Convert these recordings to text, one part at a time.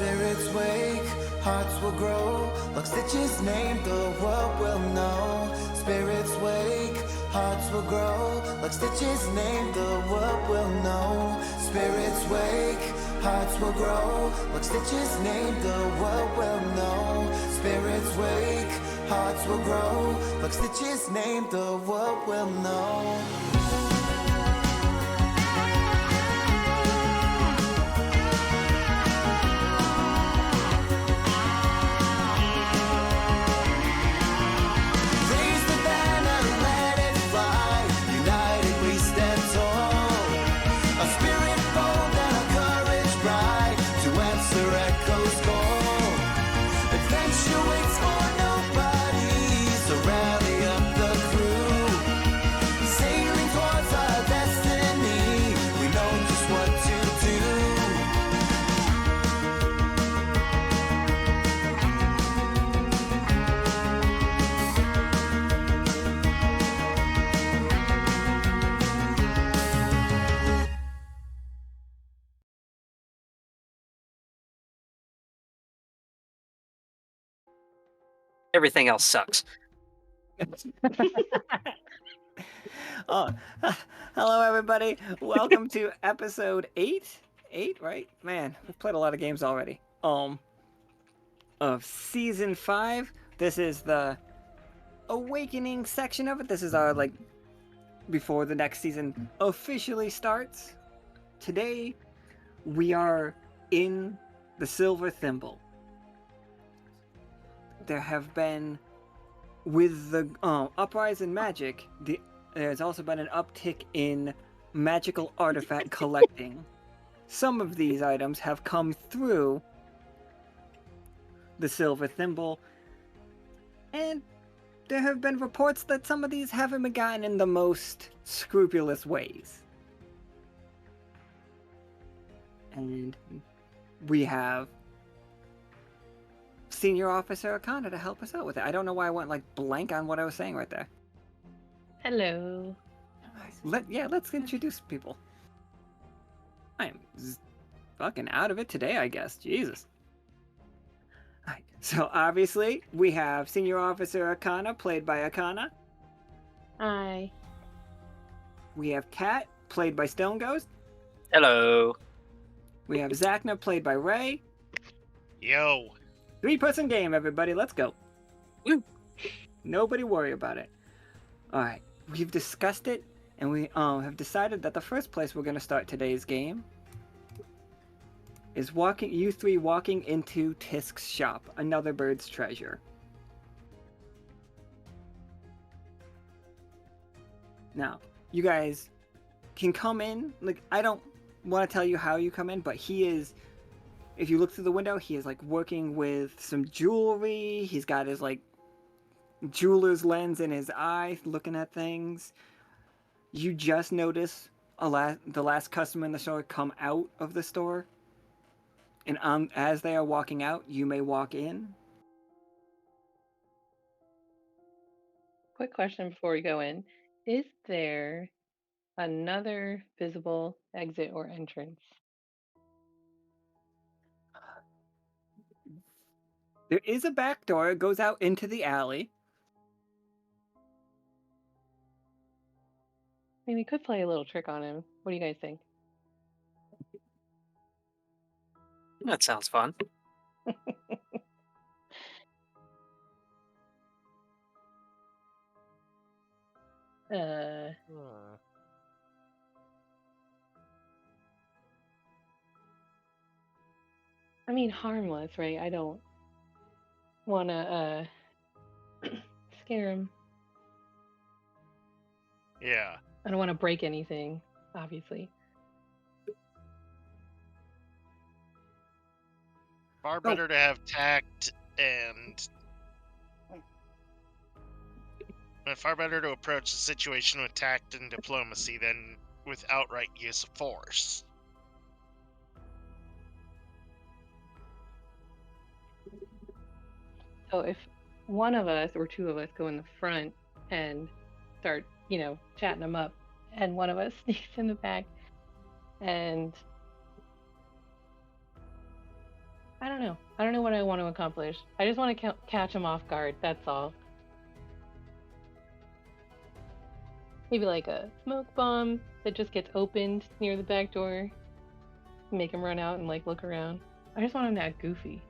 Spirits wake, hearts will grow. Lockstitch's name, the world will know. Spirits wake, hearts will grow. Lockstitch's name, the world will know. Spirits wake, hearts will grow. Lockstitch's name, the world will know. Spirits wake, hearts will grow. Lockstitch's name, the world will know. Everything else sucks. Oh, hello everybody. Welcome to episode 8. 8, right? Man, we've played a lot of games already. Of season 5. This is the awakening section of it. This is our before the next season officially starts. Today we are in the Silver Thimble. There have been, with the uprise in magic, there's also been an uptick in magical artifact collecting. Some of these items have come through the Silver Thimble, and there have been reports that some of these haven't been gotten in the most scrupulous ways. And we have Senior Officer Akhana to help us out with it. I don't know why I went blank on what I was saying right there. Hello. Let's introduce people. I am fucking out of it today, I guess. Jesus. Alright, so obviously we have Senior Officer Akhana, played by Akhana. Hi. We have Kat, played by Stone Ghost. Hello. We have Zachna, played by Ray. Yo. 3-person game, everybody. Let's go. Woo. Nobody worry about it. Alright, we've discussed it, and we have decided that the first place we're going to start today's game is you three walking into Tisk's shop, Another Bird's Treasure. Now, you guys can come in. I don't want to tell you how you come in, but he is, if you look through the window, he is working with some jewelry. He's got his jeweler's lens in his eye, looking at things. You just notice the last customer in the store come out of the store, and as they are walking out, you may walk in. Quick question before we go in. Is there another visible exit or entrance? There is a back door. It goes out into the alley. I mean, we could play a little trick on him. What do you guys think? That sounds fun. I mean, harmless, right? I don't want to scare him. Yeah. I don't want to break anything, obviously. Far better to have tact and far better to approach the situation with tact and diplomacy than with outright use of force. So if one of us or two of us go in the front and start, chatting them up, and one of us sneaks in the back, and I don't know. I don't know what I want to accomplish. I just want to catch him off guard. That's all. Maybe like a smoke bomb that just gets opened near the back door. Make him run out and like look around. I just want him to act goofy.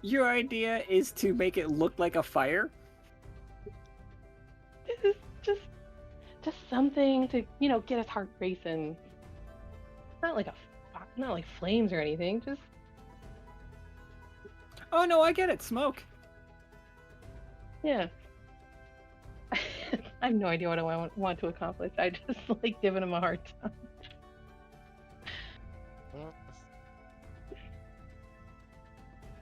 Your idea is to make it look like a fire? This is just something to, get his heart racing. Not like flames or anything. Just Oh no, I get it. Smoke. yeah. I have no idea what I want to accomplish. I just like giving him a hard time.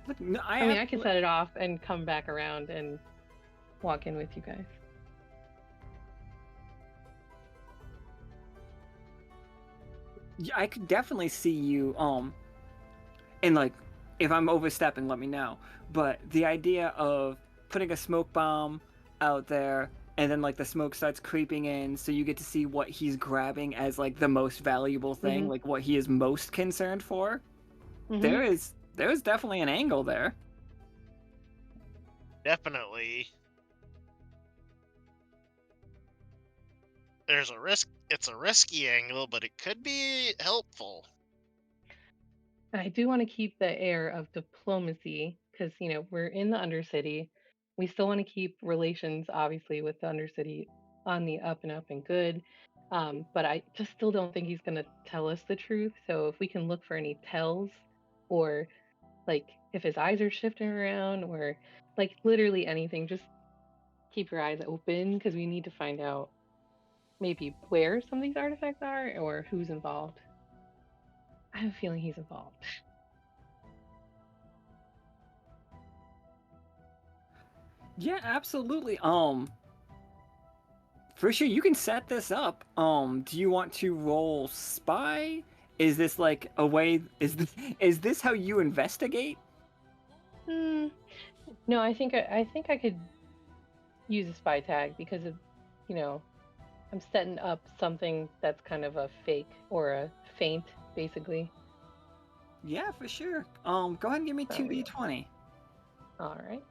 Look, no, I mean, I can set it off and come back around and walk in with you guys. I could definitely see you and like if I'm overstepping, let me know. But the idea of putting a smoke bomb out there and then like the smoke starts creeping in, so you get to see what he's grabbing as like the most valuable thing, like what he is most concerned for. There is definitely an angle there. Definitely. There's a risk. It's a risky angle, but it could be helpful. I do want to keep the air of diplomacy because, we're in the Undercity. We still want to keep relations, obviously, with the Undercity on the up and up and good. But I just still don't think he's going to tell us the truth. So if we can look for any tells, or like if his eyes are shifting around, or like literally anything, just keep your eyes open because we need to find out maybe where some of these artifacts are or who's involved. I have a feeling he's involved. Yeah, absolutely. For sure, you can set this up. Do you want to roll spy? Is this like a way? Is this how you investigate? No, I think I could use a spy tag because of, I'm setting up something that's kind of a fake or a feint, basically. Yeah, for sure. Go ahead and give me 2d20. All right.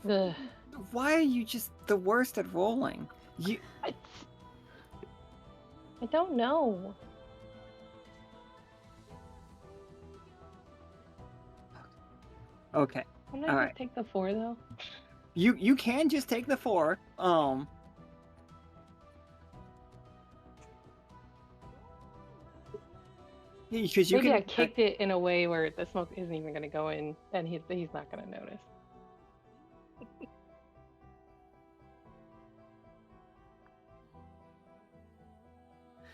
Ugh. Why are you just the worst at rolling? I don't know. Okay. Can I All just right. take the 4 though? You can just take the 4. Because you Maybe can. I kicked it in a way where the smoke isn't even going to go in, and he's not going to notice.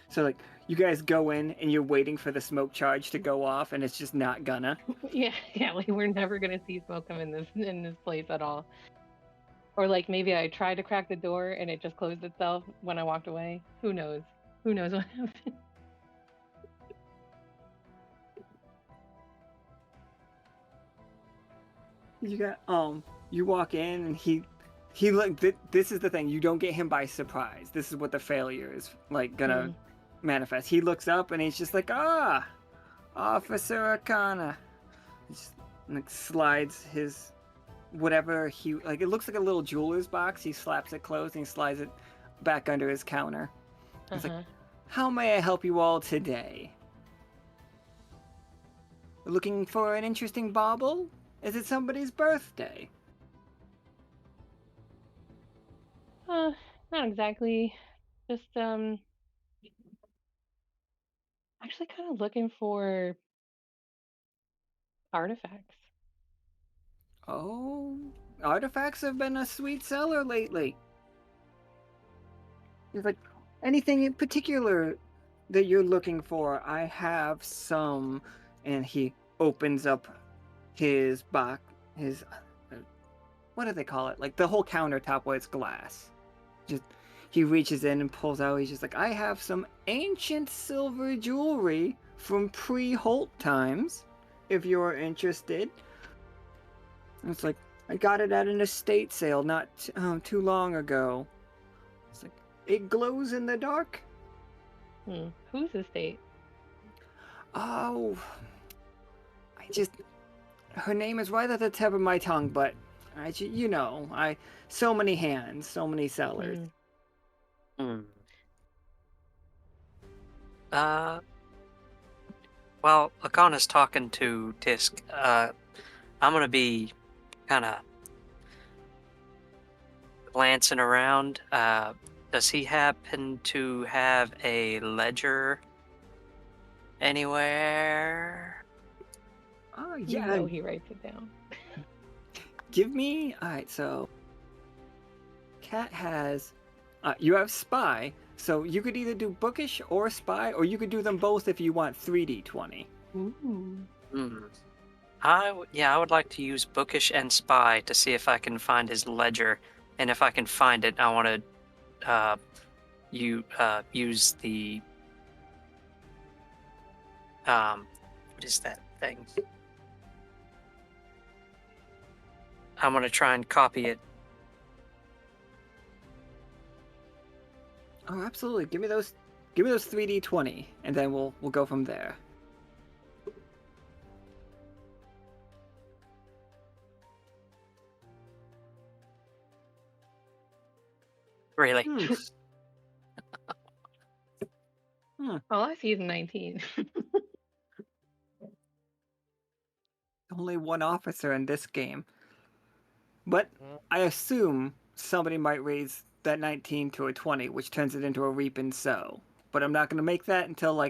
So like you guys go in and you're waiting for the smoke charge to go off, and it's just not gonna. Yeah, like we're never going to see smoke come in this place at all. Or like maybe I tried to crack the door and it just closed itself when I walked away. Who knows? Who knows what happened? You got you walk in and he like this is the thing, you don't get him by surprise. This is what the failure is like gonna manifest. He looks up and he's just like, Officer Akhana. He just like slides his whatever he like, it looks like a little jeweler's box. He slaps it closed and he slides it back under his counter. He's like, how may I help you all today? Looking for an interesting bauble? Is it somebody's birthday? Not exactly. Just actually kind of looking for artifacts. Oh, artifacts have been a sweet seller lately. It's like, anything in particular that you're looking for? I have some. And he opens up his box, his, what do they call it? Like the whole countertop where it's glass. Just, he reaches in and pulls out, he's just like, I have some ancient silver jewelry from pre-Holt times, if you're interested. And it's like, I got it at an estate sale not too long ago. It's like, it glows in the dark. Whose estate? Oh, her name is right at the tip of my tongue, but so many hands, so many sellers. Well, Akhana's talking to Tisk. I'm gonna be kind of glancing around. Does he happen to have a ledger anywhere? Yeah. You know he writes it down. Give me. All right, so Cat has. You have Spy, so you could either do Bookish or Spy, or you could do them both if you want 3d20. Ooh. I would like to use Bookish and Spy to see if I can find his ledger, and if I can find it, I want to use the what is that thing? I'm gonna try and copy it. Oh, absolutely. Give me those 3d20, and then we'll go from there. Really? All I see is 19. Only one officer in this game. But I assume somebody might raise that 19 to a 20, which turns it into a reap and sow. But I'm not going to make that until,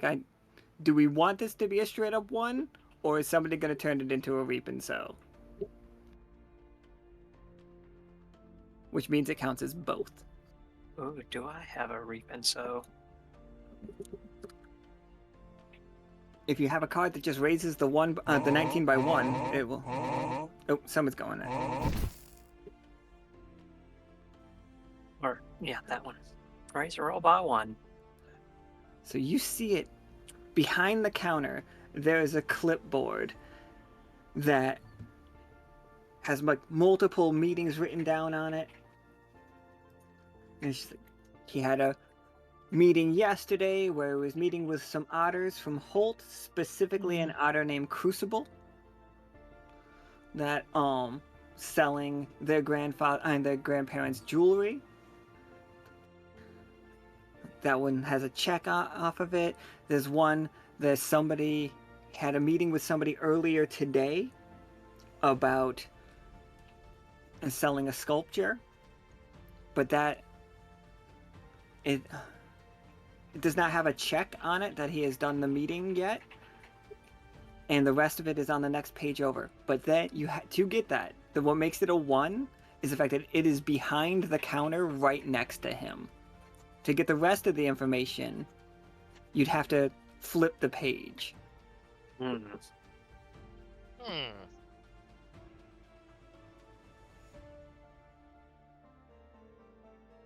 do we want this to be a straight up 1? Or is somebody going to turn it into a reap and sow? Which means it counts as both. Ooh, do I have a reap and sow? If you have a card that just raises the 19 by 1, it will... Oh, someone's going there. Or, yeah, that one. Raise a roll by 1. So you see it behind the counter. There is a clipboard that has multiple meetings written down on it. And he had a meeting yesterday where he was meeting with some otters from Holt, specifically an otter named Crucible, that selling their grandfather and their grandparents' jewelry. That one has a check off of it. There's somebody had a meeting with somebody earlier today about selling a sculpture, but it does not have a check on it that he has done the meeting yet, and the rest of it is on the next page over. But then to get that, what makes it a 1 is the fact that it is behind the counter right next to him. To get the rest of the information, you'd have to flip the page.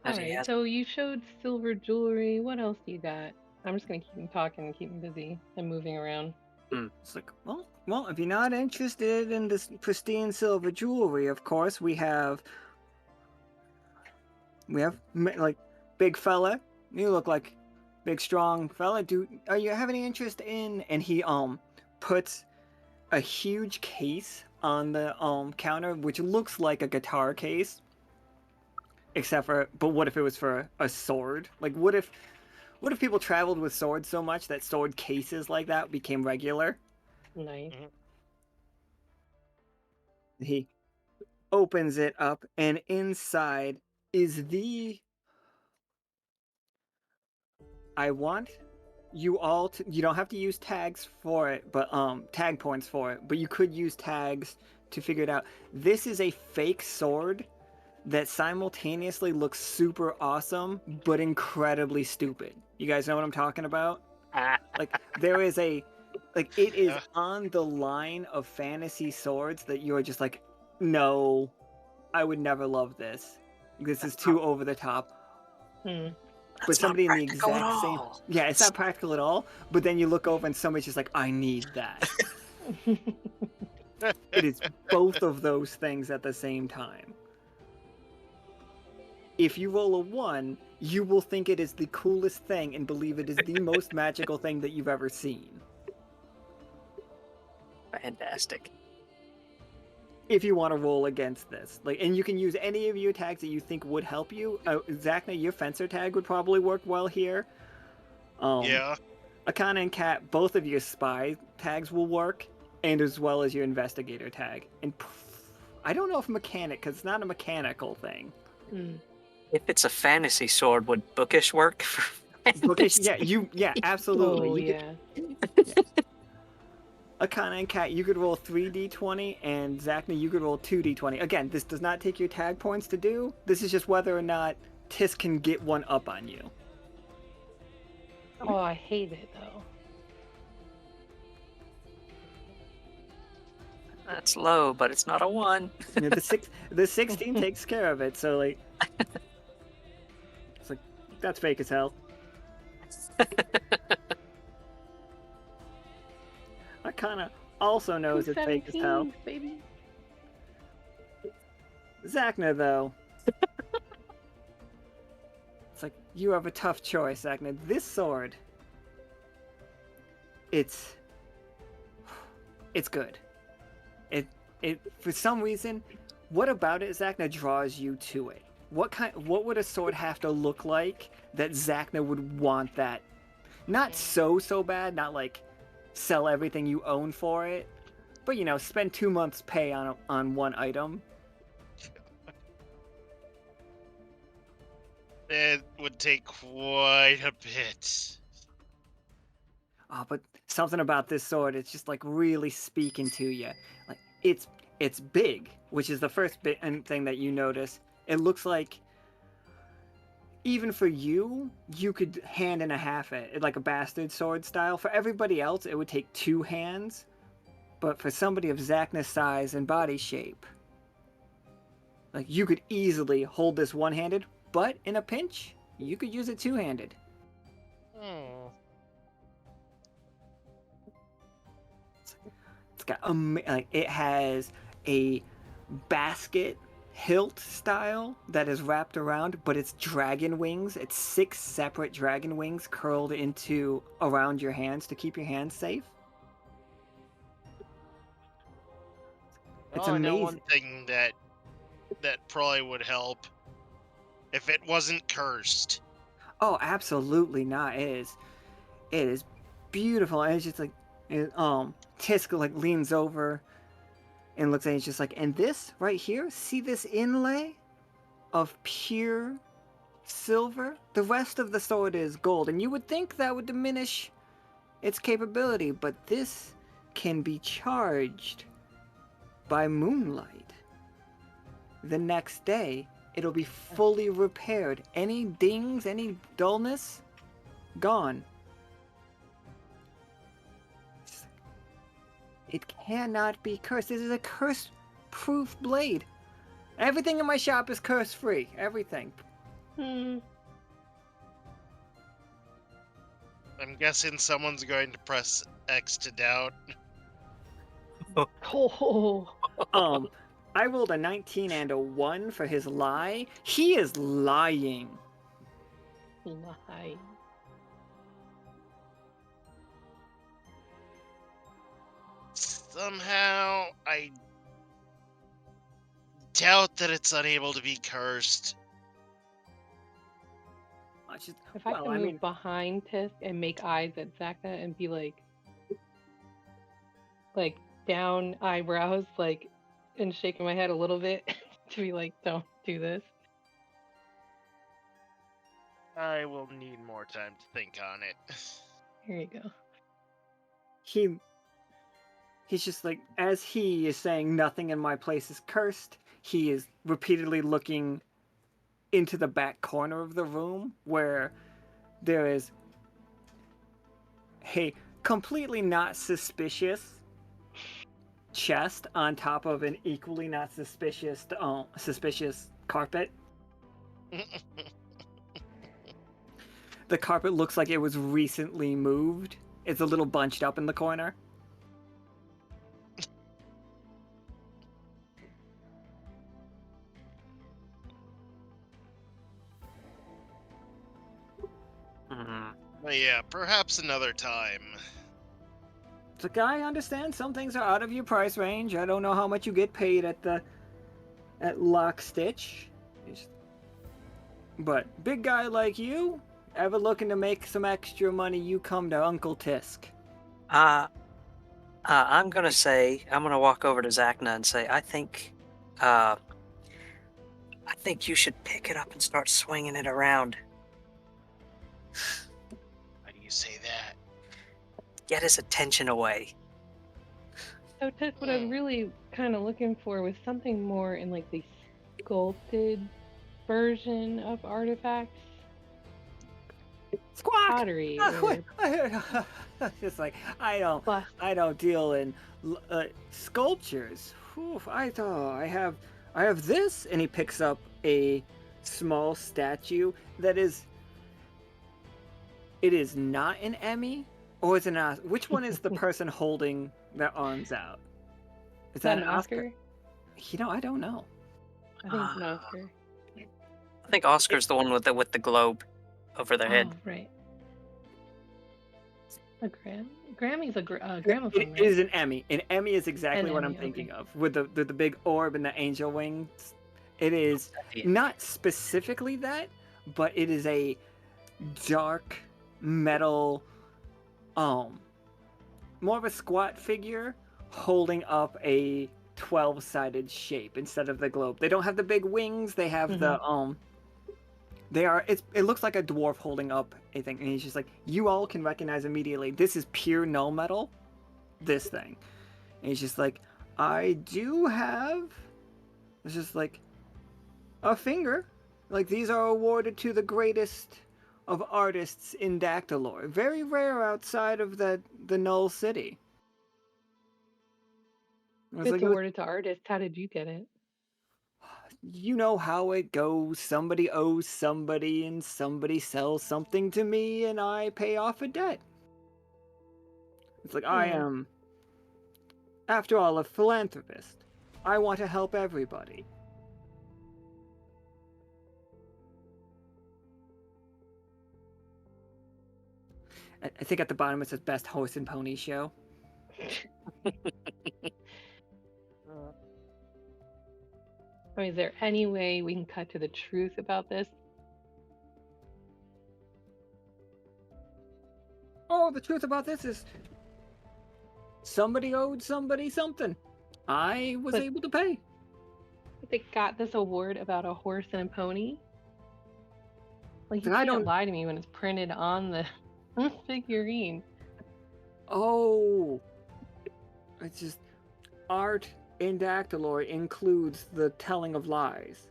Alright, so you showed silver jewelry. What else do you got? I'm just gonna keep him talking and keep him busy and moving around. It's like, well, if you're not interested in this pristine silver jewelry, of course, we have big fella. You look like big strong fella. Are you have any interest in? And he puts a huge case on the counter, which looks like a guitar case. But what if it was for a sword? What if people traveled with swords so much that sword cases like that became regular? Nice. He opens it up, and inside is I want you all to... You don't have to use tags for it, but tag points for it, but you could use tags to figure it out. This is a fake sword that simultaneously looks super awesome, but incredibly stupid. You guys know what I'm talking about? There is it is on the line of fantasy swords that you're just like, no, I would never love this. This is too over the top. But somebody in the exact same... Yeah, it's not practical at all, but then you look over and somebody's just like, I need that. It is both of those things at the same time. If you roll a 1, you will think it is the coolest thing and believe it is the most magical thing that you've ever seen. Fantastic. If you want to roll against this, and you can use any of your tags that you think would help you. Zachna, your fencer tag would probably work well here. Yeah. Akhana and Kat, both of your spy tags will work, and as well as your investigator tag. And I don't know if mechanic, because it's not a mechanical thing. If it's a fantasy sword, would bookish work? Bookish, yeah, absolutely. Oh, Yeah. Akhana and Kat, you could roll 3d20, and Zachna, you could roll 2d20. Again, this does not take your tag points to do. This is just whether or not Tisk can get one up on you. Oh, I hate it though. That's low, but it's not a 1. The 16 takes care of it, so it's like, that's fake as hell. Akhana also knows it's fake as hell. Baby. Zachna, though. It's like, you have a tough choice, Akhana. This sword, it's good. It for some reason, what about it, Zachna, draws you to it? What would a sword have to look like that Zachna would want that? Not so bad, not like sell everything you own for it, but spend 2 months' pay on one item. It would take quite a bit. Oh, but something about this sword, it's just like really speaking to you. Like it's big, which is the first thing that you notice. It looks like even for you could hand and a half it, like a bastard sword style. For everybody else, it would take 2 hands. But for somebody of Zachna's size and body shape, like you could easily hold this one-handed, but in a pinch, you could use it 2-handed. It's got it has a basket hilt style that is wrapped around, but it's dragon wings. It's 6 separate dragon wings curled into around your hands to keep your hands safe. It's I know amazing. one thing that probably would help if it wasn't cursed. Oh, absolutely not. It is beautiful. And it's just like Tisk leans over and looks at it, and it's just like, and this right here, see this inlay of pure silver? The rest of the sword is gold, and you would think that would diminish its capability, but this can be charged by moonlight. The next day, it'll be fully repaired. Any dings, any dullness, gone. It cannot be cursed. This is a curse-proof blade. Everything in my shop is curse-free. Everything. I'm guessing someone's going to press X to doubt. Oh. I rolled a 19 and a 1 for his lie. He is lying. Lying. Somehow, I doubt that it's unable to be cursed. If I can move behind Tisk and make eyes at Zachna and be like down eyebrows, and shaking my head a little bit to be like, don't do this. I will need more time to think on it. Here you go. He's just like, as he is saying nothing in my place is cursed, he is repeatedly looking into the back corner of the room where there is a completely not suspicious chest on top of an equally not suspicious carpet. The carpet looks like it was recently moved. It's a little bunched up in the corner. But yeah, perhaps another time. It's like, I understand some things are out of your price range. I don't know how much you get paid at Lockstitch. But big guy like you, ever looking to make some extra money, you come to Uncle Tisk. Uh, I'm gonna walk over to Zachna and say, uh, I think you should pick it up and start swinging it around. Why do you say that? Get his attention away. So, Tess, what I was Hmm. really kind of looking for was something more in like the sculpted version of artifacts, Squawk! pottery or It's like bust. I don't deal in sculptures. Whew, I have this, and he picks up a small statue that is it is not an Emmy, or is it an which one is the person holding their arms out? Is Is that that an an Oscar? Oscar? I don't know. I think it's Uh, an Oscar. I think It, Oscar's the one with the globe over their head. Oh, right. A Grammy's a it gramophone, right? is an Emmy. An Emmy is An exactly what I'm Emmy. thinking Okay. of, with the big orb and the angel wings. It is Yeah. not specifically that, but it is a dark metal, um, more of a squat figure holding up a 12-sided shape instead of the globe. They don't have the big wings. They have Mm-hmm. it looks like a dwarf holding up a thing, and he's just like, you all can recognize immediately, this is pure null metal, this thing. And he's just like, I do have, it's just like a finger. Like, these are awarded to the greatest of artists in Dactylor. Very rare outside of the Null City. I was It's like, awarded to artists. How did you get it? you know how it goes. Somebody owes somebody, and somebody sells something to me, and I pay off a debt. It's like, I Hmm. am, after all, a philanthropist. I want to help everybody. I think at the bottom it says best horse and pony show. I mean, is there any way we can cut to the truth about this? Oh, the truth about this is somebody owed somebody something. I was But able to pay. they got this award about a horse and a pony. Like, you And I can't don't. lie to me when it's printed on the figurine. Oh, it's just art in Dactylor includes the telling of lies.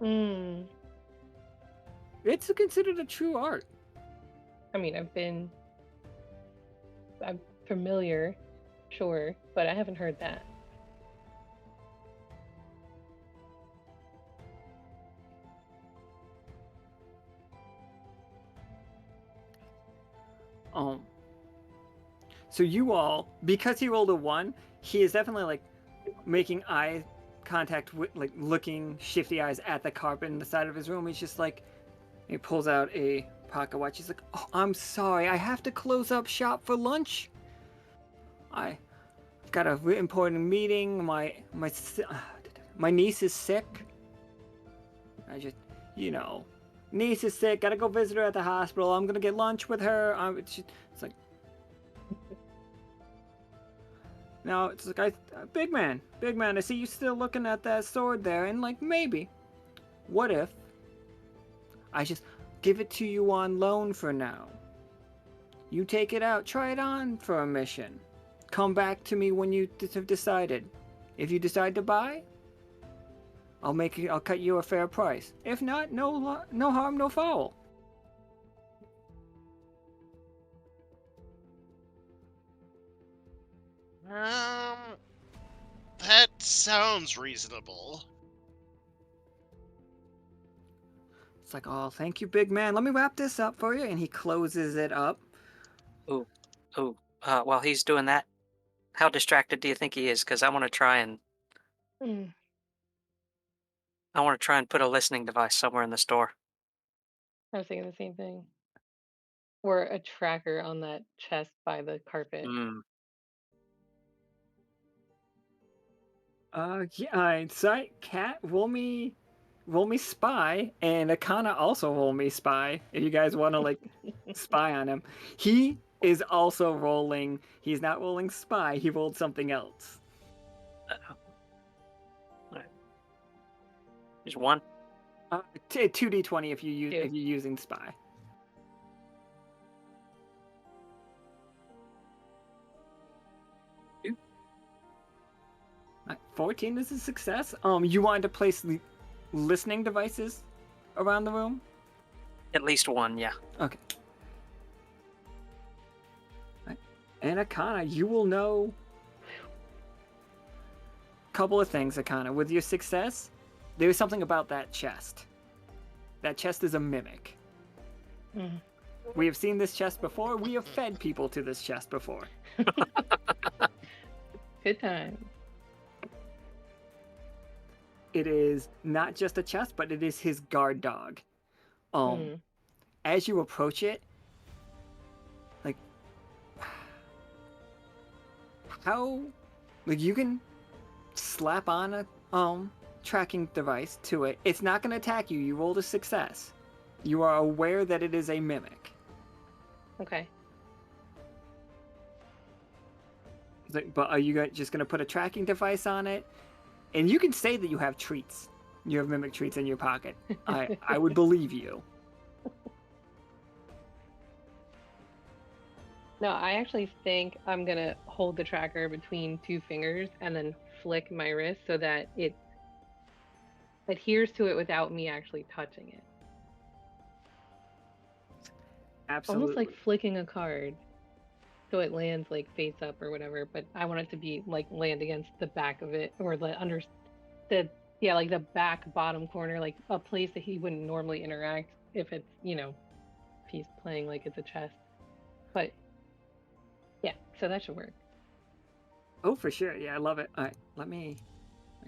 Hmm. It's considered a true art. I mean, I'm familiar, sure, but I haven't heard that. Um, so you all, because he rolled a one, he is definitely like making eye contact with, like, looking shifty eyes at the carpet in the side of his room. He's just like, he pulls out a pocket watch. He's like, "Oh, I'm sorry. I have to close up shop for lunch. I've got a important meeting. My niece is sick. I just, you know, niece is sick. Gotta go visit her at the hospital. I'm gonna get lunch with her. It's like, now it's like, big man. I see you still looking at that sword there, and like, maybe, what if I just give it to you on loan for now? You take it out, try it on for a mission. Come back to me when you have decided. If you decide to buy, I'll cut you a fair price. If not, no harm, no foul." Um, that sounds reasonable. It's like, "Oh, thank you, big man. Let me wrap this up for you." And he closes it up. Ooh, ooh. While he's doing that, how distracted do you think he is? Because Hmm. I want to try and put a listening device somewhere in the store. I was thinking the same thing. Or a tracker on that chest by the carpet. Mm. Yeah, alright, so Cat, roll me spy, and Akana also roll me spy, if you guys want to, like, spy on him. He is also rolling, he's not rolling spy, he rolled something else. Uh-oh. Alright. There's one. 2d20 if Two. you're using spy. Two. 14 is a success. You wanted to place listening devices around the room? At least one, yeah. Okay. And Akana, you will know a couple of things, Akana. With your success, there's something about that chest. That chest is a mimic. Mm. We have seen this chest before. We have fed people to this chest before. Good time. It is not just a chest, but it is his guard dog. As you approach it, like, how, like, you can slap on a tracking device to it. It's not going to attack you. You rolled a success. You are aware that it is a mimic. Okay. But are you just going to put a tracking device on it? And you can say that you have treats. You have mimic treats in your pocket. I would believe you. No, I actually think I'm gonna hold the tracker between two fingers and then flick my wrist so that it adheres to it without me actually touching it. Absolutely. Almost like flicking a card. So it lands like face up or whatever, but I want it to be like land against the back of it or like like the back bottom corner, like a place that he wouldn't normally interact if it's, if he's playing like it's a chest. But yeah, so that should work. Oh, for sure. Yeah, I love it. All right, let me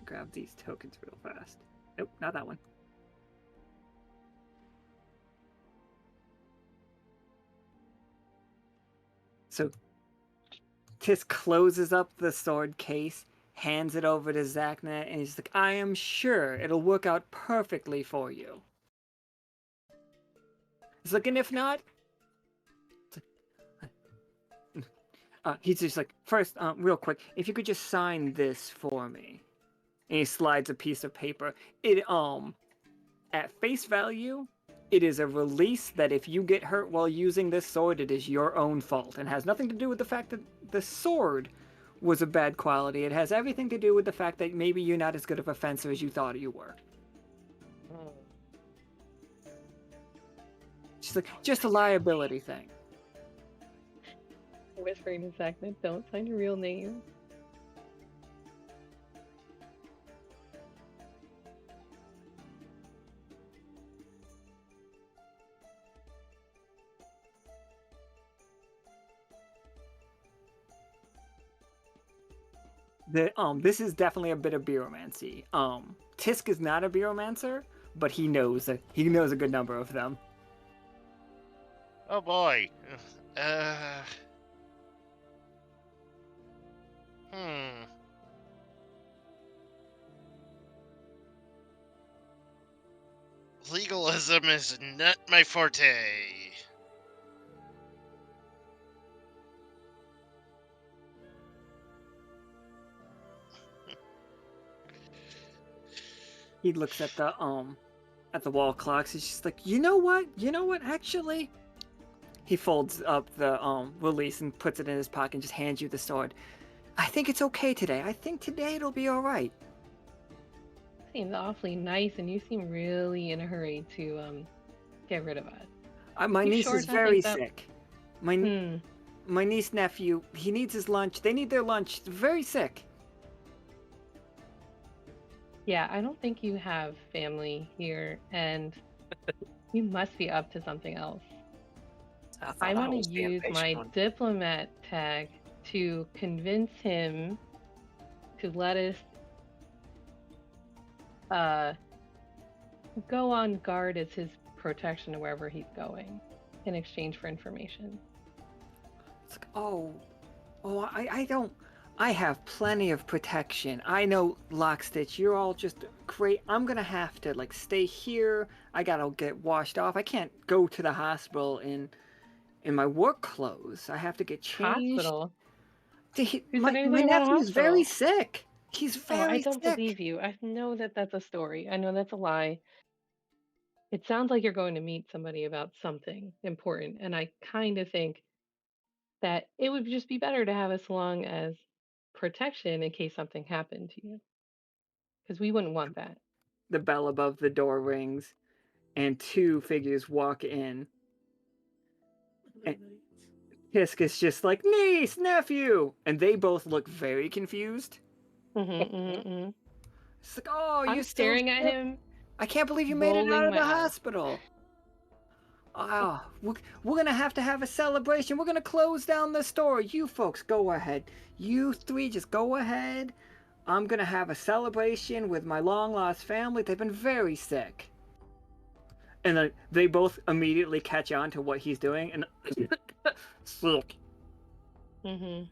grab these tokens real fast. Nope, not that one. So Tis closes up the sword case, hands it over to Zacna, and he's like, I am sure it'll work out perfectly for you. He's like, and if not, he's just like, first, real quick, if you could just sign this for me. And he slides a piece of paper. It, at face value, it is a release that if you get hurt while using this sword, it is your own fault, and has nothing to do with the fact that the sword was of bad quality. It has everything to do with the fact that maybe you're not as good of a fencer as you thought you were. She's like, just a liability thing. Whispering to Zacna, don't sign your real name. This is definitely a bit of beeromancy. Tisk is not a beeromancer, but he knows a good number of them. Oh boy. Legalism is not my forte. He looks at the wall clocks. He's just like, you know what? Actually, he folds up the release and puts it in his pocket and just hands you the sword. I think it's okay today. I think today it'll be all right. Seems awfully nice, and you seem really in a hurry to get rid of us. My niece sure is it's not very like that? sick. My niece nephew, he needs his lunch. They need their lunch. They're very sick. Yeah, I don't think you have family here, and you must be up to something else. I want to use my diplomat tag to convince him to let us go on guard as his protection to wherever he's going. in exchange for information. It's like, I don't. I have plenty of protection. I know, Lockstitch, you're all just great. I'm gonna have to like stay here. I gotta get washed off. I can't go to the hospital in my work clothes. I have to get changed. Hospital? Who My said anything about a nephew's very hospital? sick. He's Oh, I very don't sick. believe you. I know that that's a story. I know that's a lie. It sounds like you're going to meet somebody about something important, and I kind of think that it would just be better to have us along as protection in case something happened to you, because we wouldn't want that. The bell above the door rings, and two figures walk in. And Tisk is just like, niece, nephew! And they both look very confused. Mm-hmm. It's like, oh, I'm you're still staring at sick? him, I can't believe you made it out rolling of my the eyes. hospital. Ah, we're gonna have to have a celebration. We're gonna close down the store. You folks, go ahead. You three, just go ahead. I'm gonna have a celebration with my long lost family. They've been very sick. And then they both immediately catch on to what he's doing. And look, Mm-hmm.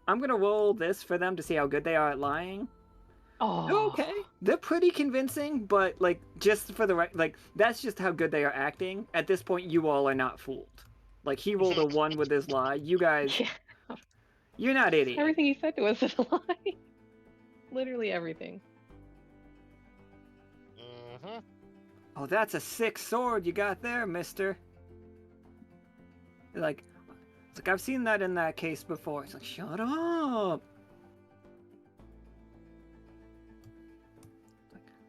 I'm gonna roll this for them to see how good they are at lying. Oh, Okay, they're pretty convincing, but like just for the right, like that's just how good they are acting. At this point, you all are not fooled. Like he rolled a 1 with his lie. You guys, yeah. you're not idiots. Everything he said to us is a lie. Literally everything. Mm-hmm. Oh, that's a 6 sword you got there, mister. Like, it's like I've seen that in that case before. It's like, shut up.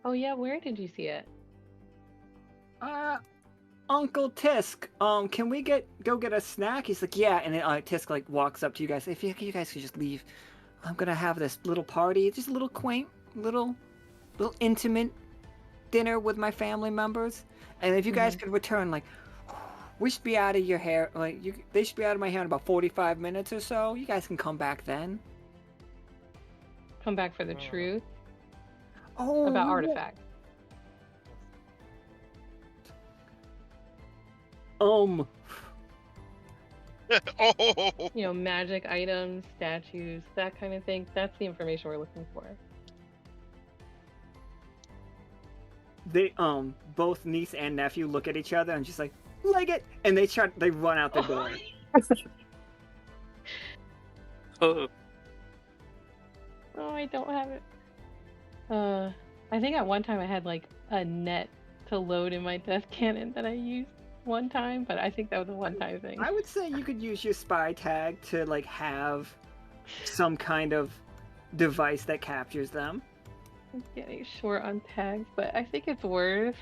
Oh yeah, where did you see it? Uncle Tisk, can we go get a snack? He's like, yeah, and then Tisk like walks up to you guys. If you guys could just leave, I'm gonna have this little party, just a little quaint, little intimate dinner with my family members, and if you guys could return, like, we should be out of your hair, like they should be out of my hair in about 45 minutes or so. You guys can come back then. Come back for the truth Oh, about artifacts. Oh, You know, magic items, statues, that kind of thing. That's the information we're looking for. they both niece and nephew look at each other and just like it, and they run out the door. Oh, Oh, I don't have it. I think at one time I had like a net to load in my death cannon that I used one time, but I think that was a one-time thing. I would say you could use your spy tag to like have some kind of device that captures them. I'm getting short on tags, but I think it's worth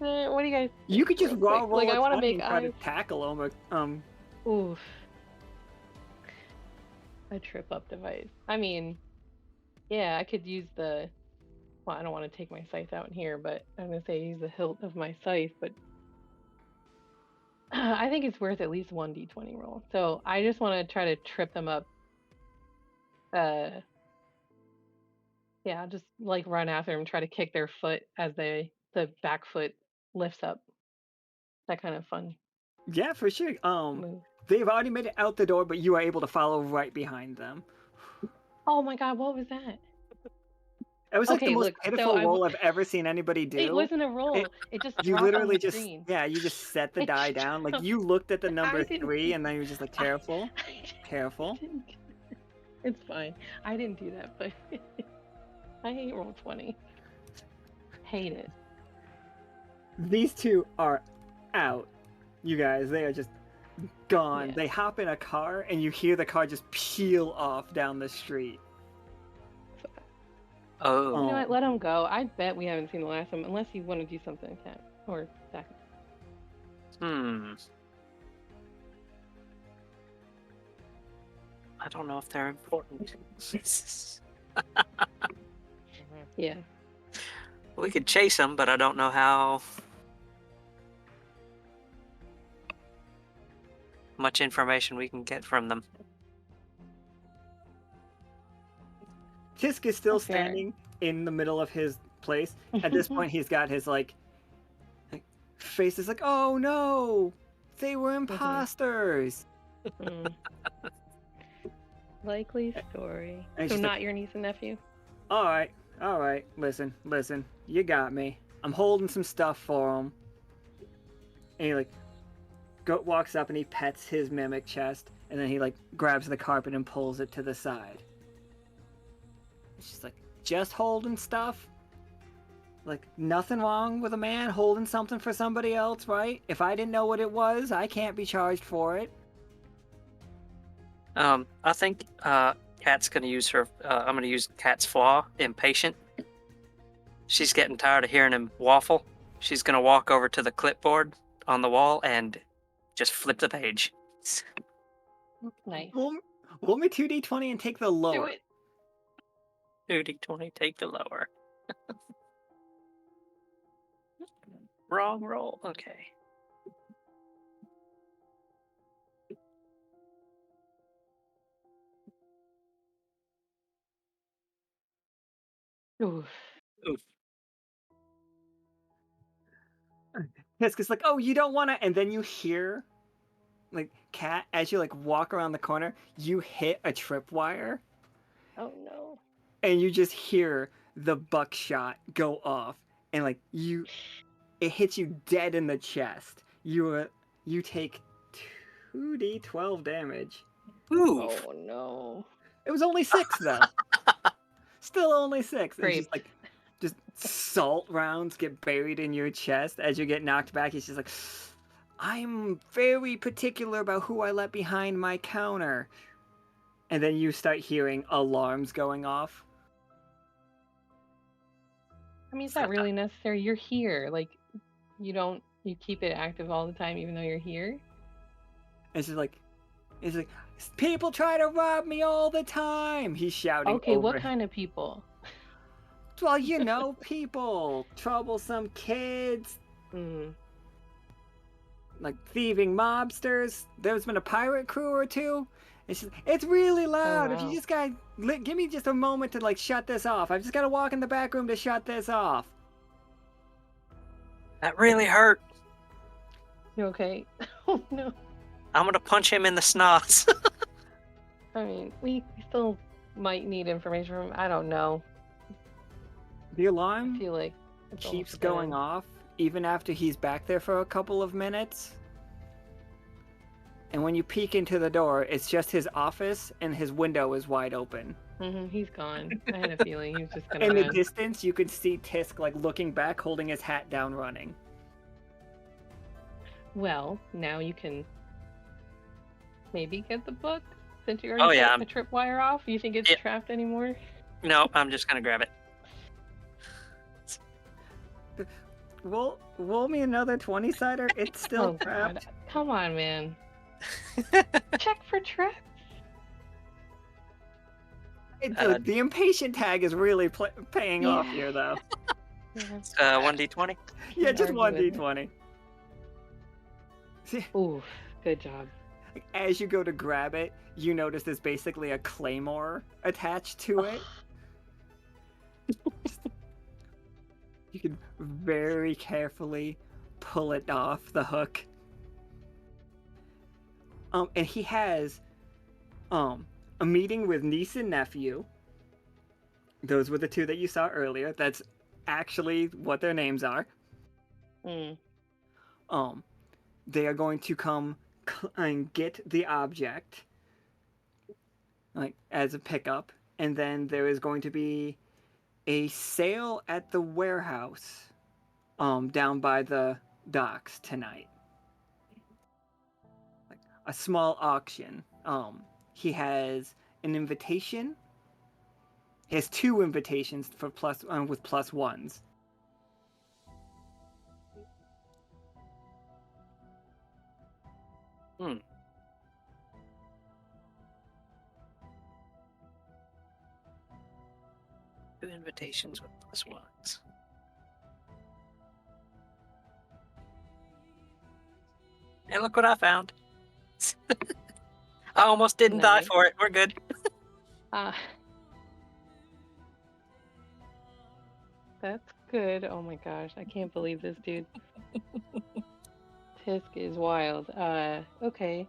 it. What do you guys You think could just real raw quick? roll Like, a I want to 20 make and try to eyes. tackle them. Oof. A trip up device. I mean, yeah, I could use the. Well, I don't want to take my scythe out in here, but I'm gonna say use the hilt of my scythe. But I think it's worth at least 1d20 roll. So I just want to try to trip them up. Yeah, I'll just like run after them, try to kick their foot as the back foot lifts up. That kind of fun Yeah, for sure. move. They've already made it out the door, but you are able to follow right behind them. Oh my god, what was that? It was like the Okay, most look, so pitiful roll I've ever seen anybody do. it wasn't a roll. It just You dropped on literally the just screen. you just set the It die just down. Like dropped. you looked at the number I didn't 3 do and then you were just like, I- careful, I careful. didn't- It's fine. I didn't do that, but I hate roll 20. Hate it. These two are out. You guys, they are just gone. Yeah. They hop in a car and you hear the car just peel off down the street. oh, You know what? Let them go. I bet we haven't seen the last one, unless you want to do something, Cat or Zach. I don't know if they're important. Yeah. We could chase them, but I don't know how much information we can get from them. Tisk is still Fair. standing in the middle of his place. At this point, he's got his like face is like, oh no, They were imposters. Mm. Likely story. And So she's not like, your niece and nephew? all right. Listen. You got me. I'm holding some stuff for him. And he like walks up and he pets his mimic chest, and then he like grabs the carpet and pulls it to the side. She's like, just holding stuff? Like, nothing wrong with a man holding something for somebody else, right? If I didn't know what it was, I can't be charged for it. I think Kat's gonna use her. I'm gonna use Kat's flaw, impatient. She's getting tired of hearing him waffle. She's gonna walk over to the clipboard on the wall and just flip the page. Nice. Roll me 2d20 and take the Do lower. it. 2d20, take the lower. Wrong roll. Okay. Oof. Oof. Yes, because like, oh, you don't want to, and then you hear, like, Cat, as you like walk around the corner, you hit a tripwire, Oh no. and you just hear the buckshot go off, and like it hits you dead in the chest. You take 2d12 damage. Oof. Oh no. It was only 6 though. Still only 6. And Great. just salt rounds get buried in your chest as you get knocked back. He's just like, I'm very particular about who I let behind my counter. And then you start hearing alarms going off. I mean, is that really necessary? You're here. Like, you keep it active all the time even though you're here? And it's like, people try to rob me all the time. He's shouting Okay, over. what kind of people? Well, you know, people, troublesome kids, Mm. like thieving mobsters. There's been a pirate crew or two. It's really loud. Oh, If you wow. just give me just a moment to like shut this off. I've just got to walk in the back room to shut this off. That really hurt. You okay? Oh no. I'm gonna punch him in the snots. I mean, we still might need information from. I don't know. The I alarm feel like it's keeps almost going dead. off even after he's back there for a couple of minutes. And when you peek into the door, it's just his office and his window is wide open. He's gone. I had a feeling he was just gonna In the run. distance, you could see Tisk like looking back, holding his hat down, running. Well, now you can maybe get the book since you Oh, already yeah, took the tripwire off. You think it's Yeah. trapped anymore? No, I'm just gonna grab it. Roll me another 20-sider. It's still Oh trapped. God! Come on, man. Check for traps. The impatient tag is really paying off here, though. Yeah. 1d20. Yeah, Can't just argue one with it. d20. See, Ooh, good job. as you go to grab it, you notice there's basically a claymore attached to it. You can very carefully pull it off the hook. And he has a meeting with niece and nephew. Those were the two that you saw earlier. That's actually what their names are. Mm. They are going to come and get the object, like as a pickup, and then there is going to be a sale at the warehouse, down by the docks tonight. Like a small auction. He has an invitation. He has 2 invitations for with +1s. Hmm. Two invitations with +1s. Hey, look what I found. I almost didn't die Nice. for it. We're good. That's good. Oh my gosh, I can't believe this dude. Tisk is wild. Okay.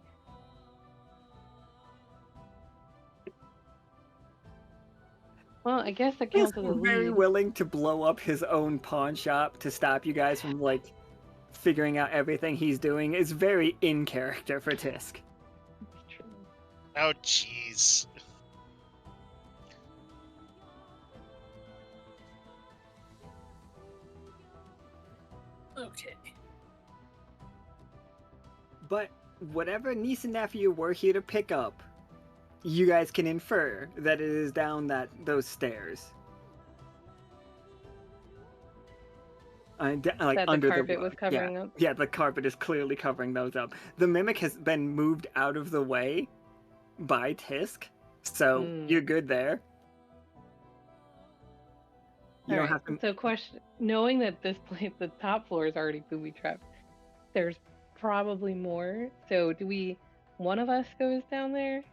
Well, I guess that He's counts as a very lead. willing to blow up his own pawn shop to stop you guys from like figuring out everything he's doing. Is very in character for Tisk. It's true. Oh, jeez. Okay. But whatever niece and nephew we're here to pick up, you guys can infer that it is down those stairs. Like That the under the carpet rug. was covering up? Yeah, the carpet is clearly covering those up. The mimic has been moved out of the way by Tisk, so you're good there. You don't Alright, have to. so question, knowing that this place, the top floor is already booby trapped, there's probably more. So do we, one of us goes down there,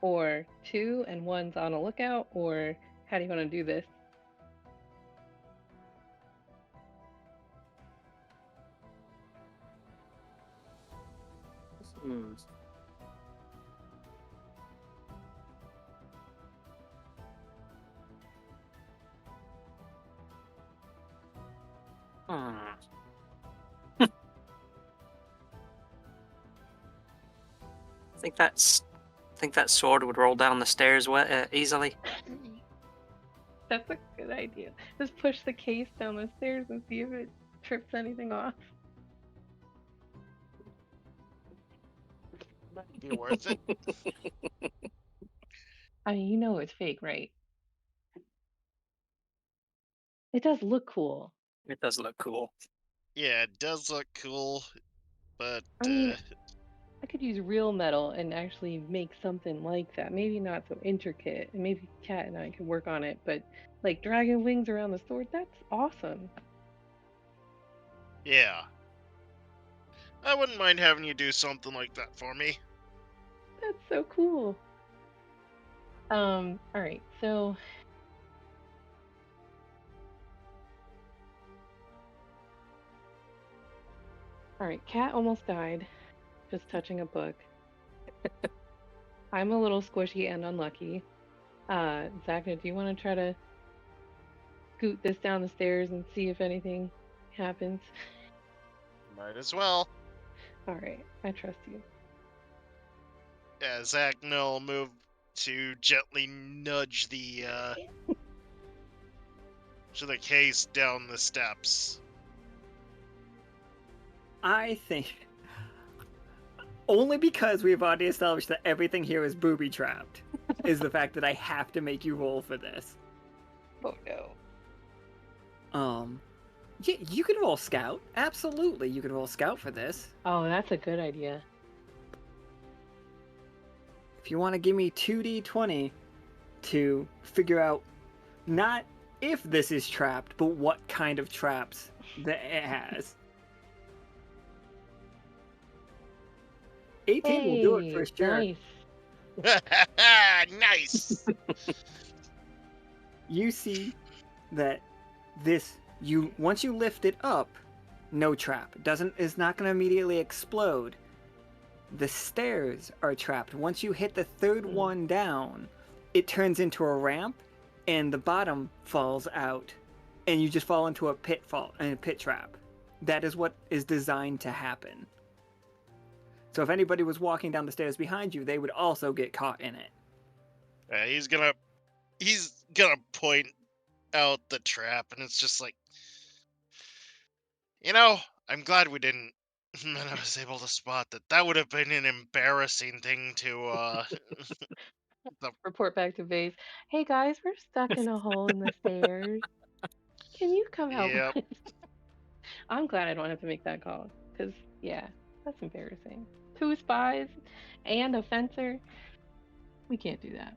or two and one's on a lookout, or how do you want to do this? Hmm. Think that sword would roll down the stairs easily. That's a good idea. Just push the case down the stairs and see if it trips anything off. Be worth it. I mean, you know it's fake, right? It does look cool. It does look cool. Yeah, it does look cool, but I mean, I could use real metal and actually make something like that. Maybe not so intricate, and maybe Kat and I could work on it, but like dragon wings around the sword, that's awesome. yeah. I wouldn't mind having you do something like that for me. That's so cool. Alright, so alright, Kat almost died just touching a book. I'm a little squishy and unlucky. Zachna, do you want to try to scoot this down the stairs and see if anything happens? Might as well. Alright, I trust you. Yeah, Zach will move to gently nudge the case down the steps. I think only because we've already established that everything here is booby trapped is the fact that I have to make you roll for this. Oh no. Yeah, you can roll scout. Absolutely, you can roll scout for this. Oh, that's a good idea. If you want to give me 2d20 to figure out not if this is trapped, but what kind of traps that it has. 18 will do it for sure. Nice. Nice. You see that once you lift it up, no trap. It's not going to immediately explode. The stairs are trapped. Once you hit the third one down, it turns into a ramp, and the bottom falls out, and you just fall into a pit trap. That is what is designed to happen. So if anybody was walking down the stairs behind you, they would also get caught in it. He's gonna point out the trap, and it's just like, I'm glad we didn't. And I was able to spot that. That would have been an embarrassing thing to Report back to base. Hey guys, we're stuck in a hole in the stairs. Can you come help Yep. us? I'm glad I don't have to make that call. Because, yeah, that's embarrassing. 2 spies and a fencer. We can't do that.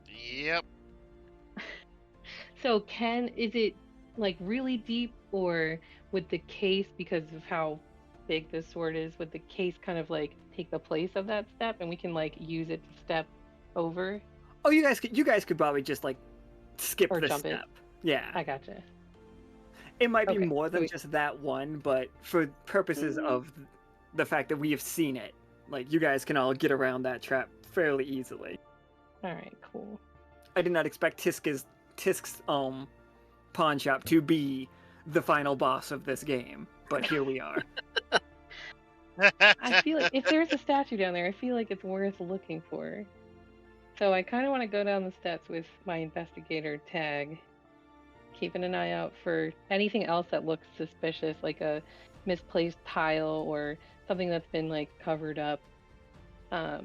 Yep. So, is it like really deep, or would the case, because of how big this sword is, would the case kind of like take the place of that step and we can like use it to step over? Oh, you guys could probably just like skip Or the jump step. it. Yeah. I gotcha. It might be Okay, more so than we, just that one, but for purposes of the fact that we have seen it, like, you guys can all get around that trap fairly easily. all right, cool. I did not expect Tisk's pawn shop to be the final boss of this game, but here we are. I feel like if there's a statue down there, I feel like it's worth looking for. So I kind of want to go down the steps with my investigator tag, keeping an eye out for anything else that looks suspicious, like a misplaced tile or something that's been like covered up. But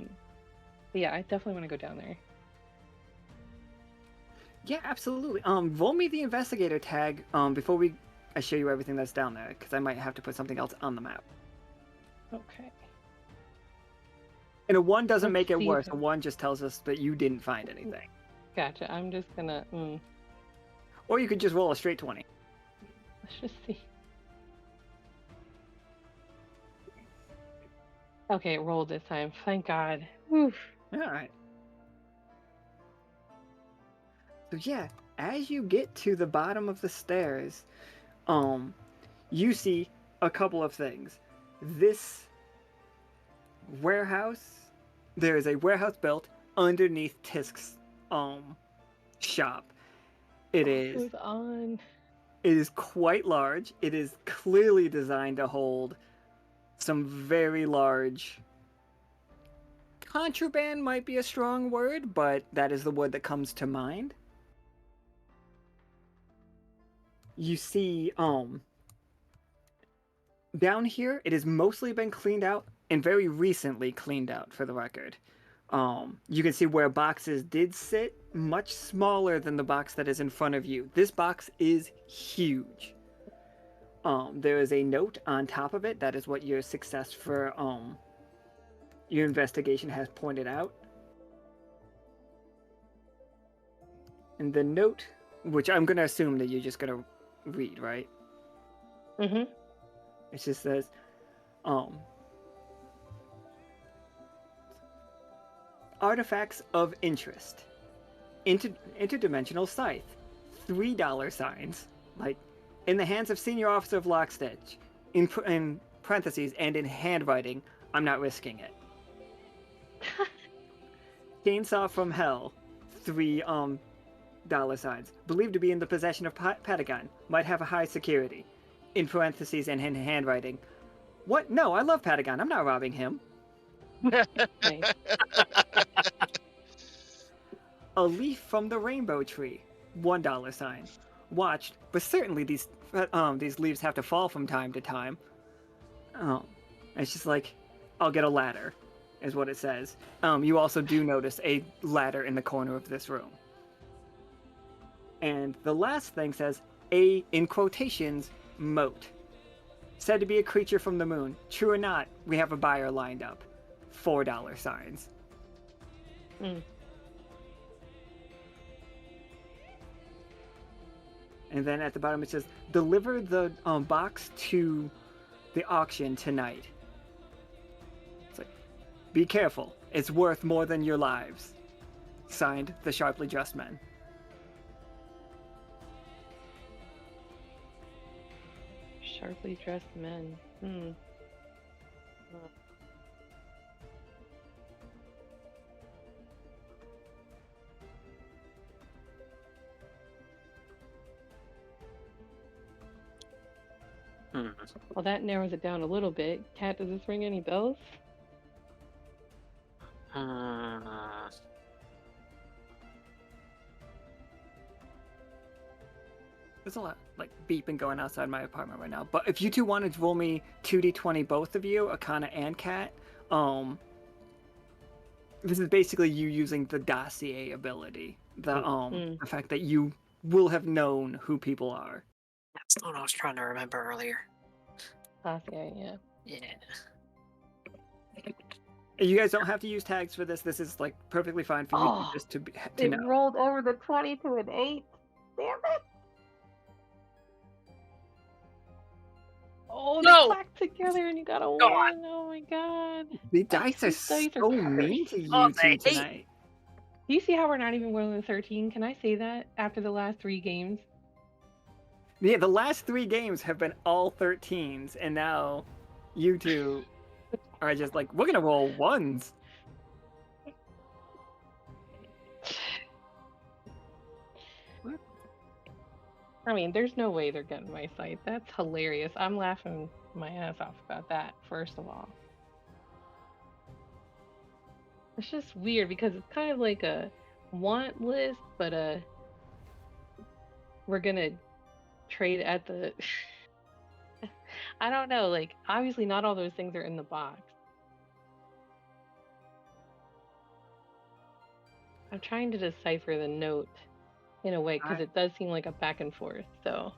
yeah, I definitely want to go down there. Yeah, absolutely. Roll me the investigator tag before I show you everything that's down there, because I might have to put something else on the map. Okay. And a 1 doesn't Let's make it see worse. if A 1 just tells us that you didn't find anything. Gotcha. I'm just gonna. Or you could just roll a straight 20. Let's just see. Okay, it rolled this time. Thank God. Oof. All right. So yeah, as you get to the bottom of the stairs, you see a couple of things. This warehouse, there is a warehouse built underneath Tisk's shop. It It was on. is quite large. It is clearly designed to hold some very large contraband, might be a strong word, but that is the word that comes to mind. You see, down here, it has mostly been cleaned out, and very recently cleaned out, for the record. You can see where boxes did sit, much smaller than the box that is in front of you. This box is huge. There is a note on top of it. That is what your success for your investigation has pointed out. And the note, which I'm going to assume that you're just going to read, right? Mm-hmm. It just says, artifacts of interest. Interdimensional scythe. $3 signs. Like, in the hands of Senior Officer of Lockstitch. In parentheses, and in handwriting, I'm not risking it. Chainsaw from Hell. $3 signs. Believed to be in the possession of Patagon. Might have a high security. In parentheses and in handwriting. What? No, I love Patagon. I'm not robbing him. Nice. A leaf from the rainbow tree. $1 sign. Watched, but certainly these leaves have to fall from time to time. It's just like, I'll get a ladder, is what it says. You also do notice a ladder in the corner of this room. And the last thing says, in quotations, moat. Said to be a creature from the moon. True or not, we have a buyer lined up. $4 signs. Mm. And then at the bottom it says, deliver the box to the auction tonight. It's like, be careful. It's worth more than your lives. Signed, the Sharply Dressed Men. Sharply dressed men. Well, that narrows it down a little bit. Kat, does this ring any bells? There's a lot like beeping going outside my apartment right now. But if you two wanted to roll me 2d20, both of you, Akhana and Kat, this is basically you using the dossier ability. The fact that you will have known who people are. That's the one I was trying to remember earlier. Dossier, yeah. Yeah. You guys don't have to use tags for this. This is like perfectly fine for you just to It know. rolled over the 20 to an 8. Damn it! Oh, No! they clacked together and you got a 1. on. Oh my god. The dice are These dice are so mean to crazy. you Oh, two they hate- tonight. Do you see how we're not even rolling a 13? Can I say that after the last 3 games? Yeah, the last 3 games have been all 13s, and now you two are just like, we're gonna roll 1s. I mean, there's no way they're getting my site. That's hilarious. I'm laughing my ass off about that, first of all. It's just weird because it's kind of like a want list, but we're gonna trade at the I don't know, like obviously not all those things are in the box. I'm trying to decipher the note in a way because it does seem like a back and forth. So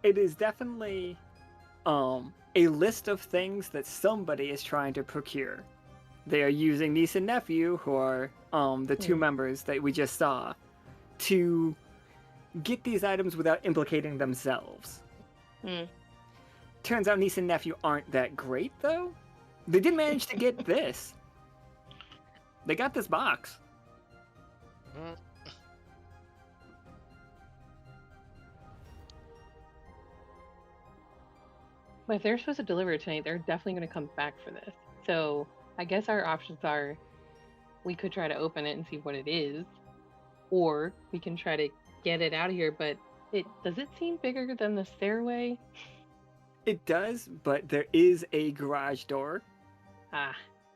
It is definitely a list of things that somebody is trying to procure. They are using niece and nephew, who are the 2 members that we just saw, to get these items without implicating themselves. Turns out niece and nephew aren't that great, though. They did manage to get this. They got this box. but if they're supposed to deliver it tonight, they're definitely going to come back for this. So I guess our options are we could try to open it and see what it is, or we can try to get it out of here. But does it seem bigger than the stairway? It does, but there is a garage door Ah,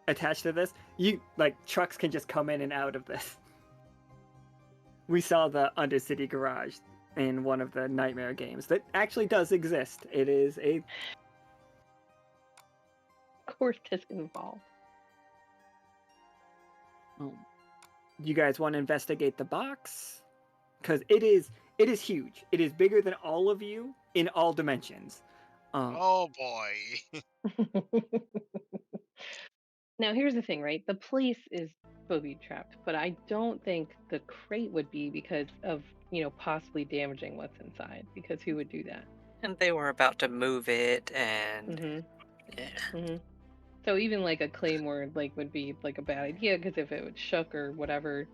attached to this. You like trucks can just come in and out of this. We saw the Undercity garage in one of the Nightmare games that actually does exist. It is a of course, Tisk involved. You guys want to investigate the box? Because it is huge. It is bigger than all of you in all dimensions. Oh boy. Now, here's the thing, right? The place is booby trapped, but I don't think the crate would be because of, possibly damaging what's inside, because who would do that? And they were about to move it, and yeah. So even like a claymore would be like a bad idea because if it would shook or whatever.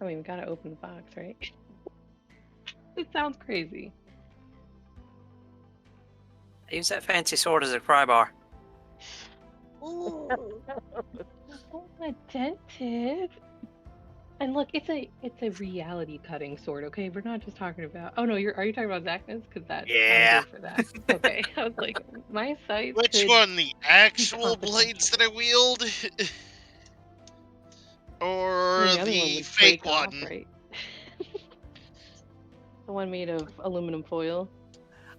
I mean, we gotta open the box, right? It sounds crazy. Use that fancy sword as a pry bar. Attentive. And look, it's a reality cutting sword, okay? We're not just talking about. Oh no, are you talking about Zachnus? Because I'm Yeah. here for that. Okay, I was like, my sight. Which one? The actual blades that I wield? Or The other one the would fake break off, one? right? The one made of aluminum foil.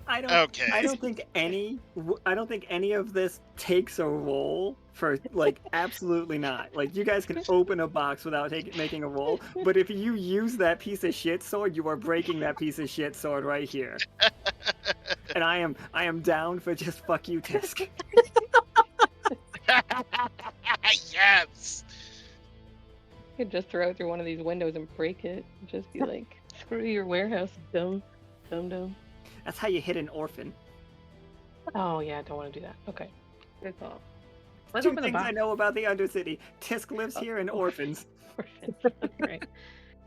I Okay. don't think any of this takes a roll for absolutely not. Like you guys can open a box without making a roll, but if you use that piece of shit sword, you are breaking that piece of shit sword right here. And I am down for just fuck you, Tisk. Yes. You could just throw it through one of these windows and break it. Just be like, screw your warehouse, dumb. That's how you hit an orphan. Oh yeah, I don't want to do that. Okay, good call. Let's 2 open the things box. I know about the Undercity: Tisk lives here and orphans. Orphans. Right.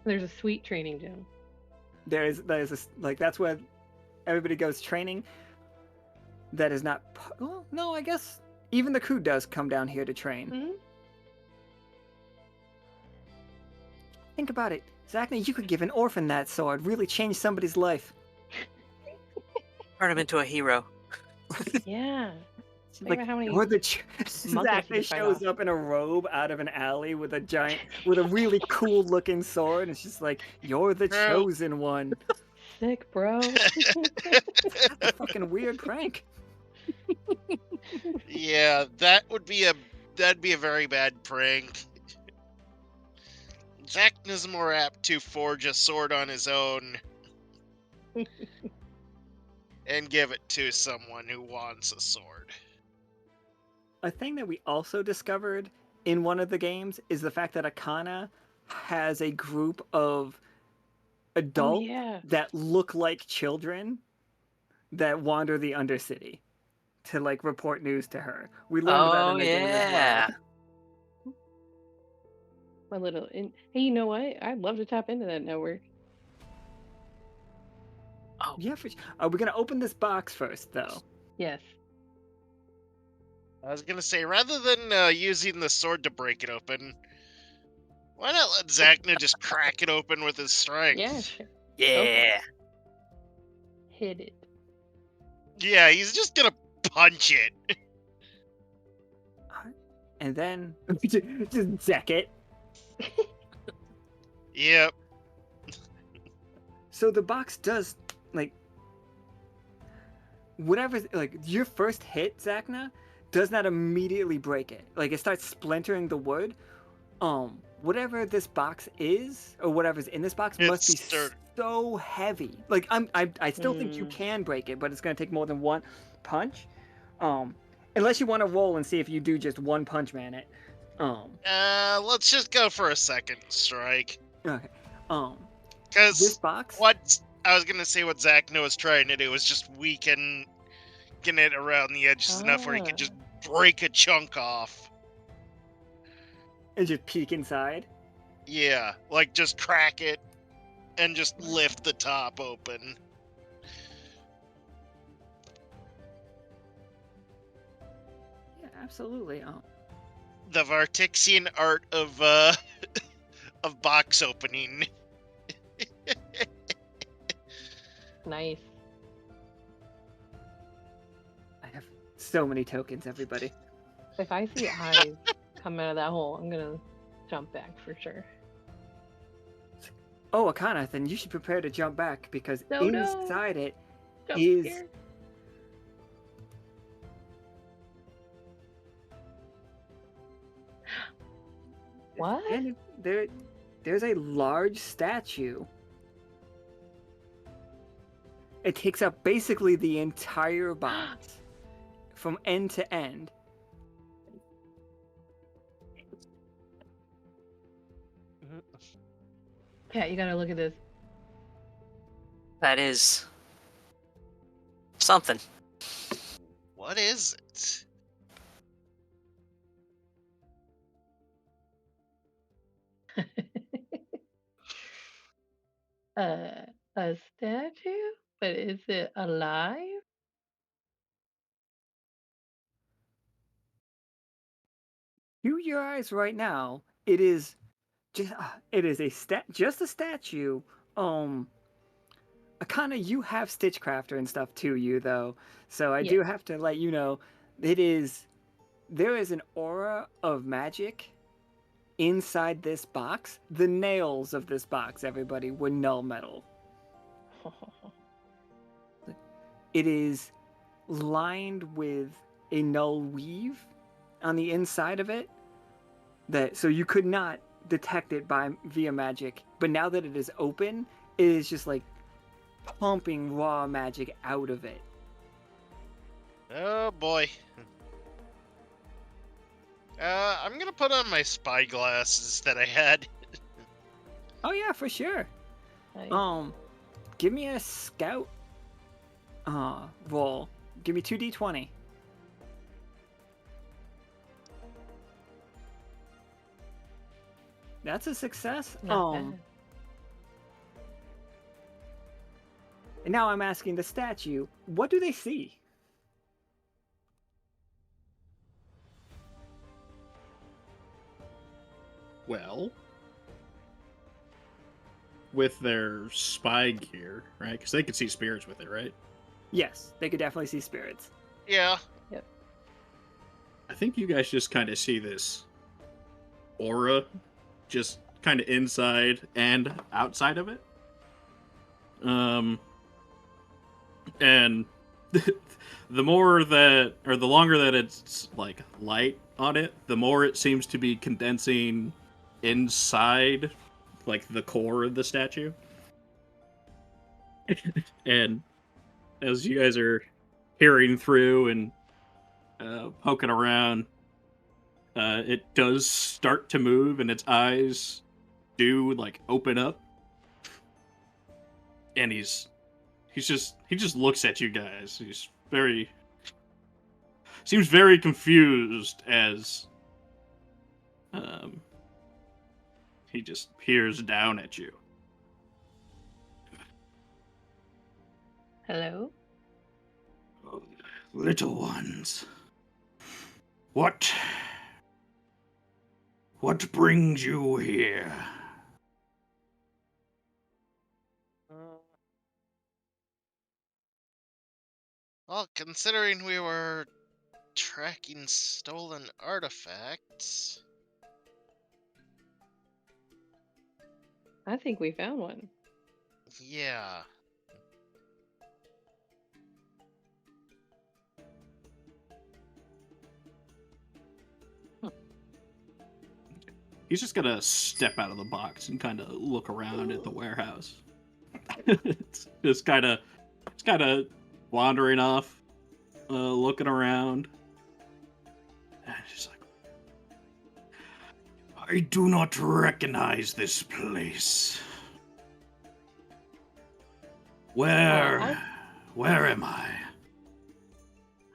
There's a sweet training gym. There's that's where everybody goes training. That is not. Well, no, I guess even the crew does come down here to train. Mm-hmm. Think about it, Zachnus. You could give an orphan that sword. Really change somebody's life. Turn him into a hero. Yeah. Think Like, about how many or the monkeys you Zachnus could fight shows off. up in a robe out of an alley with a really cool looking sword, and it's just like, you're the Bro. chosen one. Sick, bro. That's a fucking weird prank. Yeah, that'd be a very bad prank. Zachnus is more apt to forge a sword on his own and give it to someone who wants a sword. A thing that we also discovered in one of the games is the fact that Akhana has a group of adults that look like children that wander the Undercity to report news to her. We learned that in the game as well. my little. And hey, you know what? I'd love to tap into that network. Oh, Yeah, for sure. We're gonna open this box first, though. Yes. I was gonna say, rather than using the sword to break it open, why not let Zachna just crack it open with his strength? Yeah, sure. Go for yeah. it. Hit it. Yeah, he's just gonna punch it. And then just deck it. Yep. So the box does, like, whatever, like, your first hit, Zachna, does not immediately break it. Like, it starts splintering the wood. Whatever this box is, or whatever's in this box, must It's be sturdy. so heavy. Like, I still think you Mm. can break it, but it's gonna take more than one punch. Unless you want to roll and see if you do just one punch man it. Let's just go for a second strike. Okay. This Because box. what I was gonna say, what Zachna was trying to do was just weaken it around the edges enough where he could just break a chunk off. And just peek inside. Yeah, like just crack it and just lift the top open. Yeah, absolutely. The Vartixian art of of box opening. Nice. I have so many tokens, everybody. If I see eyes come out of that hole, I'm gonna jump back for sure. Oh, Akhana, then you should prepare to jump back because No. inside it Jump is scare. What? and there's a large statue. It takes up basically the entire box from end to end. Cat, you gotta look at this. That is something. What is it? A statue? But is it alive? To your eyes right now, it is just just a statue. Akana, you have Stitchcrafter and stuff to you though, so I do Yes. have to let you know there is an aura of magic inside this box. The nails of this box, everybody, were null metal. It is lined with a null weave on the inside of it, that so you could not detect it via magic. But now that it is open, it is just like pumping raw magic out of it. Oh boy. I'm gonna put on my spy glasses that I had. Oh yeah, for sure. Nice. Give me a scout roll. Give me 2d20. That's a success. Not bad. And now I'm asking the statue, what do they see? Well, with their spy gear, right? Because they could see spirits with it, right? Yes, they could definitely see spirits. Yeah. I think you guys just kind of see this aura just kind of inside and outside of it. And the more that, or the longer that it's like light on it, the more it seems to be condensing inside, like the core of the statue. And as you guys are peering through and poking around, it does start to move, and its eyes do like open up, and he just looks at you guys. Seems very confused as he just peers down at you. Hello? Oh, little ones. What brings you here? Well, considering we were tracking stolen artifacts, I think we found one. yeah. He's just gonna step out of the box and kind of look around at the warehouse. It's just kind of wandering off, looking around. And she's like, I do not recognize this place. Where am I?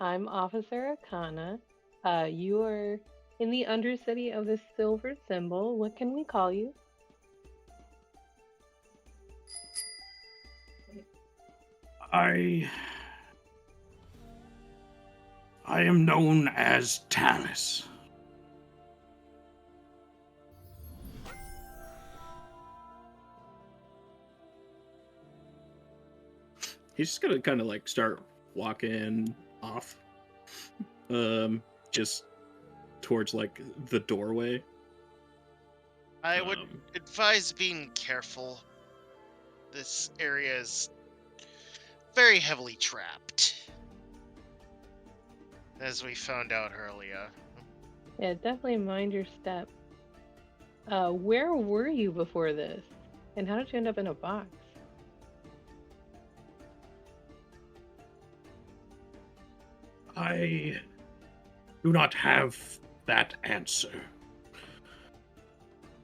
I'm Officer Akhana. You are in the undercity of the silver symbol. What can we call you? I am known as TALUS. He's just gonna kind of like start walking off, just towards like the doorway. I would advise being careful. This area is very heavily trapped, as we found out earlier. Yeah, definitely mind your step. Where were you before this? And how did you end up in a box? I do not have that answer.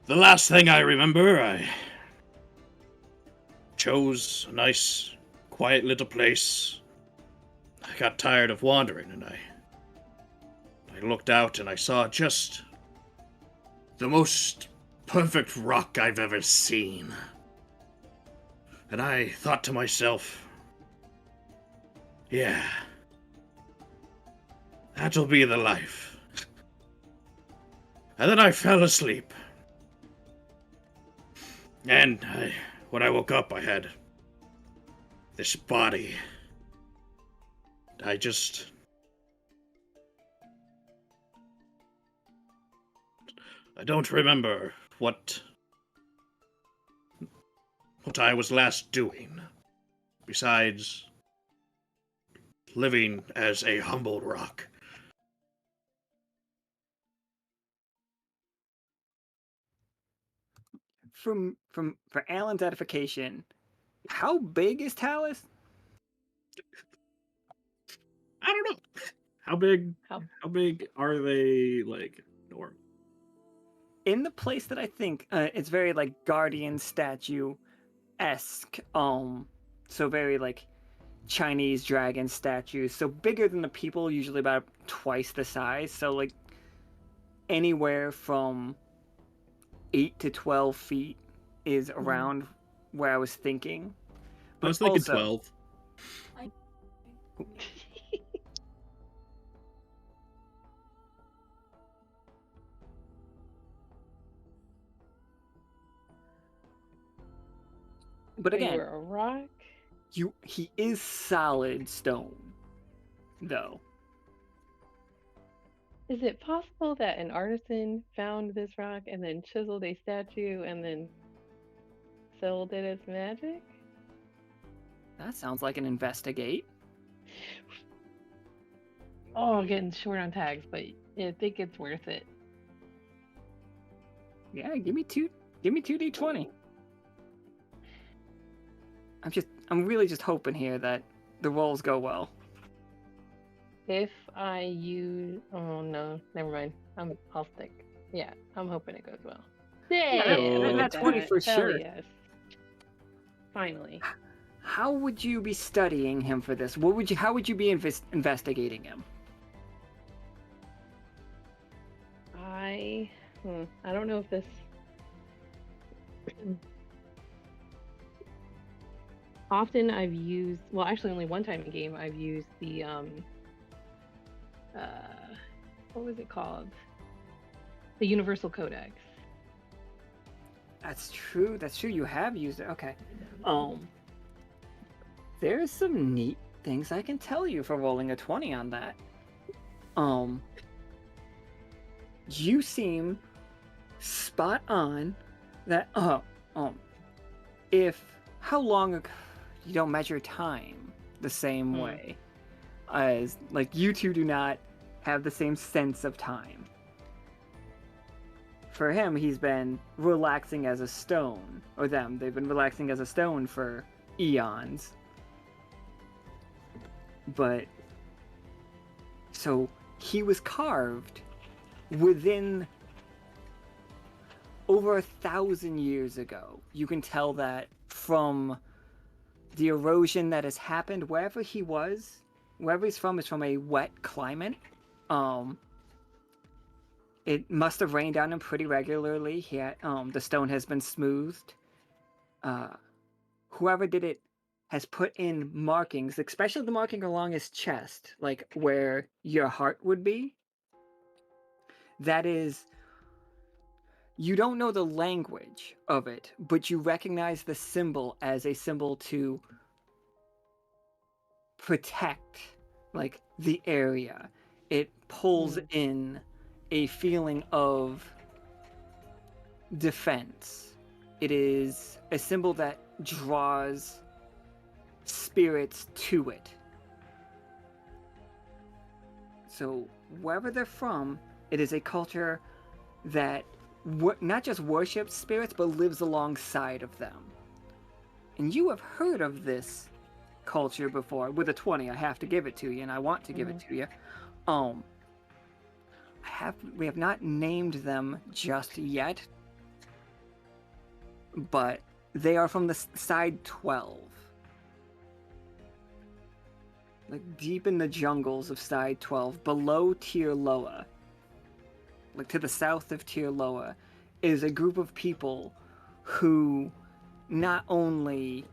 The last thing I remember, I chose a nice, quiet little place. I got tired of wandering, and I looked out and I saw just the most perfect rock I've ever seen. And I thought to myself, yeah, that'll be the life. And then I fell asleep. And when I woke up, I had this body. I don't remember what I was last doing, besides living as a humble rock. For Alan's edification, how big is Talus? I don't know. How big are they, like, normal? In the place that I think it's very like guardian statue-esque, so very like Chinese dragon statues, so bigger than the people, usually about twice the size, so like anywhere from 8 to 12 feet is around where I was thinking. But I was thinking also, 12. but So again, you were a rock? he is solid stone, though. Is it possible that an artisan found this rock and then chiseled a statue and then sold it as magic? That sounds like an investigate. Oh, getting short on tags, but I think it's worth it. Yeah, give me 2d20. I'm really just hoping here that the rolls go well. If I use, oh no, never mind. I'll stick. Yeah, I'm hoping it goes well. Yeah, look that's at 20 that. for Hell sure. yes. Finally. How would you be studying him for this? How would you be investigating him? I don't know if this Often I've used, well, actually only one time in game I've used the what was it called? The Universal Codex. That's true. That's true. You have used it. Okay. There's some neat things I can tell you for rolling a 20 on that. You seem spot on that if how long ago you don't measure time the same way as like you two do not have the same sense of time. For him, he's been relaxing as a stone, or them, they've been relaxing as a stone for eons. But so he was carved within over 1,000 years ago. You can tell that from the erosion that has happened wherever he was. Wherever he's from is from a wet climate. It must have rained on him pretty regularly. The stone has been smoothed. Whoever did it has put in markings, especially the marking along his chest, like where your heart would be. That is, you don't know the language of it, but you recognize the symbol as a symbol to protect, like, the area. It pulls in a feeling of defense. It is a symbol that draws spirits to it. So wherever they're from, it is a culture that not just worships spirits, but lives alongside of them. And you have heard of this culture before. With a 20, I have to give it to you, and I want to give it to you. We have not named them just yet, but they are from the side 12. Like deep in the jungles of side 12, below Tirloa, like to the south of Tirloa, is a group of people who not only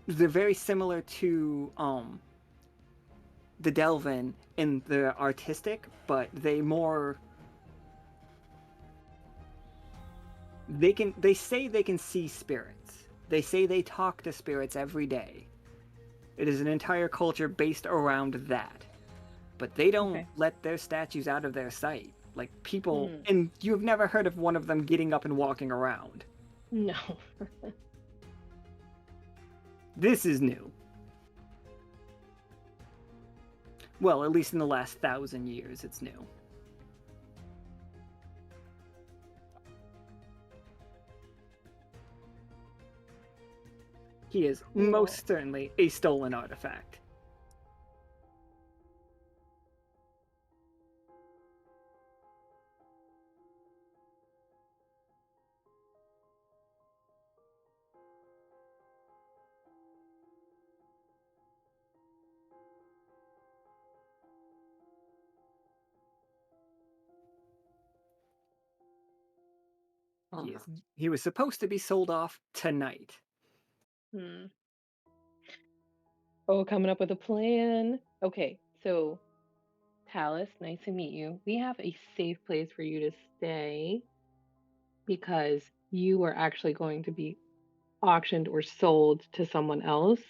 they're very similar to the Delvin in the artistic, but they say they can see spirits. They say they talk to spirits every day. It is an entire culture based around that. But they don't let their statues out of their sight. Like people, and you've never heard of one of them getting up and walking around. No. This is new. Well, at least in the last 1,000 years, it's new. He is most certainly a stolen artifact. He was supposed to be sold off tonight. Oh, coming up with a plan. Okay, so Talus, nice to meet you. We have a safe place for you to stay because you are actually going to be auctioned or sold to someone else.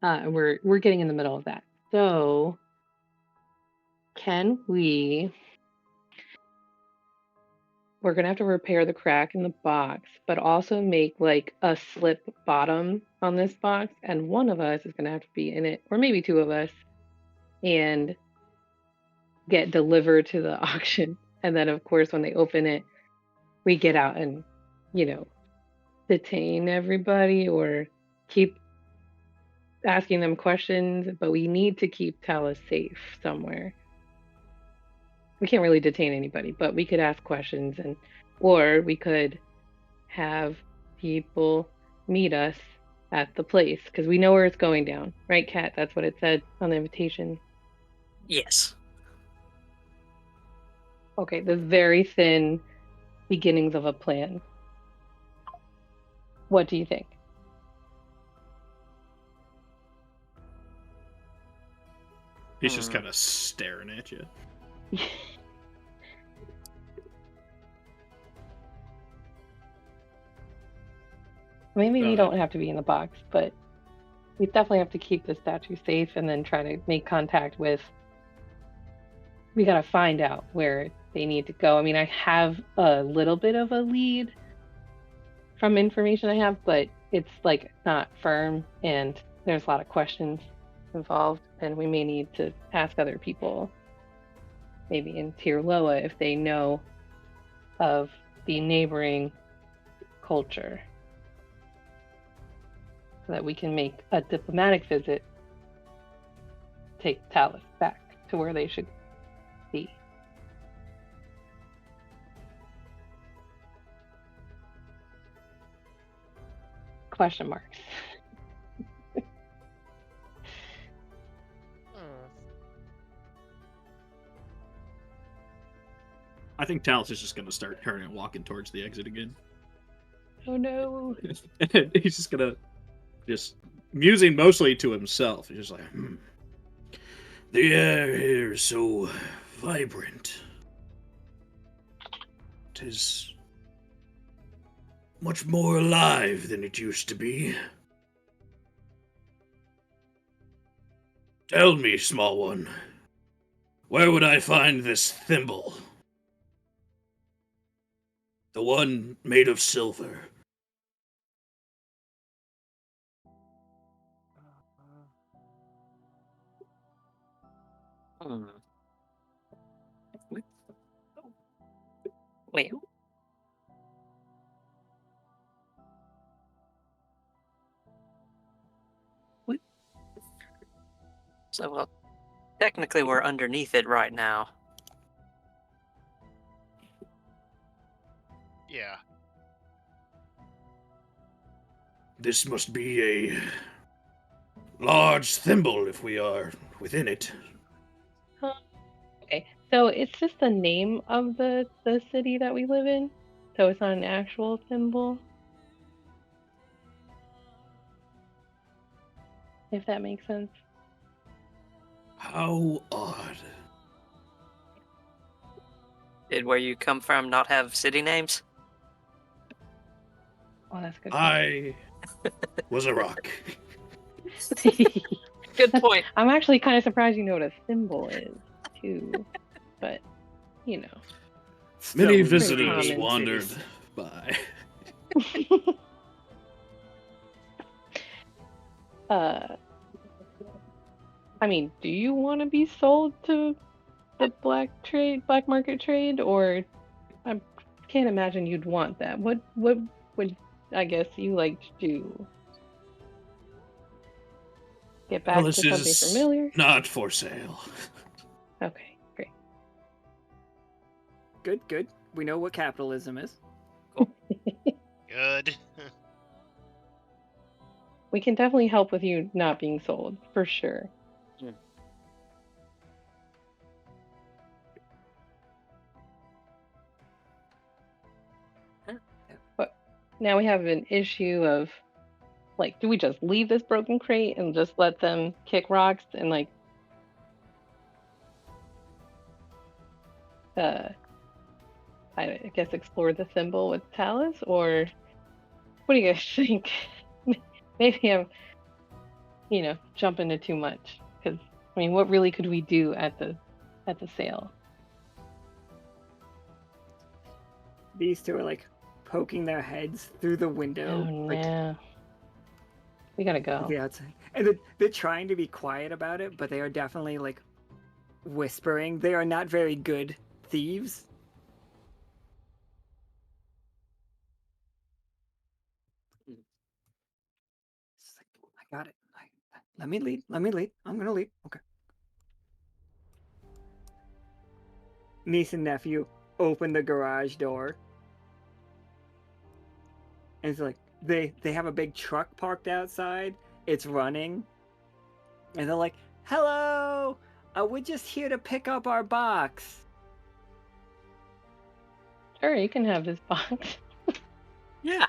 And we're getting in the middle of that. So we're gonna have to repair the crack in the box, but also make like a slip bottom on this box, and one of us is gonna have to be in it, or maybe two of us, and get delivered to the auction. And then of course when they open it, we get out and, detain everybody or keep asking them questions, but we need to keep Talus safe somewhere. We can't really detain anybody, but we could ask questions, or we could have people meet us at the place because we know where it's going down, right, Kat? That's what it said on the invitation. Yes. Okay, the very thin beginnings of a plan. What do you think? He's just kind of staring at you. Maybe we don't have to be in the box, but we definitely have to keep the statue safe and then try to make contact with. We gotta find out where they need to go. I mean, I have a little bit of a lead from information I have, but it's like not firm and there's a lot of questions involved, and we may need to ask other people, maybe in Tirloa, if they know of the neighboring culture, so that we can make a diplomatic visit, take TALUS back to where they should be. Question marks. I think Talus is just gonna start turning and walking towards the exit again. Oh no. He's just gonna musing mostly to himself. He's just like, The air here is so vibrant. It is much more alive than it used to be. Tell me, small one, where would I find this thimble? The one made of silver. Wait. So, well, technically we're underneath it right now. Yeah. This must be a large thimble if we are within it. Okay, so it's just the name of the city that we live in, so it's not an actual symbol. If that makes sense. How odd. Did where you come from not have city names? Oh, that's good. I was a rock. Good point. I'm actually kind of surprised you know what a symbol is, too. But, you know. Many Still visitors pretty wandered cities. by. I mean, do you want to be sold to the black market trade, or I can't imagine you'd want that. What would I guess you like to do? Get back This to something is familiar? not for sale. Okay, great. Good. We know what capitalism is. Good. We can definitely help with you not being sold, for sure. But now we have an issue of, like, do we just leave this broken crate and just let them kick rocks and, like, I guess explore the symbol with Talus, or what do you guys think? Maybe I'm, jumping into too much, because I mean, what really could we do at the sale? These two are like poking their heads through the window. Oh like, no, we gotta go. the outside, and they're trying to be quiet about it, but they are definitely like whispering. They are not very good thieves. It's like, I got it. Let me lead. I'm gonna lead. Okay. Niece and nephew open the garage door. And it's like they have a big truck parked outside. It's running. And they're like, "Hello! We're just here to pick up our box." Sure, you can have this box. Yeah.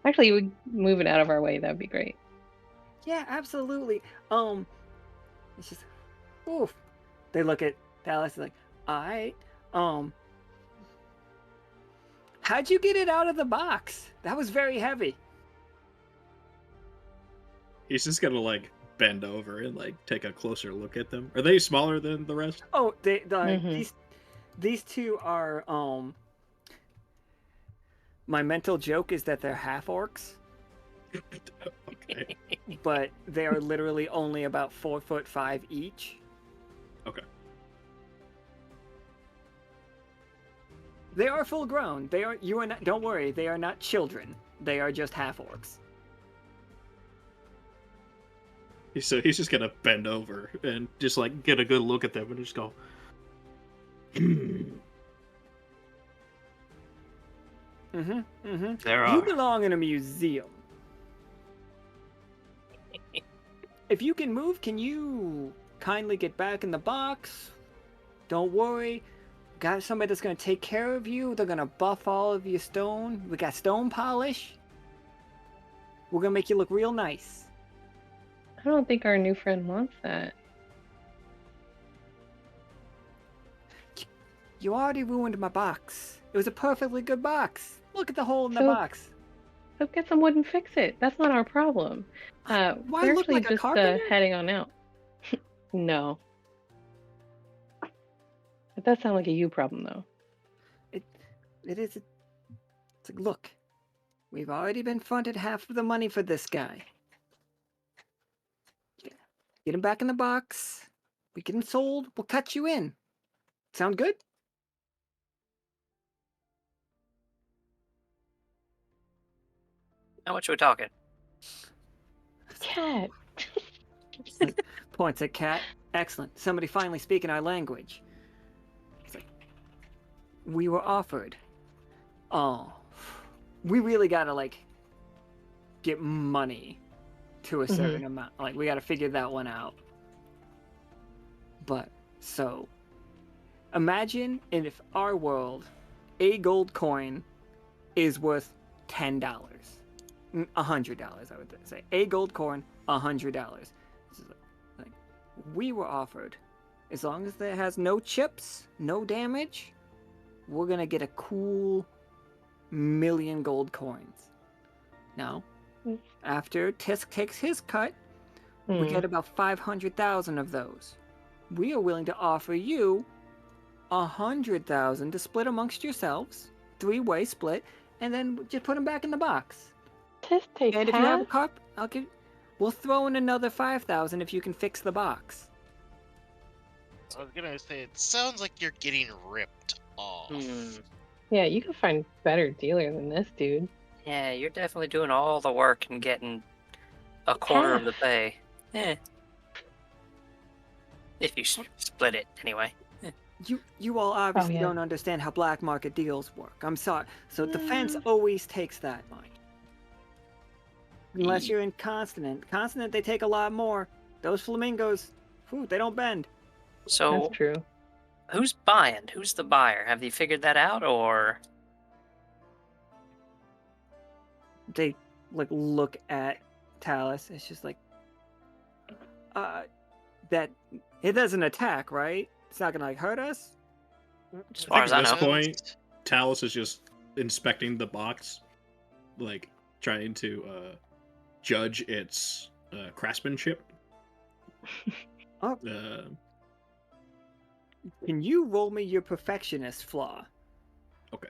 Actually, we move it out of our way. That'd be great. Yeah, absolutely. It's just, oof. They look at Dallas like, all right. How'd you get it out of the box? That was very heavy. He's just gonna like bend over and like take a closer look at them. Are they smaller than the rest? Oh, Mhm. these two are my mental joke is that they're half orcs, Okay. but they are literally only about 4'5" each. Okay. They are full grown. They are you are not don't worry, they are not children. They are just half orcs. So he's just gonna bend over and just like get a good look at them and just go. There You are. belong in a museum. If you can move, can you kindly get back in the box? Don't worry. Got somebody that's gonna take care of you. They're gonna buff all of your stone. We got stone polish. We're gonna make you look real nice. I don't think our new friend wants that. You already ruined my box. It was a perfectly good box. Look at the hole in the So- box. So get some wood and fix it. That's not our problem. Why We're look actually like a just carpenter? heading on out. No. It does sound like a you problem, though. It is. It's like, look, we've already been fronted half of the money for this guy. Get him back in the box. We get him sold. We'll cut you in. Sound good? How much are we talking? Cat. Points at Cat. Excellent. Somebody finally speaking our language. It's like, we were offered. Oh, we really gotta like get money to a certain amount. Like we gotta figure that one out. But so, imagine if our world, a gold coin is worth $10, $100. I would say a gold coin, $100. Like we were offered, as long as it has no chips, no damage, we're gonna get a cool 1,000,000 gold coins. Now, after Tisk takes his cut, we get about 500,000 of those. We are willing to offer you 100,000 to split amongst yourselves, 3-way split, and then just put them back in the box. Tisk takes And if you have a half? cup, we'll throw in another 5,000 if you can fix the box. I was gonna say, it sounds like you're getting ripped off. Yeah, you can find better dealer than this dude. Yeah, you're definitely doing all the work and getting a quarter of the Half. pay. Eh. If you split it, anyway. You all obviously yeah. don't understand how black market deals work. I'm sorry. So defense always takes that money. Unless you're in Consonant. Consonant, they take a lot more. Those flamingos, they don't bend. So, That's true. who's buying? Who's the buyer? Have you figured that out, or? They look at Talus. It's just like, that it doesn't attack, right? It's not gonna hurt us. As far as I At this know. point, Talus is just inspecting the box, like trying to judge its craftsmanship. Oh. Can you roll me your perfectionist flaw? Okay.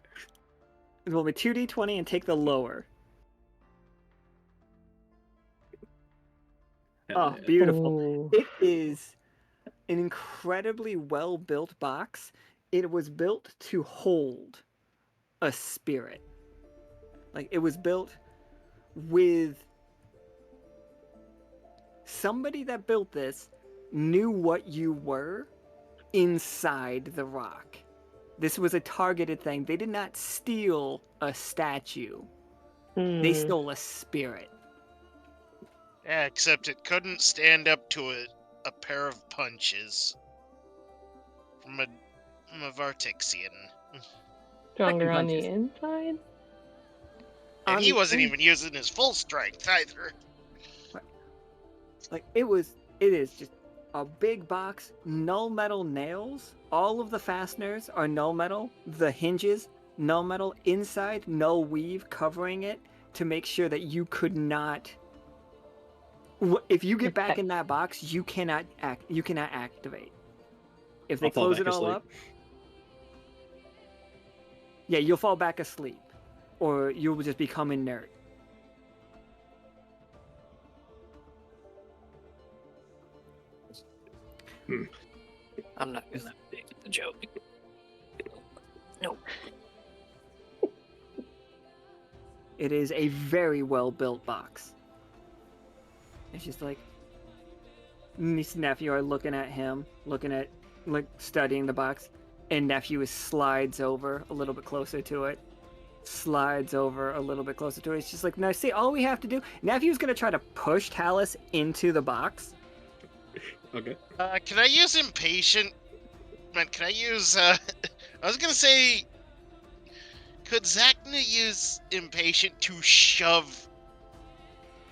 Roll me 2d20 and take the lower. Oh, beautiful. Ooh. It is an incredibly well-built box. It was built to hold a spirit. Like, it was built with somebody that built this knew what you were inside the rock. This was a targeted thing. They did not steal a statue. They stole a spirit. Yeah, except it couldn't stand up to a pair of punches from a Vartixian. Stronger on the punches. inside? And he wasn't the even using his full strength either. Like it is just a big box, null metal nails. All of the fasteners are null metal. The hinges, null metal. Inside, null weave covering it to make sure that you could not. If you get back Okay. in that box, you cannot activate. If they I'll fall close back it all asleep. up, yeah, you'll fall back asleep, or you'll just become inert. I'm not gonna make the joke. No. It is a very well built box. It's just like niece and nephew are looking at him, studying the box, and nephew slides over a little bit closer to it. Slides over a little bit closer to it. It's just like, now see, all we have to do. Nephew's gonna try to push Talus into the box. Okay. Can I use impatient? Man, can I use? I was gonna say, could Zachna use impatient to shove?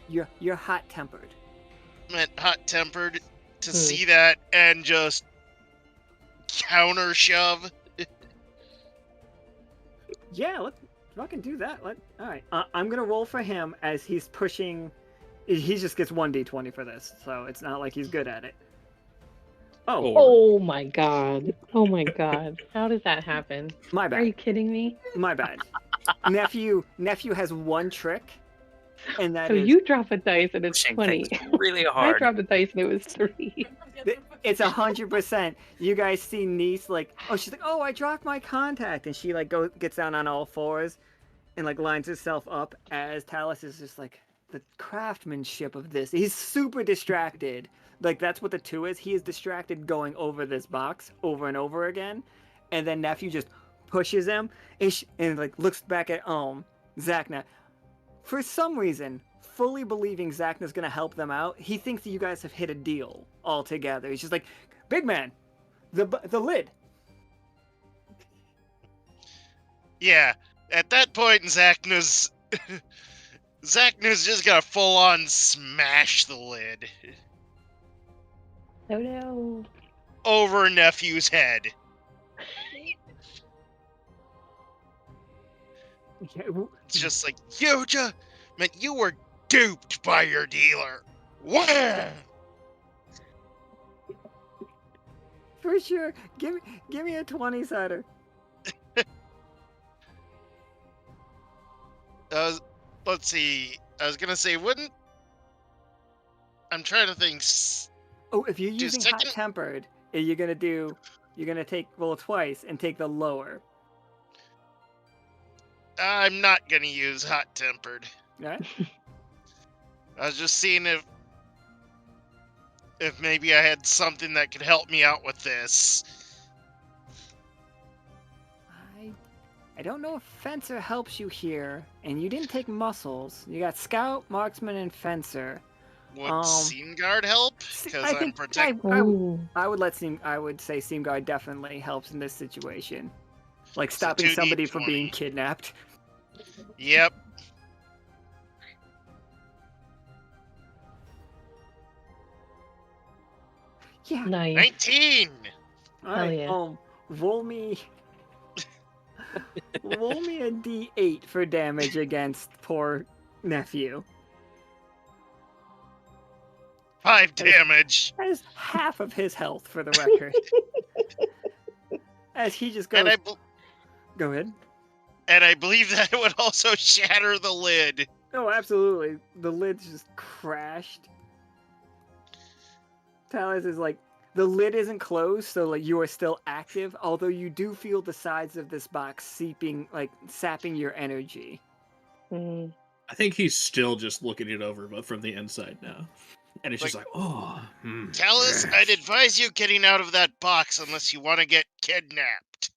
You're hot tempered. Man, hot tempered to see that and just counter shove. Yeah, let's fucking do that. All right, I'm gonna roll for him as he's pushing. He just gets 1d20 for this, so it's not like he's good at it. Oh, Oh my god. Oh my god. How does that happen? my bad. Are you kidding me? My bad. nephew has one trick, and that So is you drop a dice and it's Pushing 20. things really I hard. dropped a dice and it was 3. it's 100%. You guys see niece she's like, oh, I dropped my contact, and she gets down on all fours, and lines herself up as Talus is just like, the craftsmanship of this. He's super distracted. That's what the 2 is. He is distracted going over this box over and over again, and then nephew just pushes him and looks back at Zachna. For some reason, fully believing Zachna's gonna help them out, he thinks that you guys have hit a deal altogether. He's just like, big man, the lid. Yeah, at that point, Zachna's just gonna full on smash the lid Oh no. over nephew's head. It's just like, man, you were duped by your dealer. Wham! For sure. Give me a 20-sider. Let's see. I was gonna say, I'm trying to think. Oh, if you're using hot second- tempered, you're gonna roll twice and take the lower. I'm not gonna use hot tempered. Right? I was just seeing if maybe I had something that could help me out with this. I don't know if Fencer helps you here, and you didn't take muscles. You got Scout, Marksman, and Fencer. Would Seam Guard help? Because I'm protected. I would say Seam Guard definitely helps in this situation. Like So stopping somebody 2d20. from being kidnapped. Yep. Yeah. Nice. 19. All right. yeah. Roll me a d8 for damage against poor nephew. 5 damage. That is half of his health, for the record. As he just goes. Go ahead. And I believe that it would also shatter the lid. Oh, absolutely. The lid's just crashed. Talus is like, the lid isn't closed, so you are still active, although you do feel the sides of this box sapping your energy. Mm. I think he's still just looking it over, but from the inside now. And it's just like, Talus, I'd advise you getting out of that box unless you want to get kidnapped.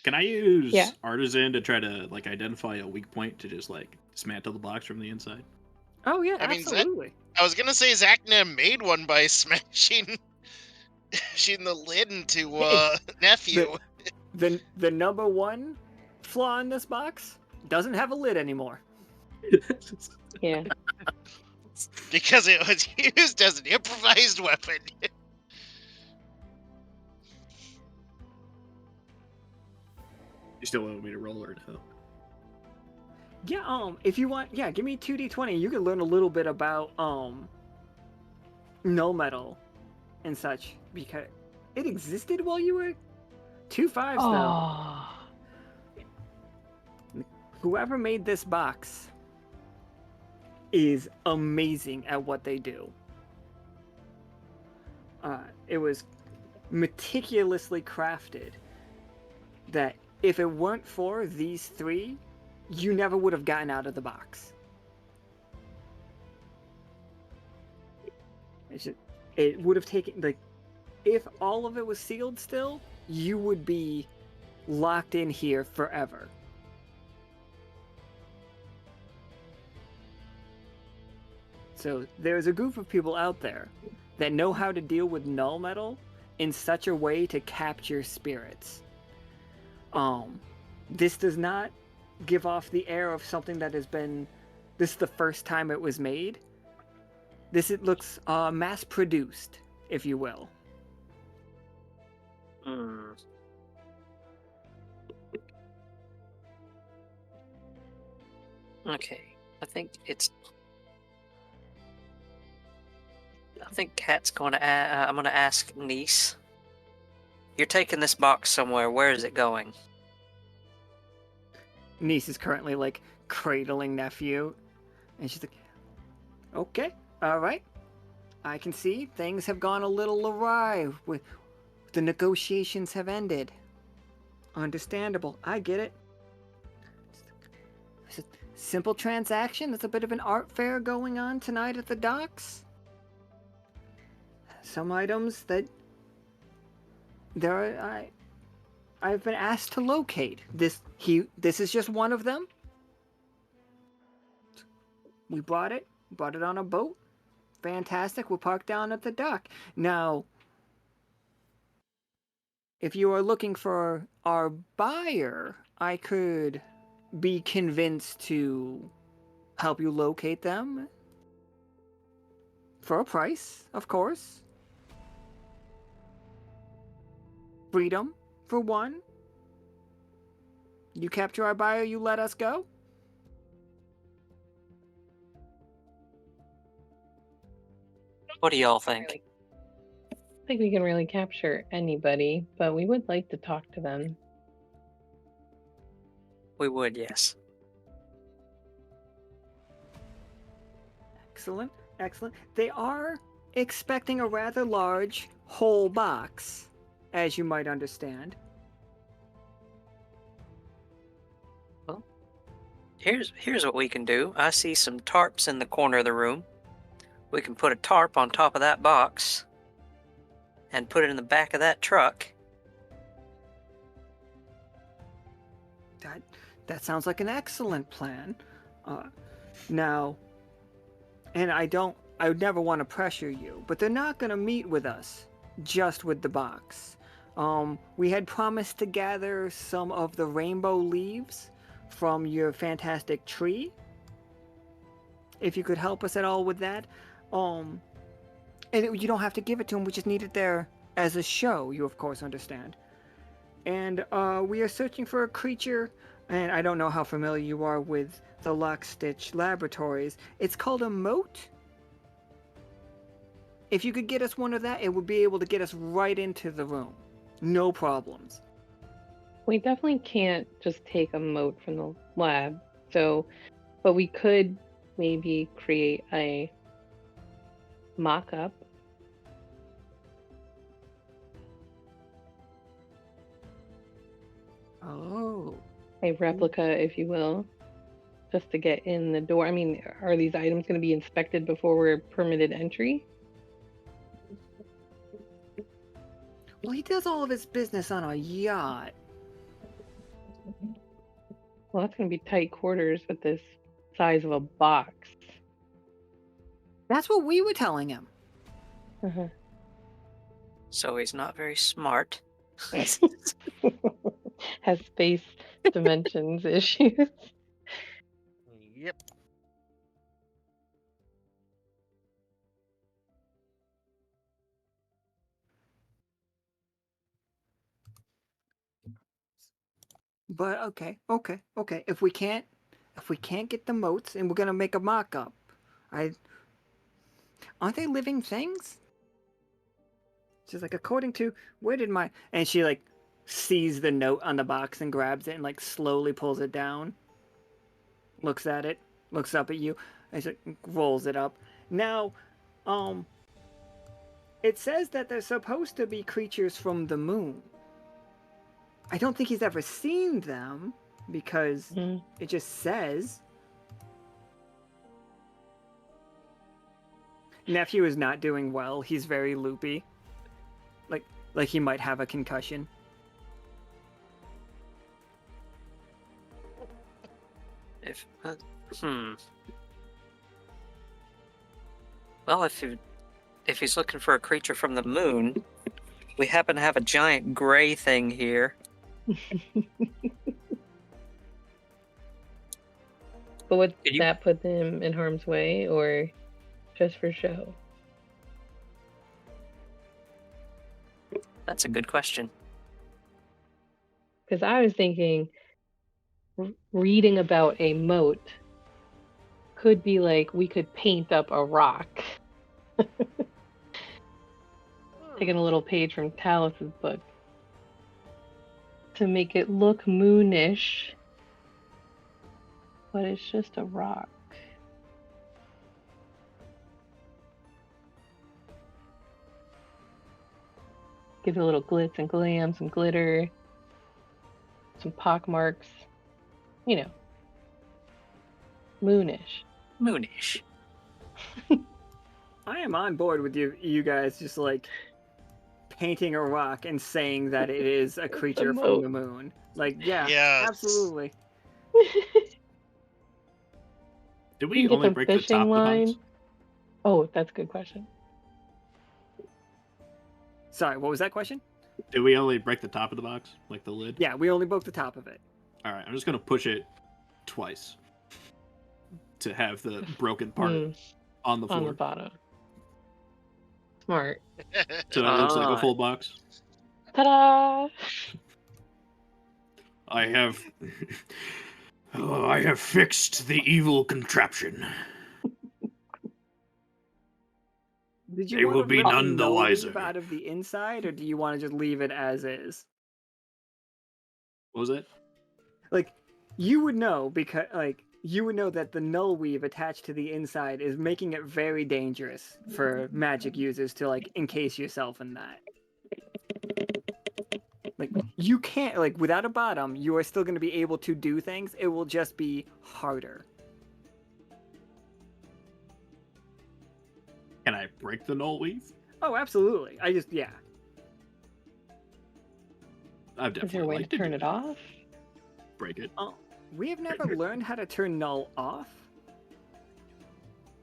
Can I use Artisan to try to identify a weak point to just dismantle the box from the inside? Oh yeah, I mean, absolutely. I was gonna say Zachna made one by smashing the lid into nephew. The number one flaw in this box doesn't have a lid anymore. Yeah. Because it was used as an improvised weapon. You still want me to roll or no? Yeah, if you want, yeah, give me 2d20. You can learn a little bit about null metal and such because it existed while you were 2 5s though. Oh. Whoever made this box is amazing at what they do. It was meticulously crafted that if it weren't for these three, you never would have gotten out of the box. It would have taken, like, if all of it was sealed still, you would be locked in here forever. So there's a group of people out there that know how to deal with null metal in such a way to capture spirits. This does not give off the air of something that has been, this is the first time it was made. It looks mass produced, if you will. Okay, I think Kat's going to. I'm going to ask Niece. You're taking this box somewhere. Where is it going? Niece is currently like cradling nephew, and she's like, "Okay, all right. I can see things have gone a little awry. With the negotiations have ended. Understandable. I get it. It's a simple transaction. There's a bit of an art fair going on tonight at the docks. Some items that I've been asked to locate. This is just one of them. We brought it on a boat. Fantastic. We'll park down at the dock. Now, if you are looking for our buyer, I could be convinced to help you locate them. For a price, of course. Freedom, for one. You capture our buyer, you let us go? What do y'all think? I don't think we can really capture anybody, but we would like to talk to them. We would, yes. Excellent, excellent. They are expecting a rather large whole box, as you might understand. Well, here's what we can do. I see some tarps in the corner of the room. We can put a tarp on top of that box and put it in the back of that truck. That sounds like an excellent plan. Now, and I would never want to pressure you, but they're not going to meet with us just with the box. We had promised to gather some of the rainbow leaves from your fantastic tree. If you could help us at all with that. And you don't have to give it to them, we just need it there as a show, you of course understand. And we are searching for a creature, and I don't know how familiar you are with the Lockstitch laboratories. It's called a moat. If you could get us one of that, it would be able to get us right into the room. No problems. We definitely can't just take a moat from the lab, but we could maybe create a mock-up. Oh. A replica, if you will, just to get in the door. I mean, are these items going to be inspected before we're permitted entry? Well, he does all of his business on a yacht. Well, that's going to be tight quarters with this size of a box. That's what we were telling him. Uh-huh. So he's not very smart. Has space dimensions issues. Yep. But okay. If we can't get the moats, and we're gonna make a mock-up, aren't they living things? She's like, according to where did my and she like sees the note on the box and grabs it and like slowly pulls it down. Looks at it, looks up at you, and she rolls it up. Now, it says that they're supposed to be creatures from the moon. I don't think he's ever seen them because it just says. Nephew is not doing well. He's very loopy. Like he might have a concussion. If Well, if he's looking for a creature from the moon, we happen to have a giant gray thing here. But would that put them in harm's way, or just for show? That's a good question. Because I was thinking, reading about a moat could be like we could paint up a rock. Taking a little page from TALUS's book to make it look moonish, but it's just a rock. Give it a little glitz and glam, some glitter, some pock marks, you know, moonish. Moonish. I am on board with you guys just like painting a rock and saying that it is a creature from the moon. Like, yeah. Absolutely. Did we only break the top of the box? Oh, that's a good question. Sorry, what was that question? Did we only break the top of the box? Like the lid? Yeah, we only broke the top of it. Alright, I'm just going to push it twice to have the broken part on the floor. On the bottom. Smart. So it looks like a full box. Ta-da! I have fixed the evil contraption. Did you they will be none the wiser. Out of the inside, or do you want to just leave it as is? What was that? Like, you would know because, like, you would know that the null weave attached to the inside is making it very dangerous for magic users to, like, encase yourself in that. Like, you can't, like, without a bottom, you are still going to be able to do things. It will just be harder. Can I break the null weave? Oh, absolutely. I've definitely. Is there a way to turn it off? Break it. Oh, we have never learned how to turn null off.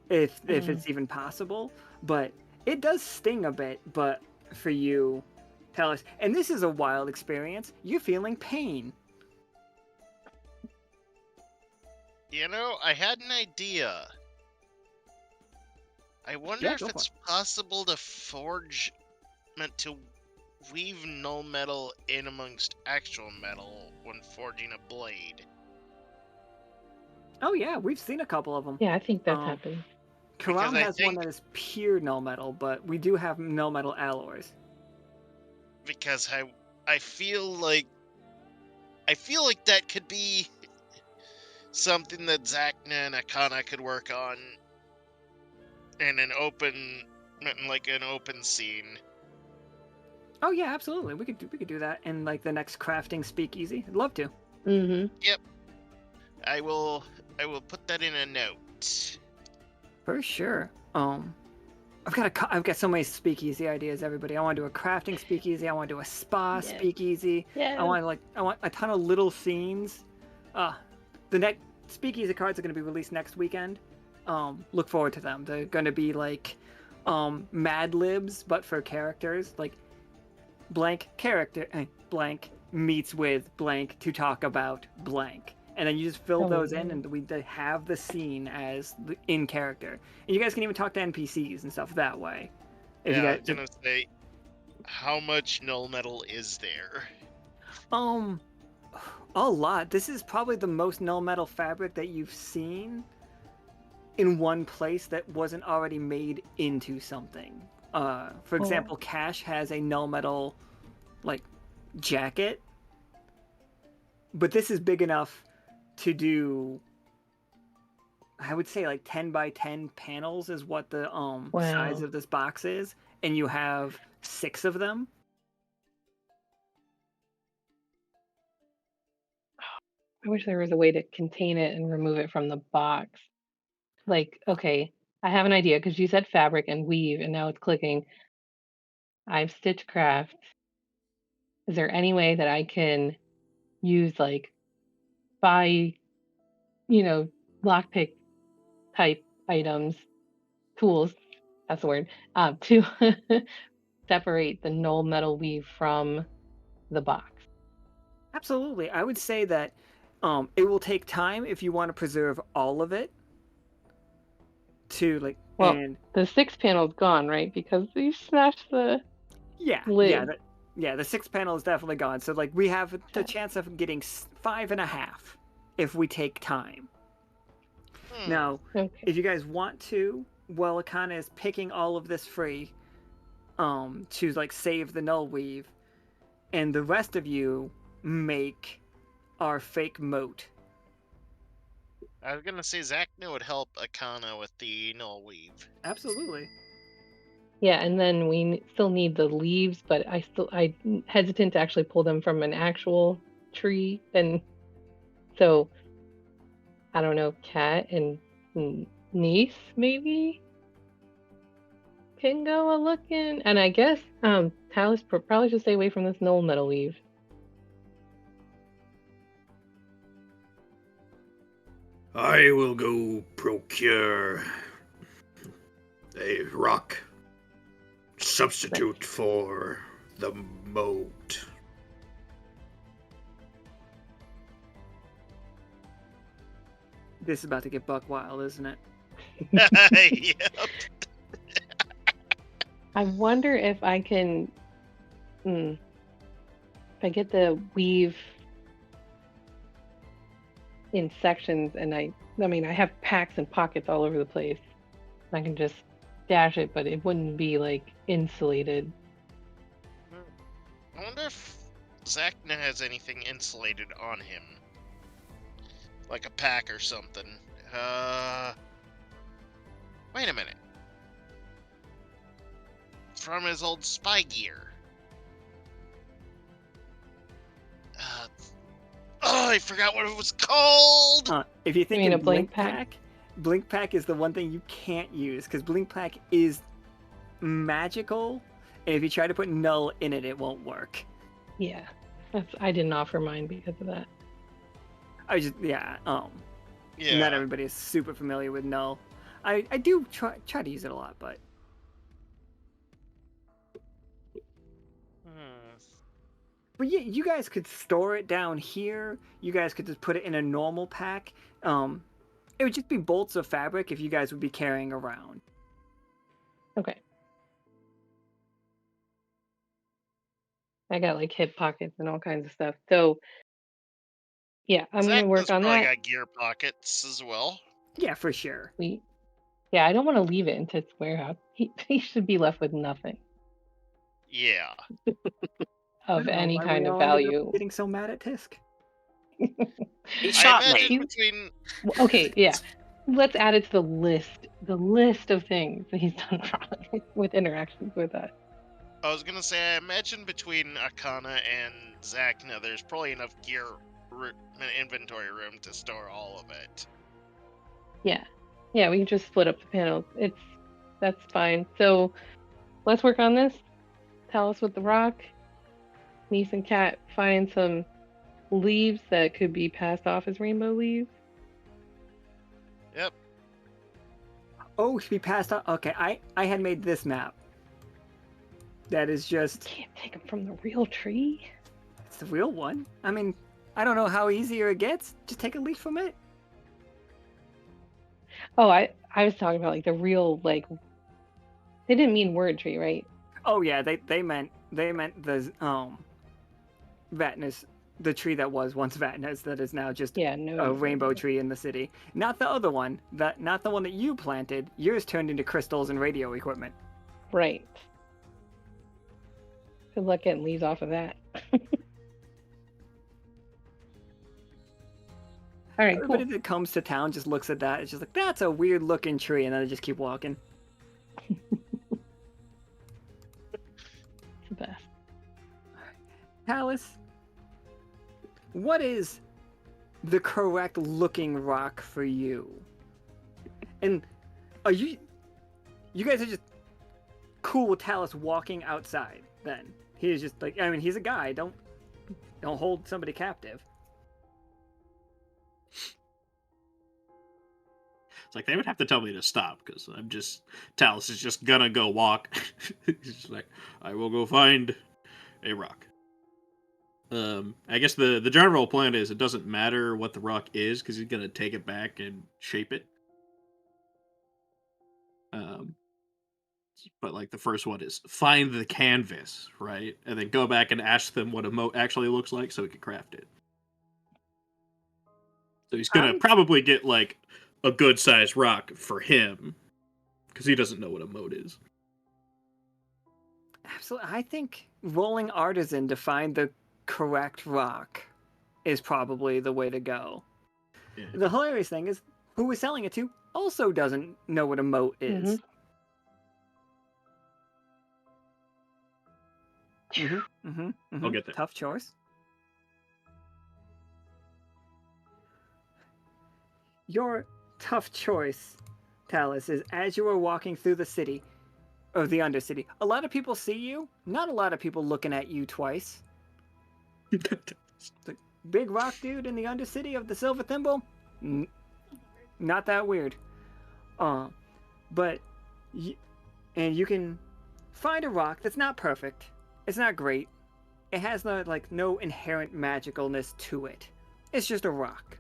If it's even possible, but it does sting a bit. But for you, TALUS, and this is a wild experience. You're feeling pain. You know, I had an idea. I wonder if it's possible to to weave null metal in amongst actual metal when forging a blade. Oh yeah, we've seen a couple of them. Yeah, I think that's happening. Karam has one that is pure null metal, but we do have null metal alloys. Because I feel like that could be something that Zacna and Akhana could work on in an open scene. Oh yeah, absolutely. We could do that in like the next crafting speakeasy. I'd love to. Mm-hmm. Yep. I will put that in a note. For sure. I've got so many speakeasy ideas, everybody. I want to do a crafting speakeasy. I want to do a spa speakeasy. Yeah. I want a ton of little scenes. The next speakeasy cards are going to be released next weekend. Look forward to them. They're going to be like Mad Libs, but for characters. Like blank character, blank meets with blank to talk about blank. And then you just fill those in, and we have the scene as in character. And you guys can even talk to NPCs and stuff that way. I was gonna say, how much null metal is there? A lot. This is probably the most null metal fabric that you've seen in one place that wasn't already made into something. For example, Cash has a null metal like jacket, but this is big enough to do, I would say, like 10 by 10 panels is what the size Wow. of this box is, and you have 6 of them. I wish there was a way to contain it and remove it from the box. Like, okay, I have an idea because you said fabric and weave, and now it's clicking. I've Stitchcraft. Is there any way that I can use like buy, lockpick type items, tools, that's the word, to separate the null metal weave from the box? Absolutely. I would say that it will take time if you want to preserve all of it to like Well, and the 6 panel's gone, right? Because you smashed the yeah, lid. the 6 panel is definitely gone. So like we have the Okay. chance of getting 5.5 if we take time. Now, Okay. if you guys want to, while Akhana is picking all of this free, to like save the null weave, and the rest of you make our fake moat. I was gonna say Zachna would help Akhana with the null weave. Absolutely. Yeah, and then we still need the leaves, but I'm hesitant to actually pull them from an actual tree, and so I don't know, Cat and niece maybe can go a looking, and I guess Talus probably should stay away from this null metal weave. I will go procure a rock substitute for the moat. This is about to get buck wild, isn't it? Yep. I wonder if I can, if I get the weave in sections, and I mean, I have packs and pockets all over the place. I can just dash it, but it wouldn't be like insulated. I wonder if Zachna has anything insulated on him. Like a pack or something. Wait a minute. From his old spy gear. I forgot what it was called! If you think mean of a blink Blink Pack is the one thing you can't use, because Blink Pack is magical, and if you try to put null in it, it won't work. Yeah, I didn't offer mine because of that. Yeah. Not everybody is super familiar with null. I do try to use it a lot, but But yeah, you guys could store it down here. You guys could just put it in a normal pack. It would just be bolts of fabric if you guys would be carrying around. Okay. I got like hip pockets and all kinds of stuff. So yeah, I'm gonna work Zachna's on probably that. got gear pockets as well. Yeah, for sure. Yeah, I don't want to leave it into its warehouse. He should be left with nothing Yeah. of any Why kind we of all ended up value. getting so mad at Tisk. He I shot me. imagine between Okay, yeah. Let's add it to the list of things that he's done wrong with interactions with us. I was gonna say, I imagine between Akhana and Zachna, there's probably enough gear inventory room to store all of it. Yeah. Yeah, we can just split up the panels. That's fine. So let's work on this. Tell us with the rock. Niece and Cat find some leaves that could be passed off as rainbow leaves. Yep. Oh, should be passed out. Okay, I had made this map. That is just Can't take them from the real tree. it's the real one. I mean, I don't know how easier it gets. Just take a leaf from it. Oh, I was talking about like the real like. They didn't mean word tree, right? Oh yeah, they meant the Vatnus the tree that was once Vatna's that is now just Yeah, no. a rainbow tree in the city. Not the other one. Not the one that you planted. Yours turned into crystals and radio equipment. Right. Good luck getting leaves off of that. All right, Everybody cool. that comes to town just looks at that. It's just like, that's a weird looking tree, and then they just keep walking. It's the best. Talus, what is the correct looking rock for you? And are you guys are just cool with Talus walking outside then? He is just like, I mean, he's a guy. Don't hold somebody captive. It's like they would have to tell me to stop because Talus is just gonna go walk. He's just like, I will go find a rock. I guess the general plan is it doesn't matter what the rock is because he's gonna take it back and shape it. But like the first one is find the canvas, right? And then go back and ask them what a moat actually looks like so he can craft it. So he's gonna probably get like a good sized rock for him because he doesn't know what a moat is. Absolutely. I think rolling artisan to find the correct rock is probably the way to go. Yeah. The hilarious thing is who we're selling it to also doesn't know what a moat is. I'll get there. Tough choice. Your tough choice, Talus, is as you are walking through the city, or the Undercity, a lot of people see you, not a lot of people looking at you twice. The big rock dude in the Undercity of the Silver Thimble? Not that weird. But, you can find a rock that's not perfect. It's not great. It has no inherent magicalness to it. It's just a rock.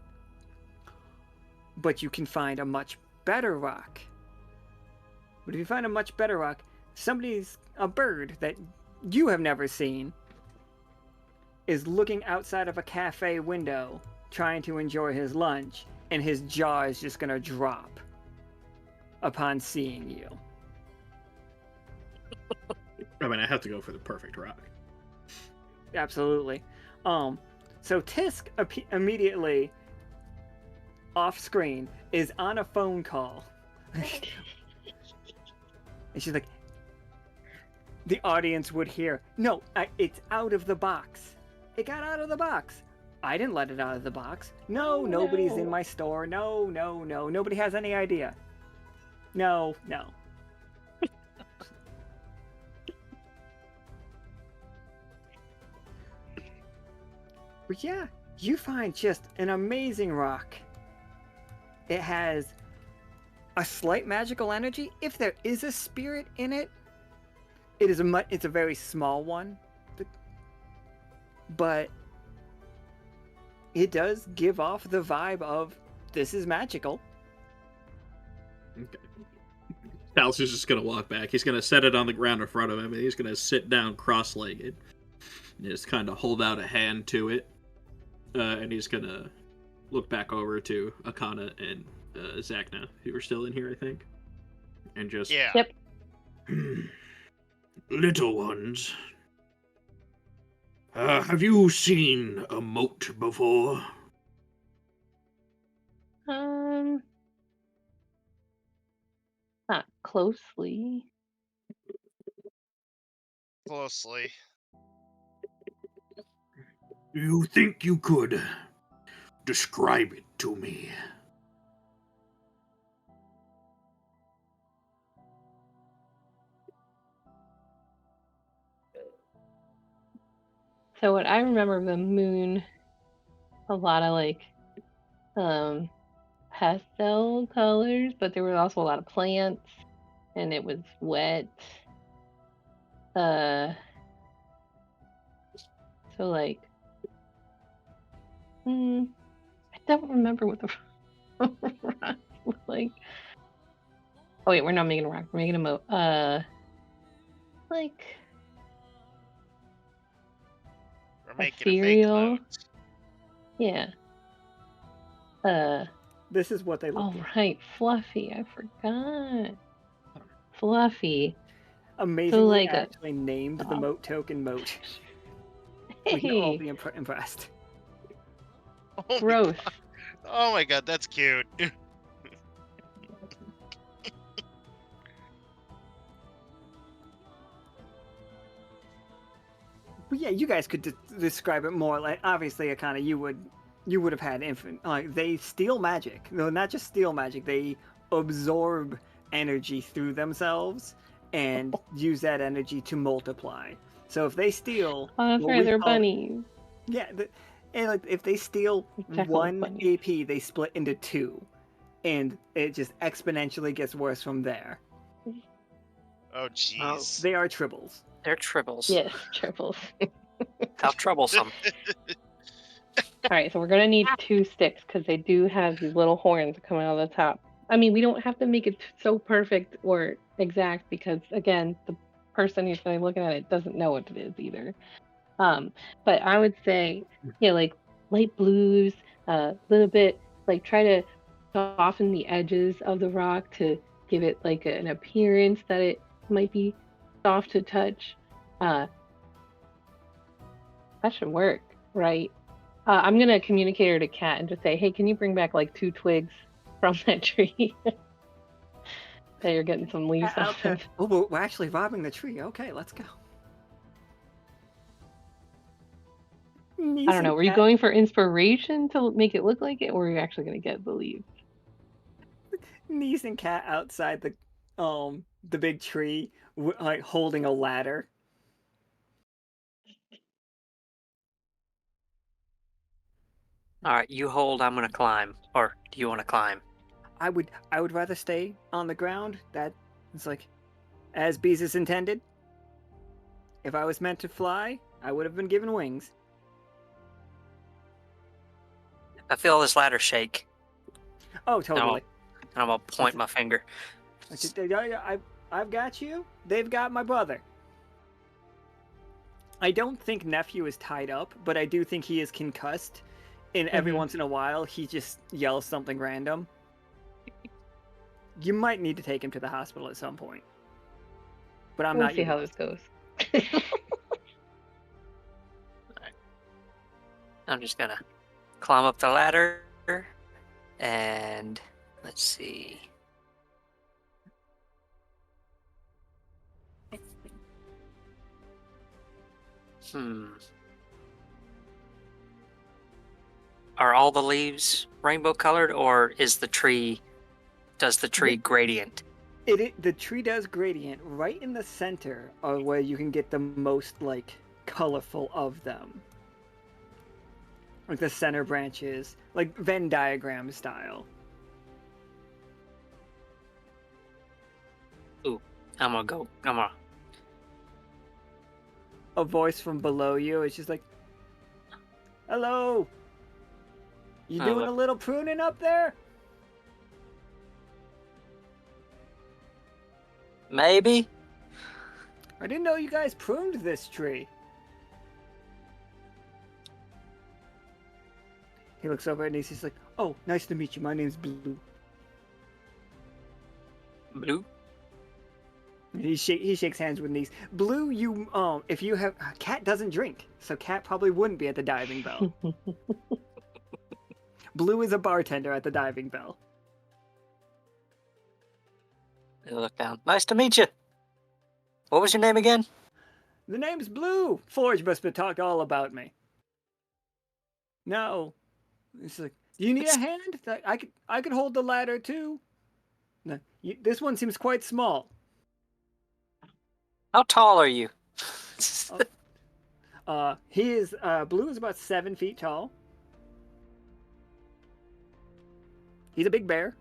But you can find a much better rock. But if you find a much better rock, a bird that you have never seen is looking outside of a cafe window trying to enjoy his lunch, and his jaw is just going to drop upon seeing you. I mean, I have to go for the perfect rock. Absolutely. So Tisk immediately off screen is on a phone call. And she's like, the audience would hear, no, it's out of the box. It got out of the box. I didn't let it out of the box. No, nobody's in my store. No. Nobody has any idea. No. But yeah, you find just an amazing rock. It has a slight magical energy. If there is a spirit in it, it's a very small one. But it does give off the vibe of this is magical. Okay. Talus is just gonna walk back. He's gonna set it on the ground in front of him, and he's gonna sit down cross-legged. And just kind of hold out a hand to it. And he's gonna look back over to Akhana and Zakna, who are still in here, I think. And just... Yeah. Yep. Little ones, have you seen a moat before? Not closely. Closely. Do you think you could describe it to me? So what I remember of the moon, a lot of pastel colors, but there was also a lot of plants, and it was wet. So I don't remember what the rocks look like. Oh wait, we're not making a rock. We're making a moat. We're making ethereal. a fake moat. Yeah. This is what they look Oh like. right, Fluffy. I forgot. Fluffy. Amazingly, like I actually named the oh, moat token moat. We can all hey, be impressed. Oh my gross. god. Oh my god, that's cute. But yeah, you guys could describe it more like obviously, Akhana, you would have had infinite. Like they steal magic. No, not just steal magic. They absorb energy through themselves and use that energy to multiply. So if they steal Oh, that's what right, we they're call bunnies. yeah, and like if they steal Technical 1 bunnies. AP, they split into 2, and it just exponentially gets worse from there. Oh Oh, jeez. they are tribbles. They're tribbles. Yes, triples. How troublesome. All right, so we're gonna need 2 sticks because they do have these little horns coming out of the top. I mean, we don't have to make it so perfect or exact because again, the person who's gonna be looking at it doesn't know what it is either. But I would say, yeah, like light blues, a little bit like try to soften the edges of the rock to give it like an appearance that it might be soft to touch. Uh, that should work, right? I'm gonna communicate her to Kat and just say, hey, can you bring back like 2 twigs from that tree? That you're getting some leaves off of. Oh, we're actually robbing the tree. Okay, let's go. I don't know. Were you going for inspiration to make it look like it, or are you actually gonna get the leaves? Niece and Cat outside the big tree, like holding a ladder. All right, you hold. I'm gonna climb. Or do you want to climb? I would rather stay on the ground. That it's like, as Beezus intended. If I was meant to fly, I would have been given wings. I feel this ladder shake. Oh, totally. And I'm gonna point my finger. I've got you. They've got my brother. I don't think nephew is tied up, but I do think he is concussed. And every once in a while, he just yells something random. You might need to take him to the hospital at some point. But I'm We'll not. see how this goes. I'm just gonna climb up the ladder, and let's see. Are all the leaves rainbow colored, or does the tree gradient? The tree does gradient right in the center, of where you can get the most like colorful of them. Like the center branches, like Venn diagram style. Ooh, I'm gonna. A voice from below you is just like, "Hello, you doing a little pruning up there?" Maybe. I didn't know you guys pruned this tree. He looks over at Nice. He's like, "Oh, nice to meet you. My name's Blue." Blue. He shakes hands with Nice. Blue, if you have Cat doesn't drink, so Cat probably wouldn't be at the diving bell. Blue is a bartender at the diving bell. I look down. Nice to meet you. What was your name again? The name's Blue. Forge must have talked all about me. No. It's like, do you need a hand? I could hold the ladder too. No, this one seems quite small. How tall are you? He is Blue is about 7 feet tall. He's a big bear.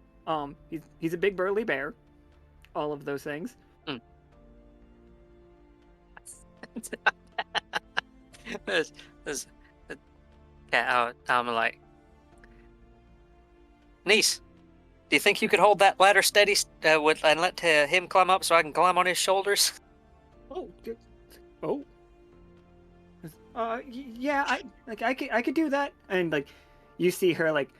He's a big burly bear. All of those things. I'm like, Niece, do you think you could hold that ladder steady and let him climb up so I can climb on his shoulders? Yeah, I could do that. And like You see her like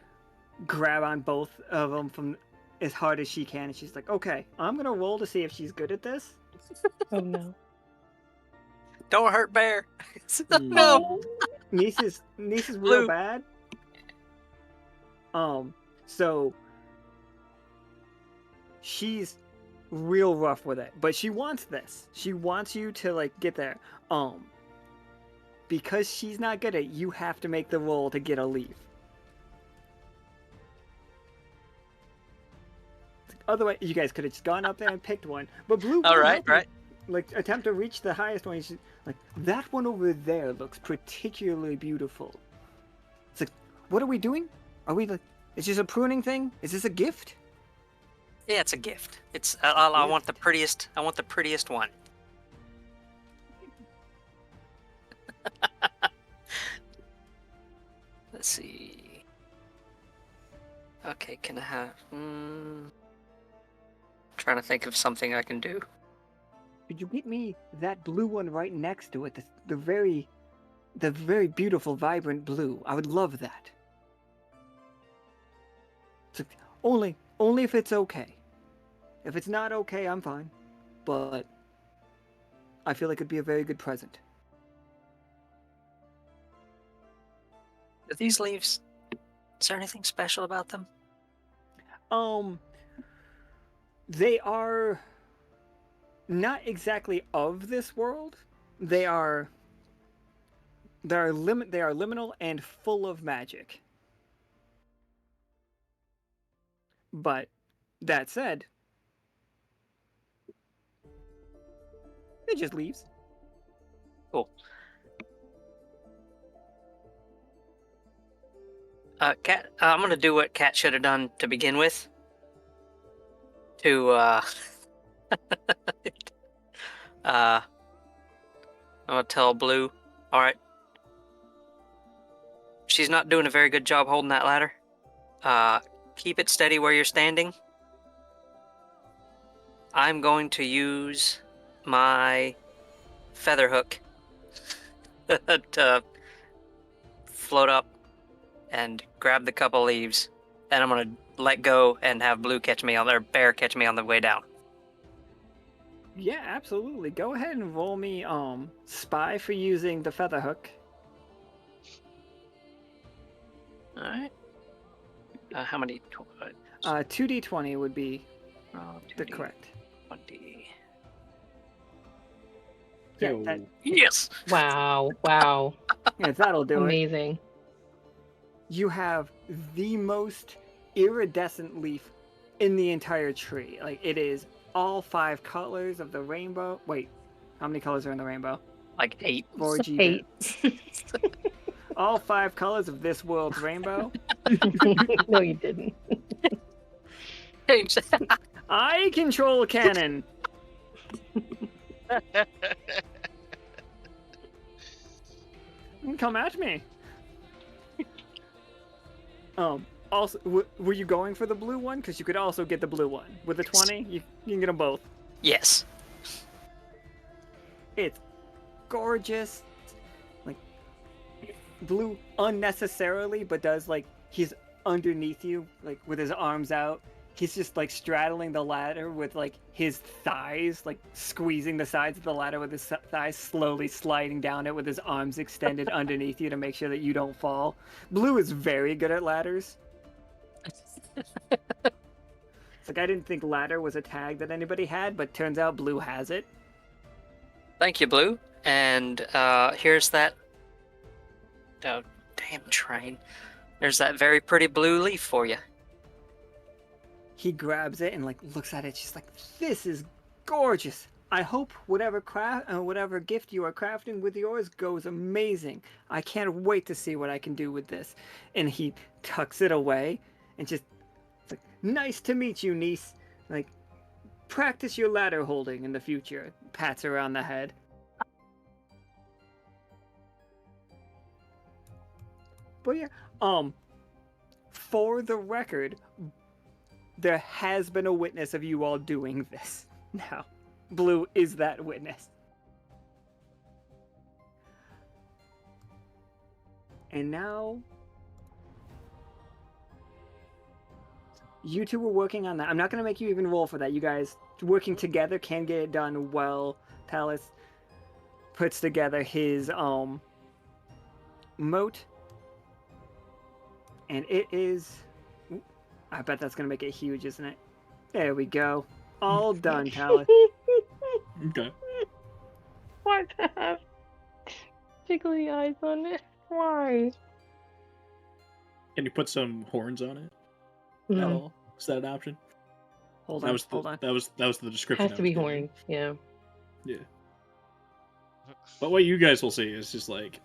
grab on both of them from as hard as she can, and she's like, "Okay, I'm gonna roll to see if she's good at this." Oh no. Don't hurt Bear. Mm. No, Niece is real Blue. bad. So she's real rough with it, but she wants this. She wants you to like get there. Because she's not good at it, you have to make the roll to get a leaf. Otherwise, you guys could have just gone up there and picked one. But Blue will All right, help you, right. like attempt to reach the highest one. She's like, that one over there looks particularly beautiful. It's like, what are we doing? Are we like, is this a pruning thing? Is this a gift? Yeah, it's a gift. It's I want the prettiest. I want the prettiest one. Let's see. Okay, can I have? Trying to think of something I can do. Could you get me that blue one right next to it? The very beautiful, vibrant blue. I would love that. It's like, only if it's okay. If it's not okay, I'm fine. But I feel like it'd be a very good present. Are these leaves? Is there anything special about them? They are not exactly of this world. They are liminal and full of magic. But that said, they're just leaves. Cool. Cat, I'm gonna do what Cat should have done to begin with. I'm gonna tell Blue. All right. She's not doing a very good job holding that ladder. Keep it steady where you're standing. I'm going to use my feather hook to float up and grab the couple leaves, and I'm gonna let go and have Blue catch me on, or Bear catch me on the way down. Yeah, absolutely. Go ahead and roll me spy for using the feather hook. All right. How many? 2d20 would be the 2D, correct. 20. Yeah, Ew. that, Yes. Wow. Wow. yeah, that'll do it. Amazing. You have the most iridescent leaf in the entire tree. Like, it is all 5 colors of the rainbow. Wait, how many colors are in the rainbow? Like 8. 4G. 8. All 5 colors of this world's rainbow. No, you didn't. I control cannon. Come at me. Also, were you going for the blue one? Because you could also get the blue one. With the 20, you can get them both. Yes. It's gorgeous. Like, blue unnecessarily, but does, like, he's underneath you, like, with his arms out. He's just, like, straddling the ladder with, like, his thighs, like, squeezing the sides of the ladder with his thighs, slowly sliding down it with his arms extended underneath you to make sure that you don't fall. Blue is very good at ladders. It's like, I didn't think ladder was a tag that anybody had, but turns out Blue has it. Thank you, Blue. And here's that. Oh, damn train. There's that very pretty blue leaf for you. He grabs it and like looks at it. She's like, "This is gorgeous. I hope whatever gift you are crafting with yours goes amazing. I can't wait to see what I can do with this." And he tucks it away and just, it's like, "Nice to meet you, niece. Like, practice your ladder holding in the future." Pats her on the head. But yeah, for the record, there has been a witness of you all doing this. Now, Blue is that witness. And now, You two were working on that. I'm not going to make you even roll for that. You guys working together can get it done while Talus puts together his moat. And it is... I bet that's going to make it huge, isn't it? There we go. All done, Talus. Okay. Why to have jiggly eyes on it? Why? Can you put some horns on it at Mm, all? Is that an option? Hold That on, was the hold on. that was the description. has I to was be giving. horns. Yeah. Yeah. But what you guys will see is just like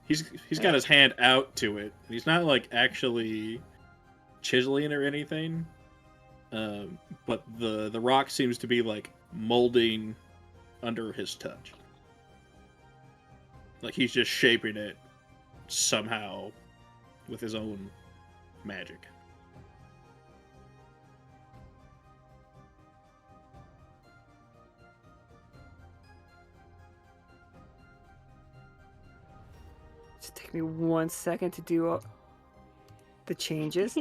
he's got his hand out to it. He's not like actually chiseling or anything. But the rock seems to be like molding under his touch. Like he's just shaping it somehow with his own magic. Just take me 1 second to do the changes.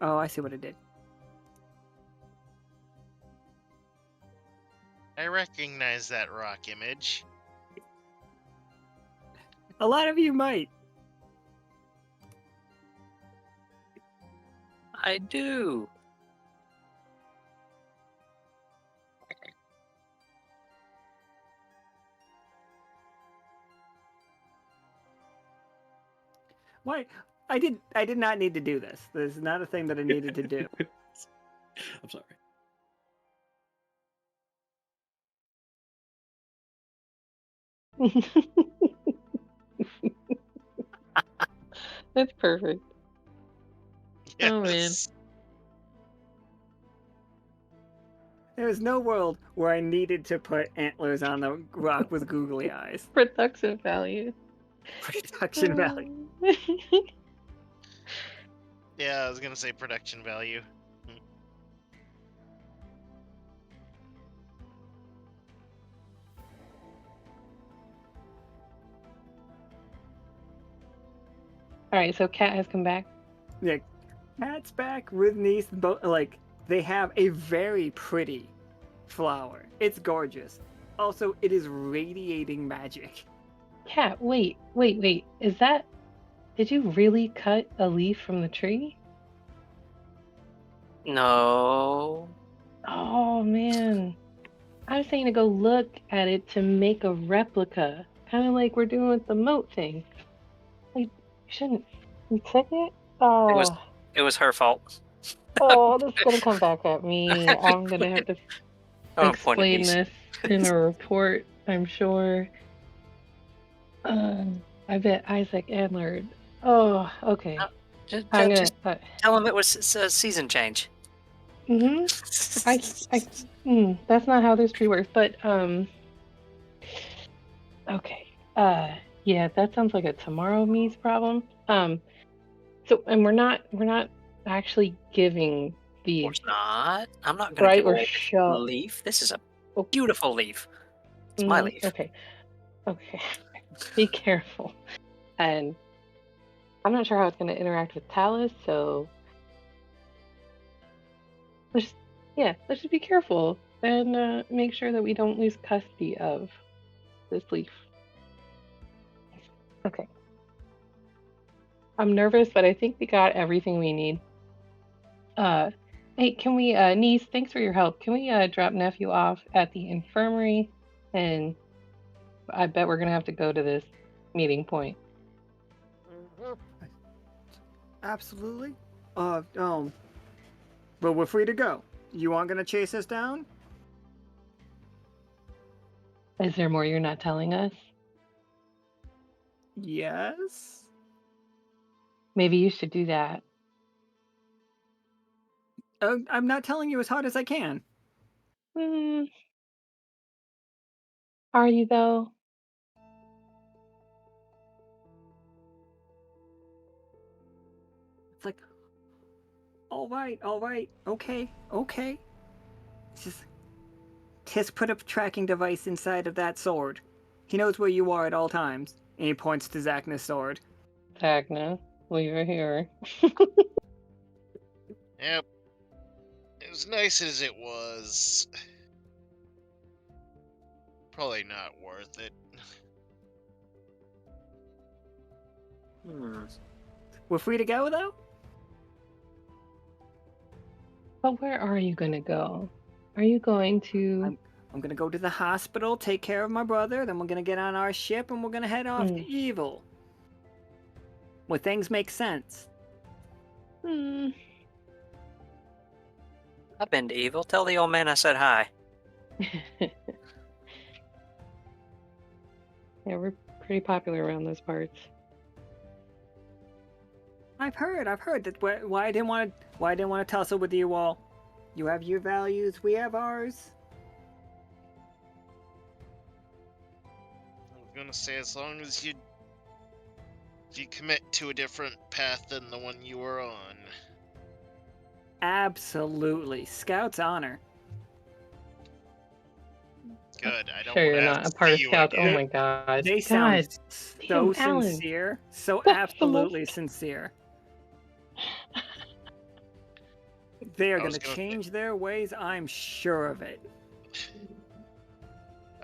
Oh, I see what it did. I recognize that rock image. A lot of you might. I do. Why? I did not need to do this. This is not a thing that I needed to do. I'm sorry. That's perfect. Oh, man. Yes. There was no world where I needed to put antlers on the rock with googly eyes. Production value. Production value. Yeah, I was gonna say production value. All right, so Cat has come back. Yeah, Cat's back with niece. Like they have a very pretty flower. It's gorgeous. Also, it is radiating magic. Cat, wait. Is that? Did you really cut a leaf from the tree? No. Oh man, I was saying to go look at it to make a replica, kind of like we're doing with the moat thing. Like, you shouldn't. You took it? Oh, It was her fault. oh, this is gonna come back at me. I'm gonna have to Oh, point at explain me. this in a report, I'm sure. I bet Isaac Adler. Oh, okay. Just, I'm gonna. just tell him it was a season change. Mm-hmm. That's not how this tree works, but okay. Yeah, that sounds like a tomorrow me's problem. So and we're not actually giving Of the course not. I'm not gonna right give or away the show. leaf. This is a Oh, beautiful leaf. It's my leaf. Okay. Be careful. And I'm not sure how it's going to interact with Talus, so let's just be careful and make sure that we don't lose custody of this leaf. Okay. I'm nervous, but I think we got everything we need. Hey, can we, niece, thanks for your help. Can we drop nephew off at the infirmary? And I bet we're gonna have to go to this meeting point. Absolutely. But we're free to go. You aren't gonna chase us down? Is there more you're not telling us? Yes. Maybe you should do that. I'm not telling you as hard as I can. Are you though? It's like, all right, okay. It's just Tisk put a tracking device inside of that sword. He knows where you are at all times. And he points to Zacna's sword. Agnes, leave her here. Yep. As nice as it was, probably not worth it. We're free to go, though? But where are you gonna go? Are you going to? I'm gonna go to the hospital, take care of my brother, then we're gonna get on our ship and we're gonna head off to Evil. Where things make sense. Hmm. I've been to Evil. Tell the old man I said hi. Yeah, we're pretty popular around those parts. I've heard that why I didn't want to tussle with you all. You have your values, we have ours. I was gonna say, as long as you commit to a different path than the one you were on. Absolutely. Scout's honor. Good. I don't Sure, you're want to not have a to part see of you Scouts. Oh again. my god. They God. sound so Damn, Alan. sincere, so That's the absolutely most- sincere. They are I going was to gonna change their ways, I'm sure of it.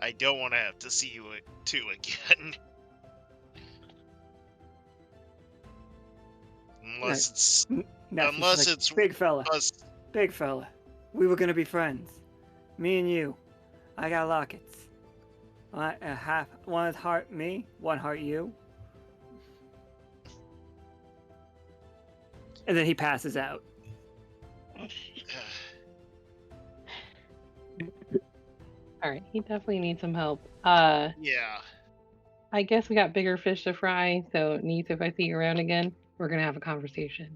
I don't want to have to see you two again. Unless it's Nephew's unless like, it's big fella, us. big fella. We were going to be friends. Me and you. I got lockets. One heart me, one heart you. And then he passes out. Alright, he definitely needs some help. Yeah. I guess we got bigger fish to fry, so Neith, if I see you around again, we're gonna have a conversation.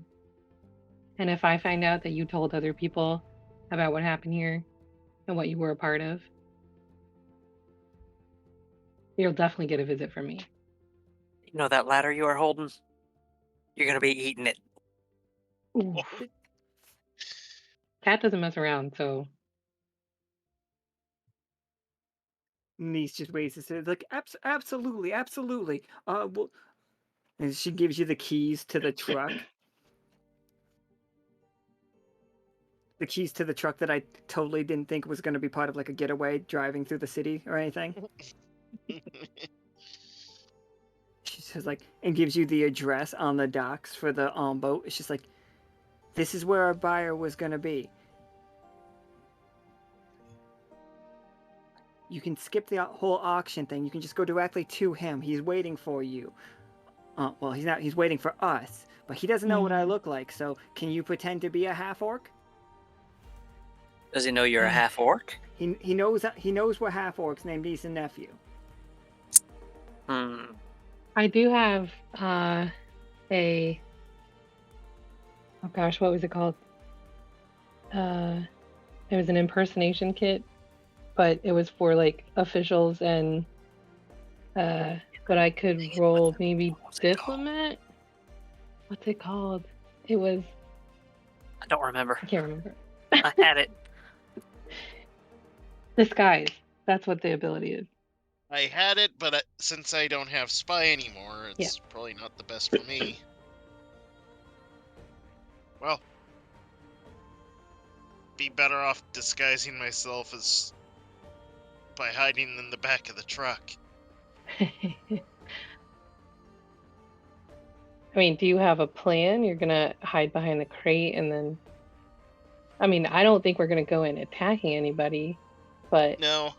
And if I find out that you told other people about what happened here and what you were a part of, you'll definitely get a visit from me. You know that ladder you are holding? You're gonna be eating it. Ooh. Cat doesn't mess around, so Niece just waits and says, like, absolutely. Well, and she gives you the keys to the truck. The keys to the truck that I totally didn't think was going to be part of like a getaway driving through the city or anything. She says like, and gives you the address on the docks for the boat. It's just like, this is where our buyer was going to be. You can skip the whole auction thing. You can just go directly to him. He's waiting for you. Well, he's not. He's waiting for us, but he doesn't know what I look like. So, can you pretend to be a half orc? Does he know you're a half orc? He knows we're half orcs named niece and nephew. I do have a oh gosh, what was it called? It was an impersonation kit, but it was for like officials and but I could roll maybe diplomat. What's it called? It was I don't remember. I can't remember. I had it. Disguise. That's what the ability is. I had it, but since I don't have spy anymore, it's probably not the best for me. Well, be better off disguising myself as by hiding in the back of the truck. I mean, do you have a plan? You're gonna hide behind the crate and then I mean, I don't think we're gonna go in attacking anybody, but No.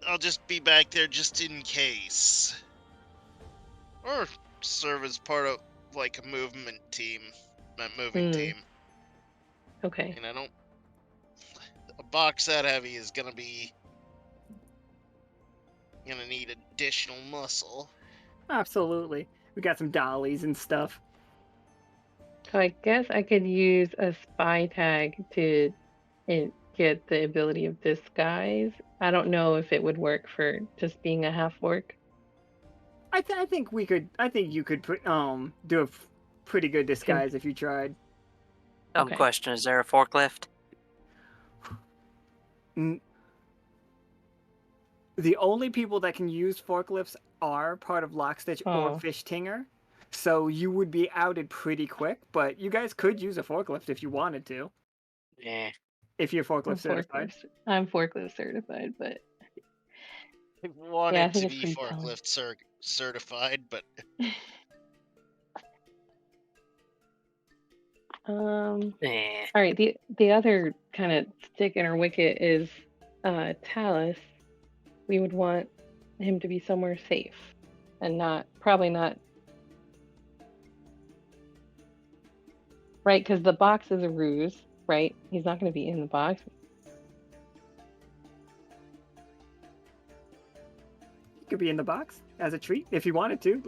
I'll just be back there just in case. Or serve as part of like a movement team. Not moving team. okay. And I don't a box that heavy is gonna need additional muscle. Absolutely. We got some dollies and stuff. So I guess I could use a spy tag to get the ability of disguise. I don't know if it would work for just being a half orc. I think we could. I think you could do a pretty good disguise if you tried. Okay. Question: is there a forklift? The only people that can use forklifts are part of Lockstitch or Oh. Fish Tinger, so you would be outed pretty quick. But you guys could use a forklift if you wanted to, Yeah. if you're forklift certified. I'm forklift certified, but I yeah, I wanted think to it's be pretty telling. forklift certified, but Yeah. All right. The other kind of stick in our wicket is Talus. We would want him to be somewhere safe, and probably not right, because the box is a ruse, right? He's not going to be in the box. You could be in the box as a treat if you wanted to.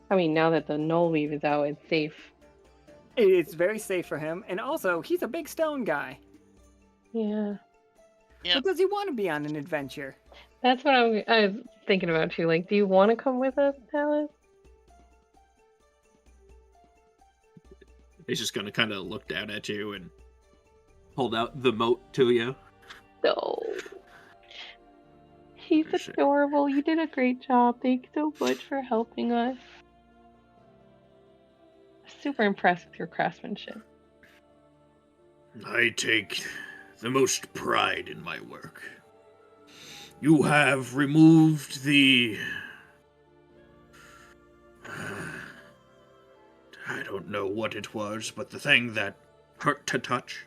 I mean, now that the null weave is out, it's safe. It's very safe for him, and also he's a big stone guy. Yeah, yeah, So does he want to be on an adventure? that's what I was thinking about too. Like, do you want to come with us, Talus? He's just gonna kind of look down at you and hold out the moat to you. No. He's adorable. You did a great job. Thank you so much for helping us. Super impressed with your craftsmanship. I take the most pride in my work. You have removed the... I don't know what it was, but the thing that hurt to touch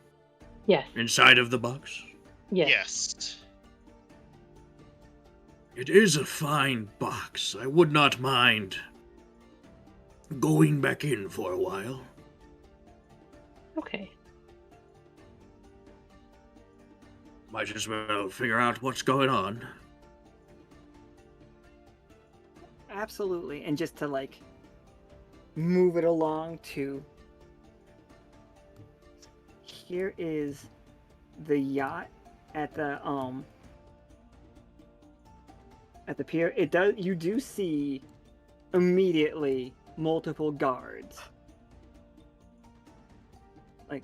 Yes. inside of the box. Yes. yes. It is a fine box. I would not mind going back in for a while. Okay. Might as well figure out what's going on. Absolutely, and just to like move it along to here is the yacht at the pier. You do see immediately multiple guards like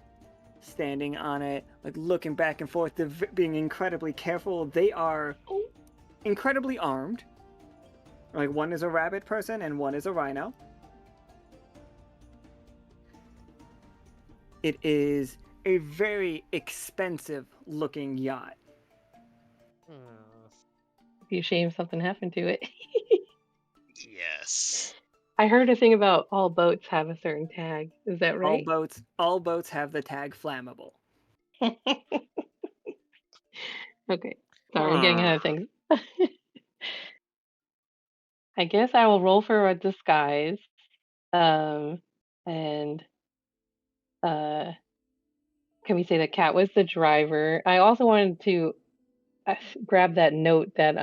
standing on it, like looking back and forth. They're being incredibly careful. They are incredibly armed. Like one is a rabbit person and one is a rhino. It is a very expensive looking yacht. Be a shame something happened to it. Yes. I heard a thing about all boats have a certain tag. Is that right? All boats have the tag flammable. Okay. Sorry, I'm getting ahead of things. I guess I will roll for a disguise. And can we say that Cat was the driver? I also wanted to grab that note that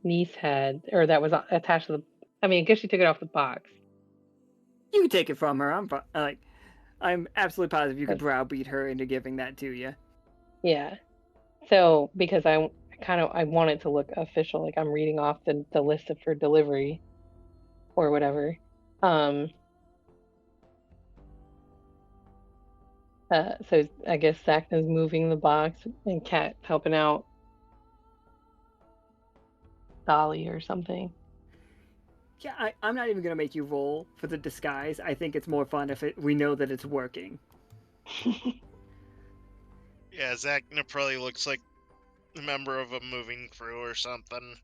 niece had, or that was attached to the. I mean, I guess she took it off the box. You can take it from her. I'm absolutely positive you could browbeat her into giving that to you. Yeah. So because I want it to look official, like I'm reading off the list for delivery, or whatever. So I guess Sakna's moving the box and Cat helping out Dolly or something. Yeah, I'm not even gonna make you roll for the disguise. I think it's more fun if we know that it's working. Yeah, Zachna probably looks like a member of a moving crew or something.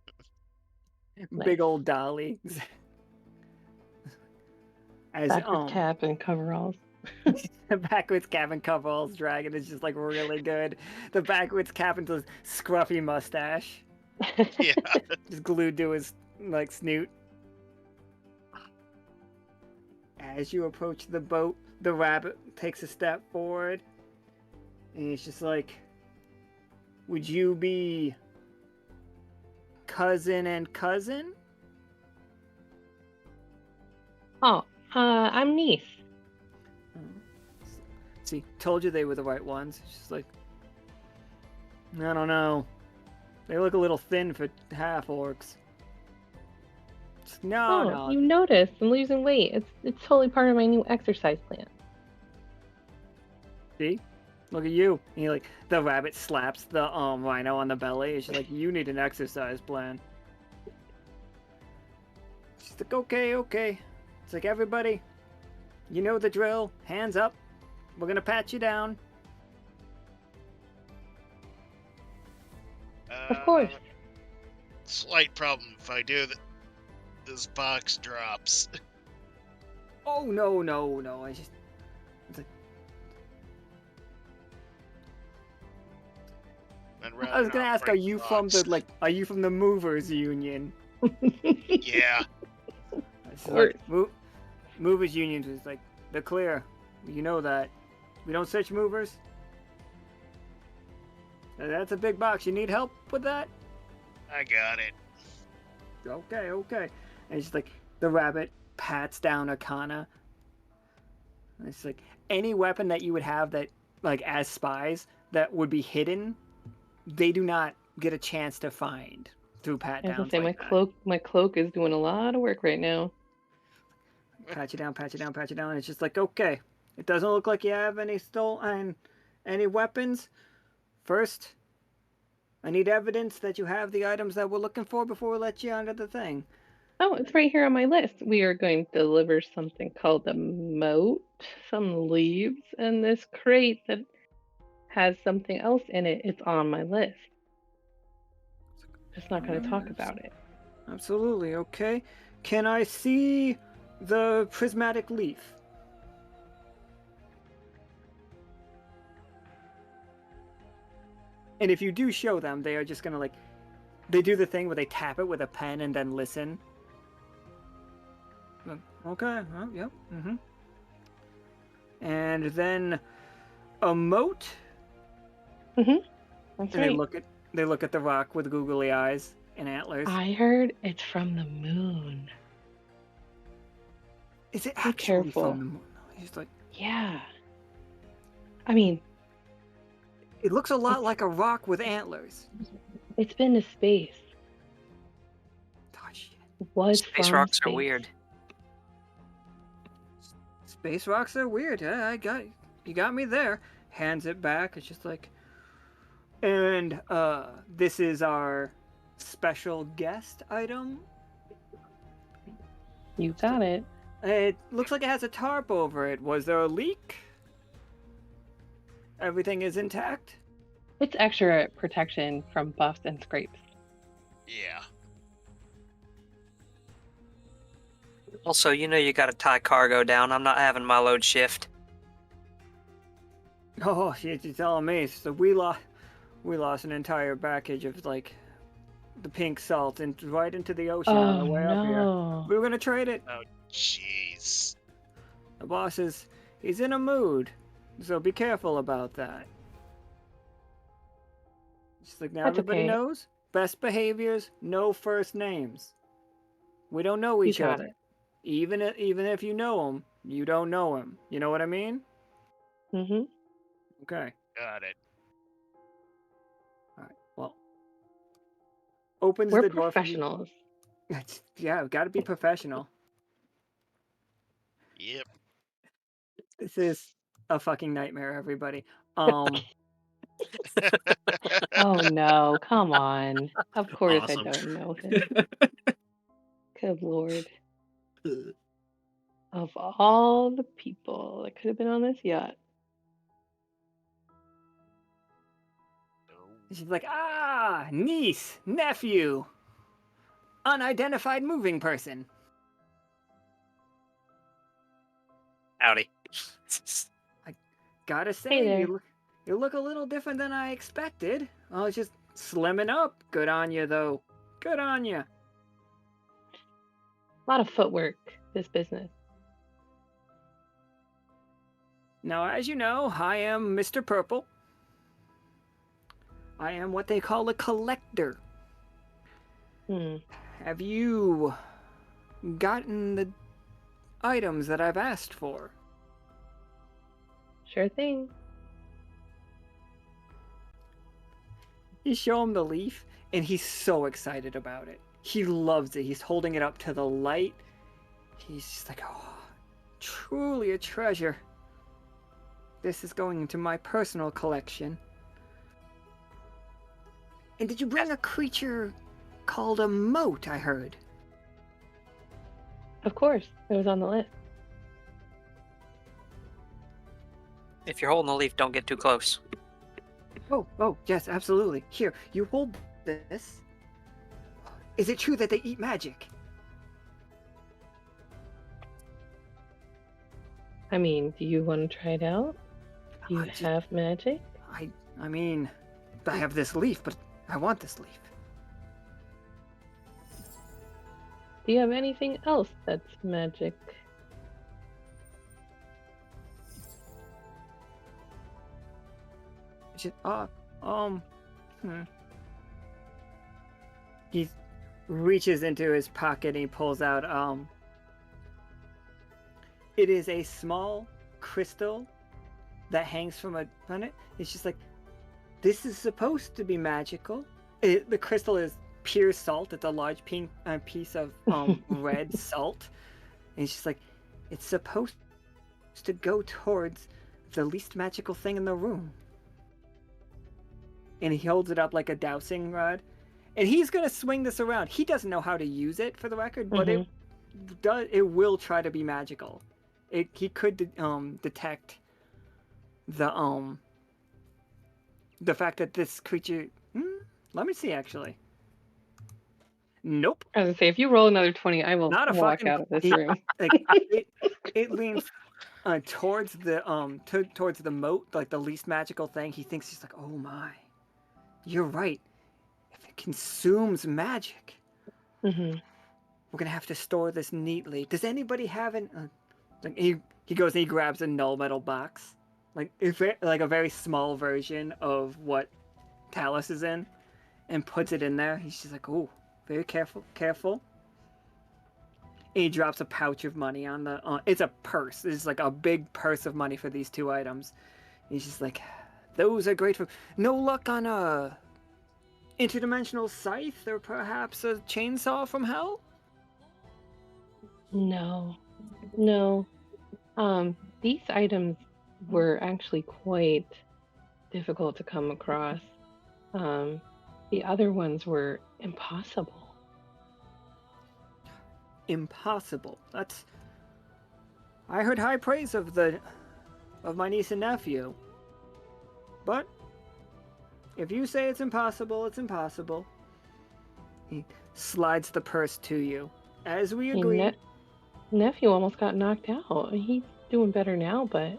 Nice. Big old Dolly. Backwards cap and coveralls. The backwards cap and coveralls dragon is just like really good. The backwards cap and the scruffy mustache. Yeah. Just glued to his like snoot. As you approach the boat, the rabbit takes a step forward. And it's just like, would you be cousin and cousin? Oh, I'm niece. See, told you they were the right ones. It's just like, I don't know. They look a little thin for half orcs. No. You noticed I'm losing weight. It's totally part of my new exercise plan. See? Look at you. And like the rabbit slaps the rhino on the belly. And she's like, you need an exercise plan. She's like, okay. It's like, everybody, you know the drill. Hands up. We're gonna pat you down. Of course. Slight problem if I do that. This box drops. Oh no. It's like, I was gonna ask, are you from the movers union? Yeah. It's like, movers union is like, they're clear. You know that. We don't search movers. That's a big box. You need help with that? I got it. Okay. And it's like the rabbit pats down Akhana. And it's like any weapon that you would have that, like, as spies that would be hidden, they do not get a chance to find through pat I was downs. gonna say my cloak is doing a lot of work right now. Pat you down, and it's just like, okay. It doesn't look like you have any weapons. First, I need evidence that you have the items that we're looking for before we let you onto the thing. Oh, it's right here on my list. We are going to deliver something called a moat, some leaves, and this crate that has something else in it. It's on my list. Just not going to talk about it. Absolutely, okay. Can I see the prismatic leaf? And if you do show them, they are just gonna, like, they do the thing where they tap it with a pen and then listen. Okay, yep, And then a moat. That's and right. they look at the rock with googly eyes and antlers. I heard it's from the moon. Is it Be actually careful. from the moon? He's like, Yeah. I mean, it looks a lot like a rock with antlers. it's been to space. Oh, shit. It was Space from rocks space. are weird. Space rocks are weird. Yeah, you got me there. Hands it back. It's just like, and this is our special guest item. You got it. It looks like it has a tarp over it. Was there a leak? Everything is intact? It's extra protection from buffs and scrapes. Yeah. Also, you gotta tie cargo down. I'm not having my load shift. Oh shit, you're telling me. So we lost an entire package of, like, the pink salt right into the ocean on the way up here. No. We were gonna trade it. Oh, jeez. The boss he's in a mood, so be careful about that. Just like, now That's everybody okay. knows, best behaviors, no first names. We don't know each got other. it. Even if you know him, you don't know him. You know what I mean? Mm-hmm. Okay. Got it. All right. Well, opens We're the door professionals. for you. Yeah, got to be professional. Yep. This is a fucking nightmare, everybody. Oh no, come on. Of course Awesome. I don't know him. Good lord. Of all the people that could have been on this yacht. She's like, niece, nephew, unidentified moving person. Howdy. Gotta say, Hey there. you look a little different than I expected. Oh, it's just slimming up. Good on you, though. Good on you. A lot of footwork, this business. Now, as you know, I am Mr. Purple. I am what they call a collector. Have you gotten the items that I've asked for? Sure thing. You show him the leaf, and he's so excited about it. He loves it. He's holding it up to the light. He's just like, oh, truly a treasure. This is going into my personal collection. And did you bring a creature called a moat, I heard? Of course, it was on the list. If you're holding the leaf, don't get too close. Oh, yes, absolutely. Here, you hold this. Is it true that they eat magic? I mean, do you want to try it out? Do you I just- have magic? I mean, I have this leaf, but I want this leaf. Do you have anything else that's magic? Just, He reaches into his pocket and he pulls out, it is a small crystal that hangs from a planet. It's just like, this is supposed to be magical. The crystal is pure salt. It's a large pink piece of red salt. And it's just like, it's supposed to go towards the least magical thing in the room. And he holds it up like a dowsing rod. And he's going to swing this around. He doesn't know how to use it, for the record, but it will try to be magical. He could detect the fact that this creature... let me see, actually. Nope. I was gonna say, if you roll another 20, I will Not a walk fucking... out of this room. It leans towards the moat, like the least magical thing. He thinks, he's like, oh my, you're right. If it consumes magic, we're gonna have to store this neatly. Does anybody have an? He goes and he grabs a null metal box, like a very small version of what TALUS is in, and puts it in there. He's just like, oh, very careful. And he drops a pouch of money on the... it's a purse. It's like a big purse of money for these two items. He's just like, those are great for... No luck on a interdimensional scythe or perhaps a chainsaw from hell? No. These items were actually quite difficult to come across. The other ones were impossible. Impossible. That's... I heard high praise of my niece and nephew. But if you say it's impossible, it's impossible. He slides the purse to you. As we agreed. Nephew almost got knocked out. He's doing better now, but...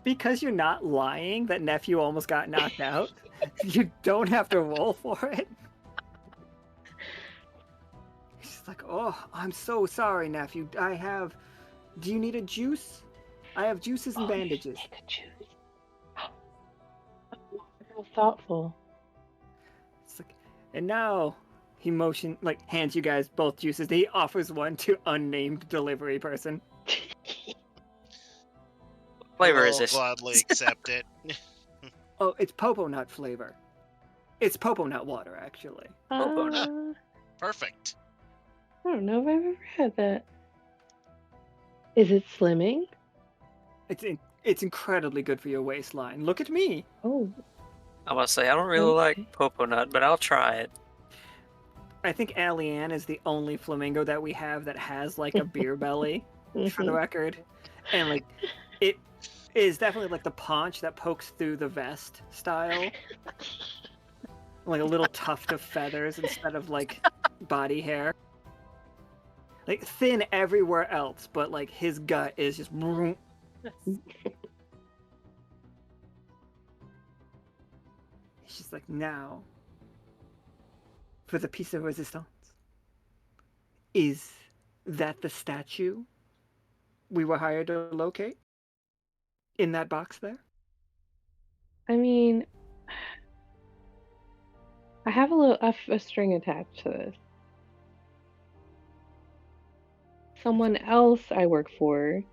Because you're not lying that nephew almost got knocked out, you don't have to roll for it. She's like, oh, I'm so sorry, nephew. Do you need a juice? I have juices and bandages. Take a juice. How thoughtful. It's like, and now he hands you guys both juices. He offers one to unnamed delivery person. What flavor is We'll this? gladly accept it. Oh, it's popo nut flavor. It's popo nut water, actually. Popo nut. Perfect. I don't know if I've ever had that. Is it slimming? It's incredibly good for your waistline. Look at me. Oh, I must say, I don't really like popo nut, but I'll try it. I think Allianne is the only flamingo that we have that has like a beer belly, for the record. And like, it is definitely like the paunch that pokes through the vest style. Like a little tuft of feathers instead of like body hair. Like thin everywhere else, but like his gut is just... She's like, now, for the piece of resistance. Is that the statue we were hired to locate? In that box there? I mean, I have a string attached to this. Someone else I work for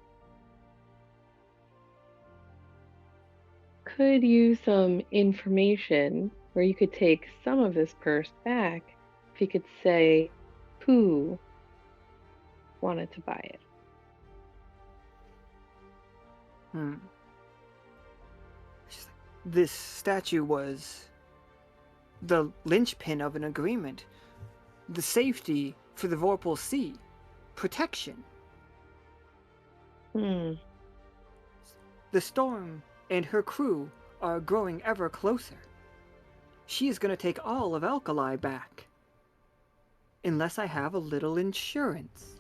could use some information where you could take some of this purse back if you could say who wanted to buy it. She's like, this statue was the linchpin of an agreement. The safety for the Vorpal Sea. Protection. Hmm. The storm and her crew are growing ever closer. She is going to take all of Alkali back. Unless I have a little insurance.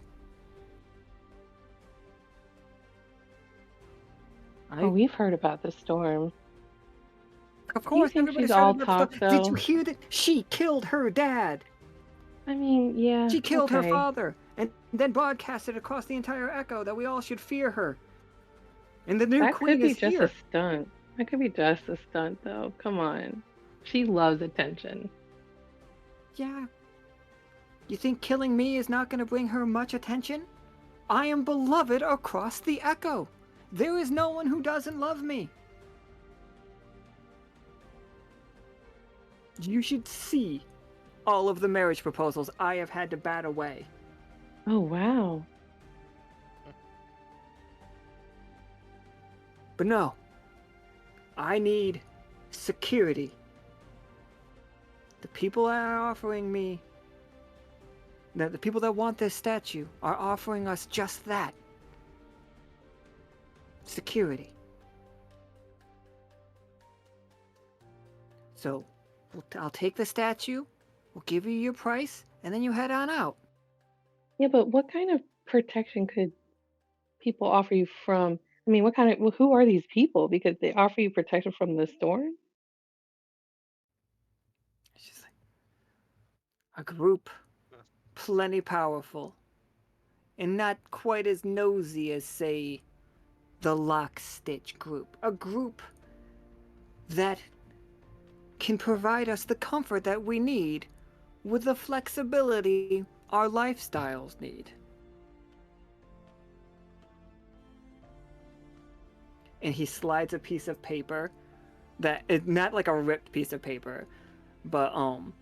Oh, we've heard about the storm. Of Do you course, think everybody's she's heard all about the talk, storm. Did you though? hear that? She killed her dad. I mean, yeah. She killed her okay. father, and then broadcasted across the entire Echo that we all should fear her. And the new That queen could be is just here. a stunt. That could be just a stunt, though. Come on. She loves attention. Yeah. You think killing me is not going to bring her much attention? I am beloved across the Echo. There is no one who doesn't love me. You should see all of the marriage proposals I have had to bat away. Oh, wow. But no, I need security. The people that are offering me, the people that want this statue are offering us just that. Security. So, I'll take the statue, we'll give you your price, and then you head on out. Yeah, but what kind of protection could people offer you from? I mean, who are these people? Because they offer you protection from the storm? She's like, a group plenty powerful, and not quite as nosy as, say, the Lockstitch group. A group that can provide us the comfort that we need with the flexibility our lifestyles need. And he slides a piece of paper that is not like a ripped piece of paper, but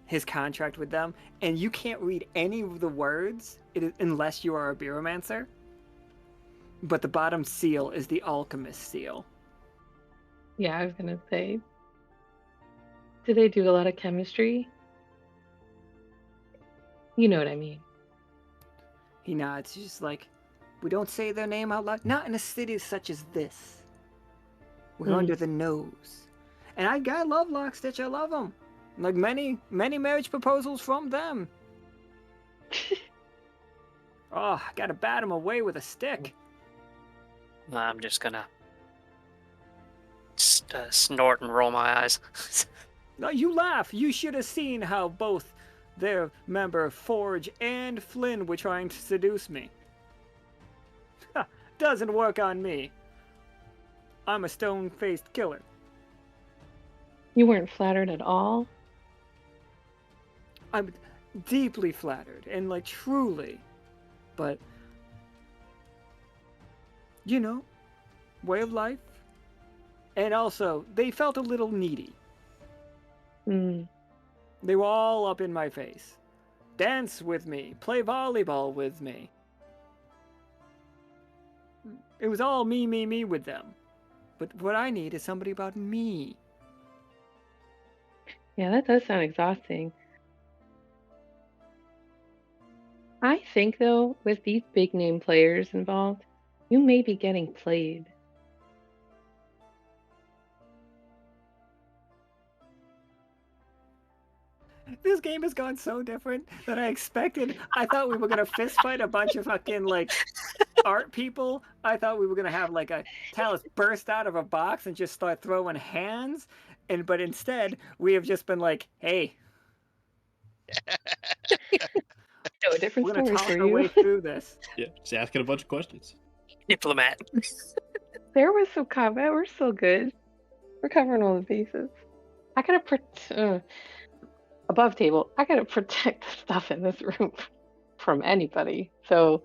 his contract with them, and you can't read any of the words unless you are a Beeromancer. But the bottom seal is the alchemist seal. Yeah, I was gonna say. Do they do a lot of chemistry? You know what I mean. He nods. He's just like, we don't say their name out loud. Not in a city such as this. We're under the nose. And I love Lockstitch. I love them. Like many marriage proposals from them. Oh, I gotta bat him away with a stick. I'm just gonna snort and roll my eyes. No, you laugh. You should have seen how both their member Forge and Flynn were trying to seduce me. Doesn't work on me. I'm a stone-faced killer. You weren't flattered at all? I'm deeply flattered, and like truly. But, you know, way of life. And also, they felt a little needy. They were all up in my face. Dance with me, play volleyball with me. It was all me with them. But what I need is somebody about me. Yeah, that does sound exhausting. I think, though, with these big name players involved, you may be getting played. This game has gone so different than I expected. I thought we were gonna fist fight a bunch of fucking like art people. I thought we were gonna have like a Talus burst out of a box and just start throwing hands. But instead we have just been like, hey, No, a different we're gonna story talk for our way you. through this. Yeah, just asking a bunch of questions. Diplomat. There was some combat. We're still good. We're covering all the bases. I gotta above table. I gotta protect the stuff in this room from anybody. So,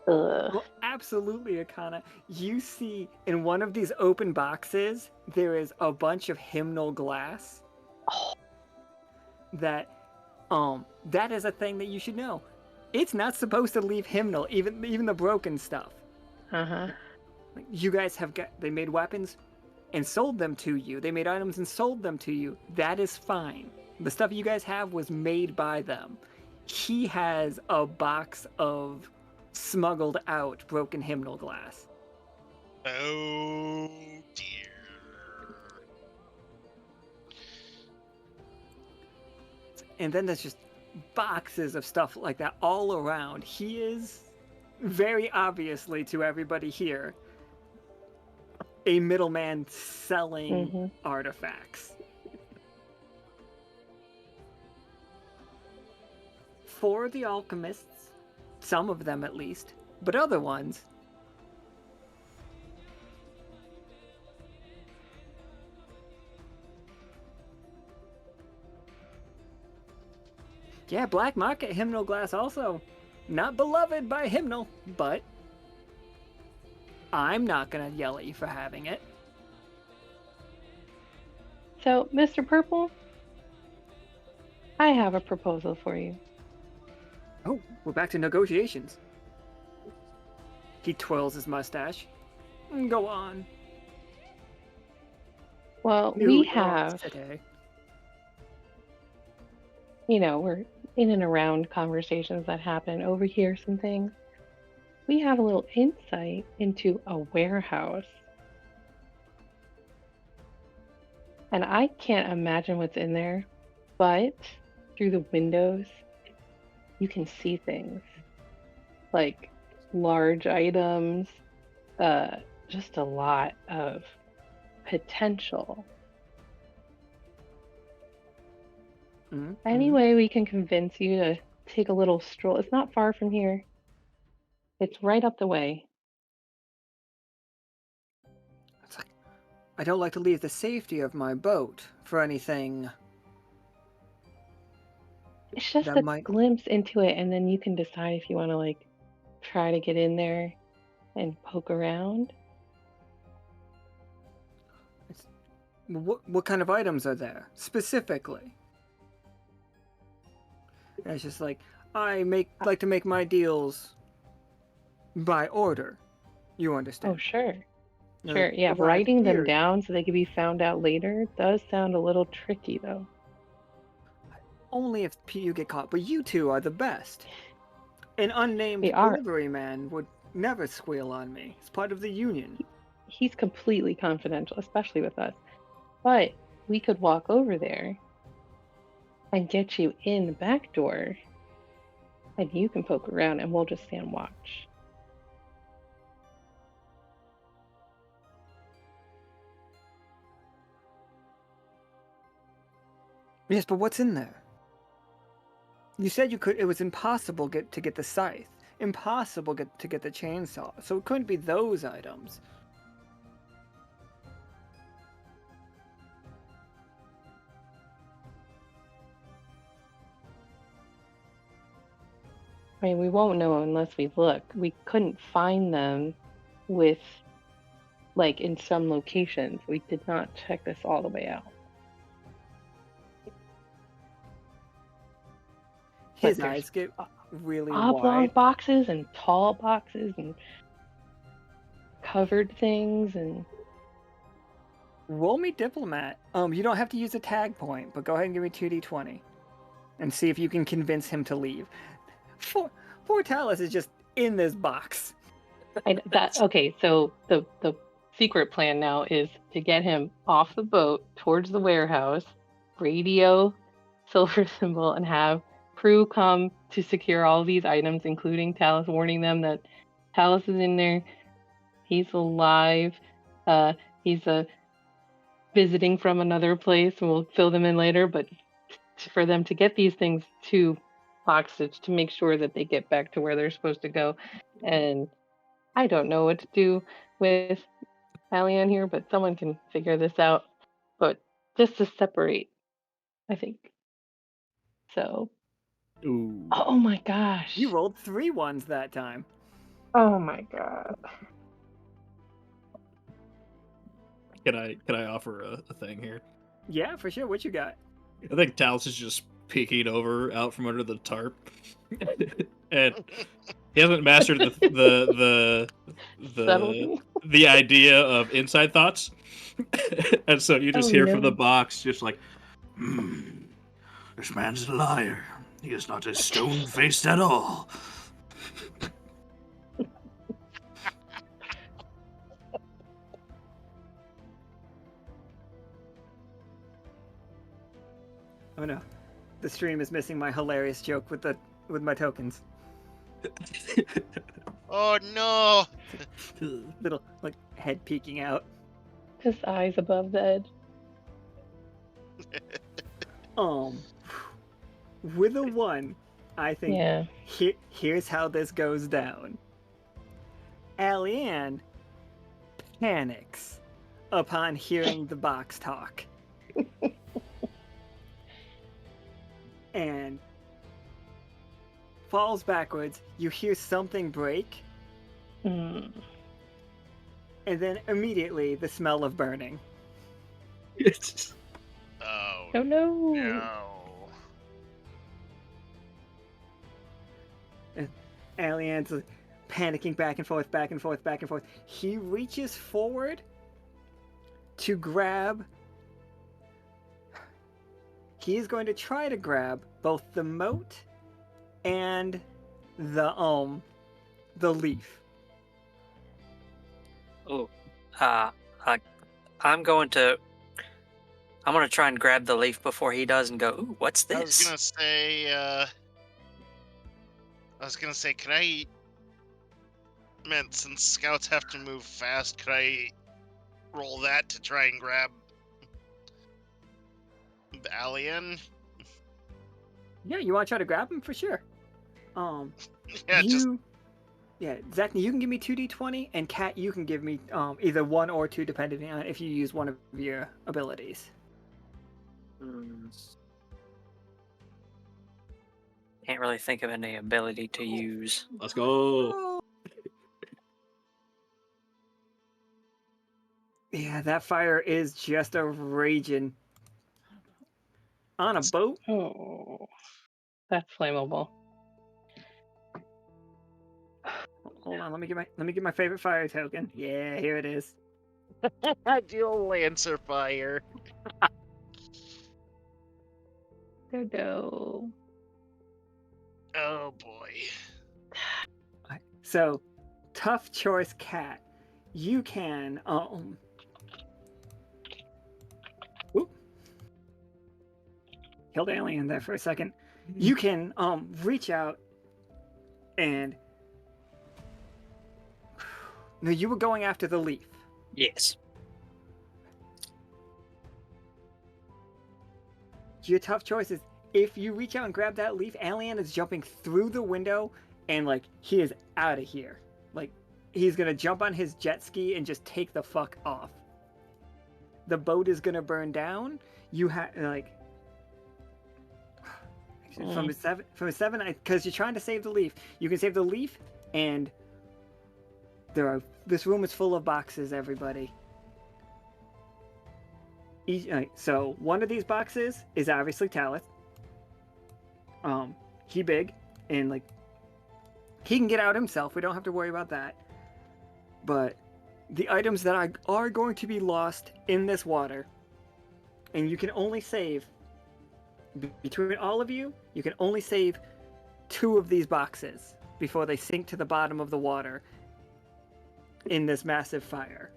Well, absolutely, Akhana. You see in one of these open boxes, there is a bunch of hymnal glass. Oh. That is a thing that you should know. It's not supposed to leave hymnal, even the broken stuff. Like, you guys have got, they made weapons and sold them to you. They made items and sold them to you. That is fine. The stuff you guys have was made by them. He has a box of smuggled out broken hymnal glass. Oh dear. And then there's just boxes of stuff like that all around. He is very obviously to everybody here a middleman selling artifacts. For the alchemists, some of them at least, but other ones, yeah, black market hymnal glass also. Not beloved by hymnal, but I'm not gonna yell at you for having it. So, Mr. Purple, I have a proposal for you. Oh, we're back to negotiations. He twirls his mustache. Go on. Well, New we York have, City. we're in and around conversations that happen, overhear some things. We have a little insight into a warehouse. And I can't imagine what's in there, but through the windows, you can see things like large items, just a lot of potential. Any way we can convince you to take a little stroll. It's not far from here. It's right up the way. It's like, I don't like to leave the safety of my boat for anything. It's just That a might- glimpse into it, and then you can decide if you want to try to get in there and poke around. What kind of items are there specifically? And it's just like like to make my deals by order. You understand? Oh, sure. Now, Sure. Yeah, what I've writing them heard- down so they could be found out later does sound a little tricky, though. Only if you get caught, but you two are the best. An unnamed We are. delivery man would never squeal on me. It's part of the union. He's completely confidential, especially with us. But we could walk over there and get you in the back door, and you can poke around, and we'll just stand watch. Yes, but what's in there? You said you could. It was impossible to get the scythe. Impossible to get the chainsaw. So it couldn't be those items. I mean, we won't know unless we look. We couldn't find them with, in some locations. We did not check this all the way out. His But there's eyes get really oblong wide. boxes and tall boxes and covered things and Roll me diplomat. You don't have to use a tag point, but go ahead and give me 2d20. And see if you can convince him to leave. Poor Talus is just in this box. okay, so the secret plan now is to get him off the boat towards the warehouse, radio silver symbol, and have crew come to secure all these items, including Talus, warning them that Talus is in there. He's alive. He's visiting from another place, and we'll fill them in later. But for them to get these things to Lockstitch to make sure that they get back to where they're supposed to go. And I don't know what to do with Allian here, but someone can figure this out. But just to separate, I think. So. Ooh. Oh my gosh. You rolled 3 ones that time. Oh my god. Can I offer a thing here? Yeah, for sure. What you got? I think Talus is just peeking out from under the tarp, and he hasn't mastered the Subtlety? the idea of inside thoughts. And so you just Oh, hear from the no. box, just like, this man's a liar. He is not as stone-faced at all. Oh no, the stream is missing my hilarious joke with my tokens. Oh no! Little like head peeking out. Just eyes above the edge. With a 1, I think Yeah. here's how this goes down. Allianne panics upon hearing the box talk. And falls backwards. You hear something break, Mm. and then immediately the smell of burning. Oh Oh, no. no! Allianne's panicking back and forth, back and forth, back and forth. He reaches forward to grab. He is going to try to grab both the moat and the leaf. Oh, I'm going to try and grab the leaf before he does and go, ooh, what's I was this? gonna say, could I? Meant since scouts have to move fast, could I roll that to try and grab the alien? Yeah, you want to try to grab him for sure. Yeah, just Yeah, Zachny, you can give me 2d20, and Kat, you can give me either 1 or 2, depending on if you use one of your abilities. Can't really think of any ability to use. Let's go. Yeah, that fire is just a raging. On a boat? Oh, that's flammable. Hold on, let me get my favorite fire token. Yeah, here it is. dual lancer fire. No. Oh boy. So, tough choice, Cat. You can Whoop. Killed alien there for a second. You can reach out and. No, you were going after the leaf. Yes. Your tough choice is if you reach out and grab that leaf, Alien is jumping through the window and like he is out of here. Like he's gonna jump on his jet ski and just take the fuck off. The boat is gonna burn down. You have like from a seven, because you're trying to save the leaf. You can save the leaf, and this room is full of boxes. Everybody. So one of these boxes is obviously TALUS. He big and like he can get out himself. We don't have to worry about that. But the items that are going to be lost in this water, and you can only save between all of you. You can only save 2 of these boxes before they sink to the bottom of the water in this massive fire.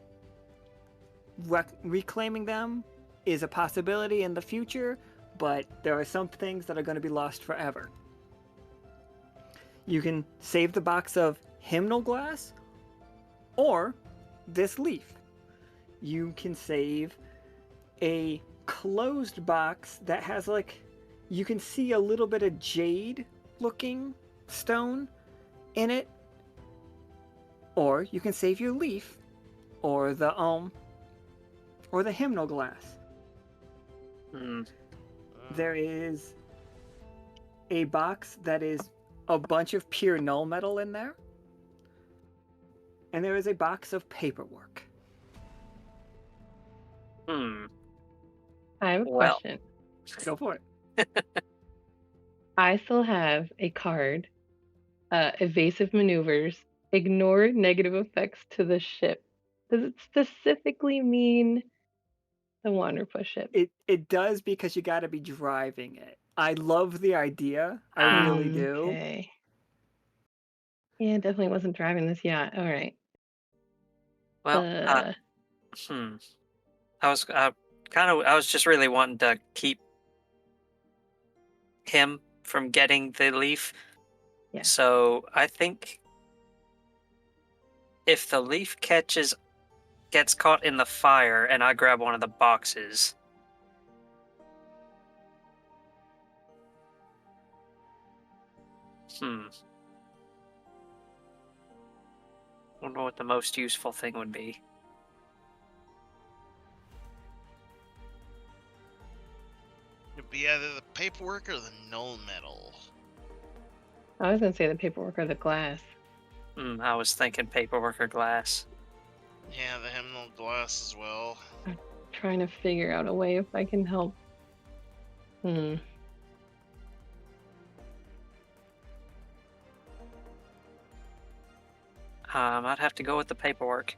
Reclaiming them is a possibility in the future, but there are some things that are going to be lost forever. You can save the box of hymnal glass or this leaf. You can save a closed box that has like, you can see a little bit of jade looking stone in it, or you can save your leaf or the hymnal glass. There is a box that is a bunch of pure null metal in there, and there is a box of paperwork. I have a question. Go for it. I still have a card, evasive maneuvers, ignore negative effects to the ship. Does it specifically mean the Wanderpuss ship? It does, because you got to be driving it. I love the idea. I really do. Okay. Yeah, it definitely wasn't driving this yacht. All right. Well, I was just really wanting to keep him from getting the leaf. Yeah. So I think if the leaf gets caught in the fire and I grab one of the boxes. Wonder what the most useful thing would be. It'd be either the paperwork or the null metal. I was gonna say the paperwork or the glass. I was thinking paperwork or glass. Yeah, the hymnal glass as well. I'm trying to figure out a way if I can help. I'd have to go with the paperwork.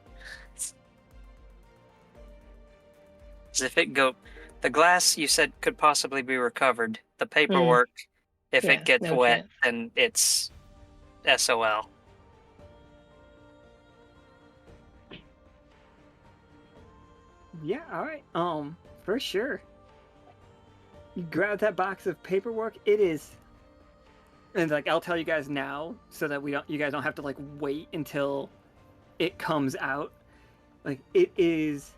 The glass you said could possibly be recovered. The paperwork, if Yeah, it gets no wet, chance. then it's SOL. Yeah, all right. For sure. You grab that box of paperwork. It is, and like I'll tell you guys now, so that you guys don't have to like wait until it comes out. Like, it is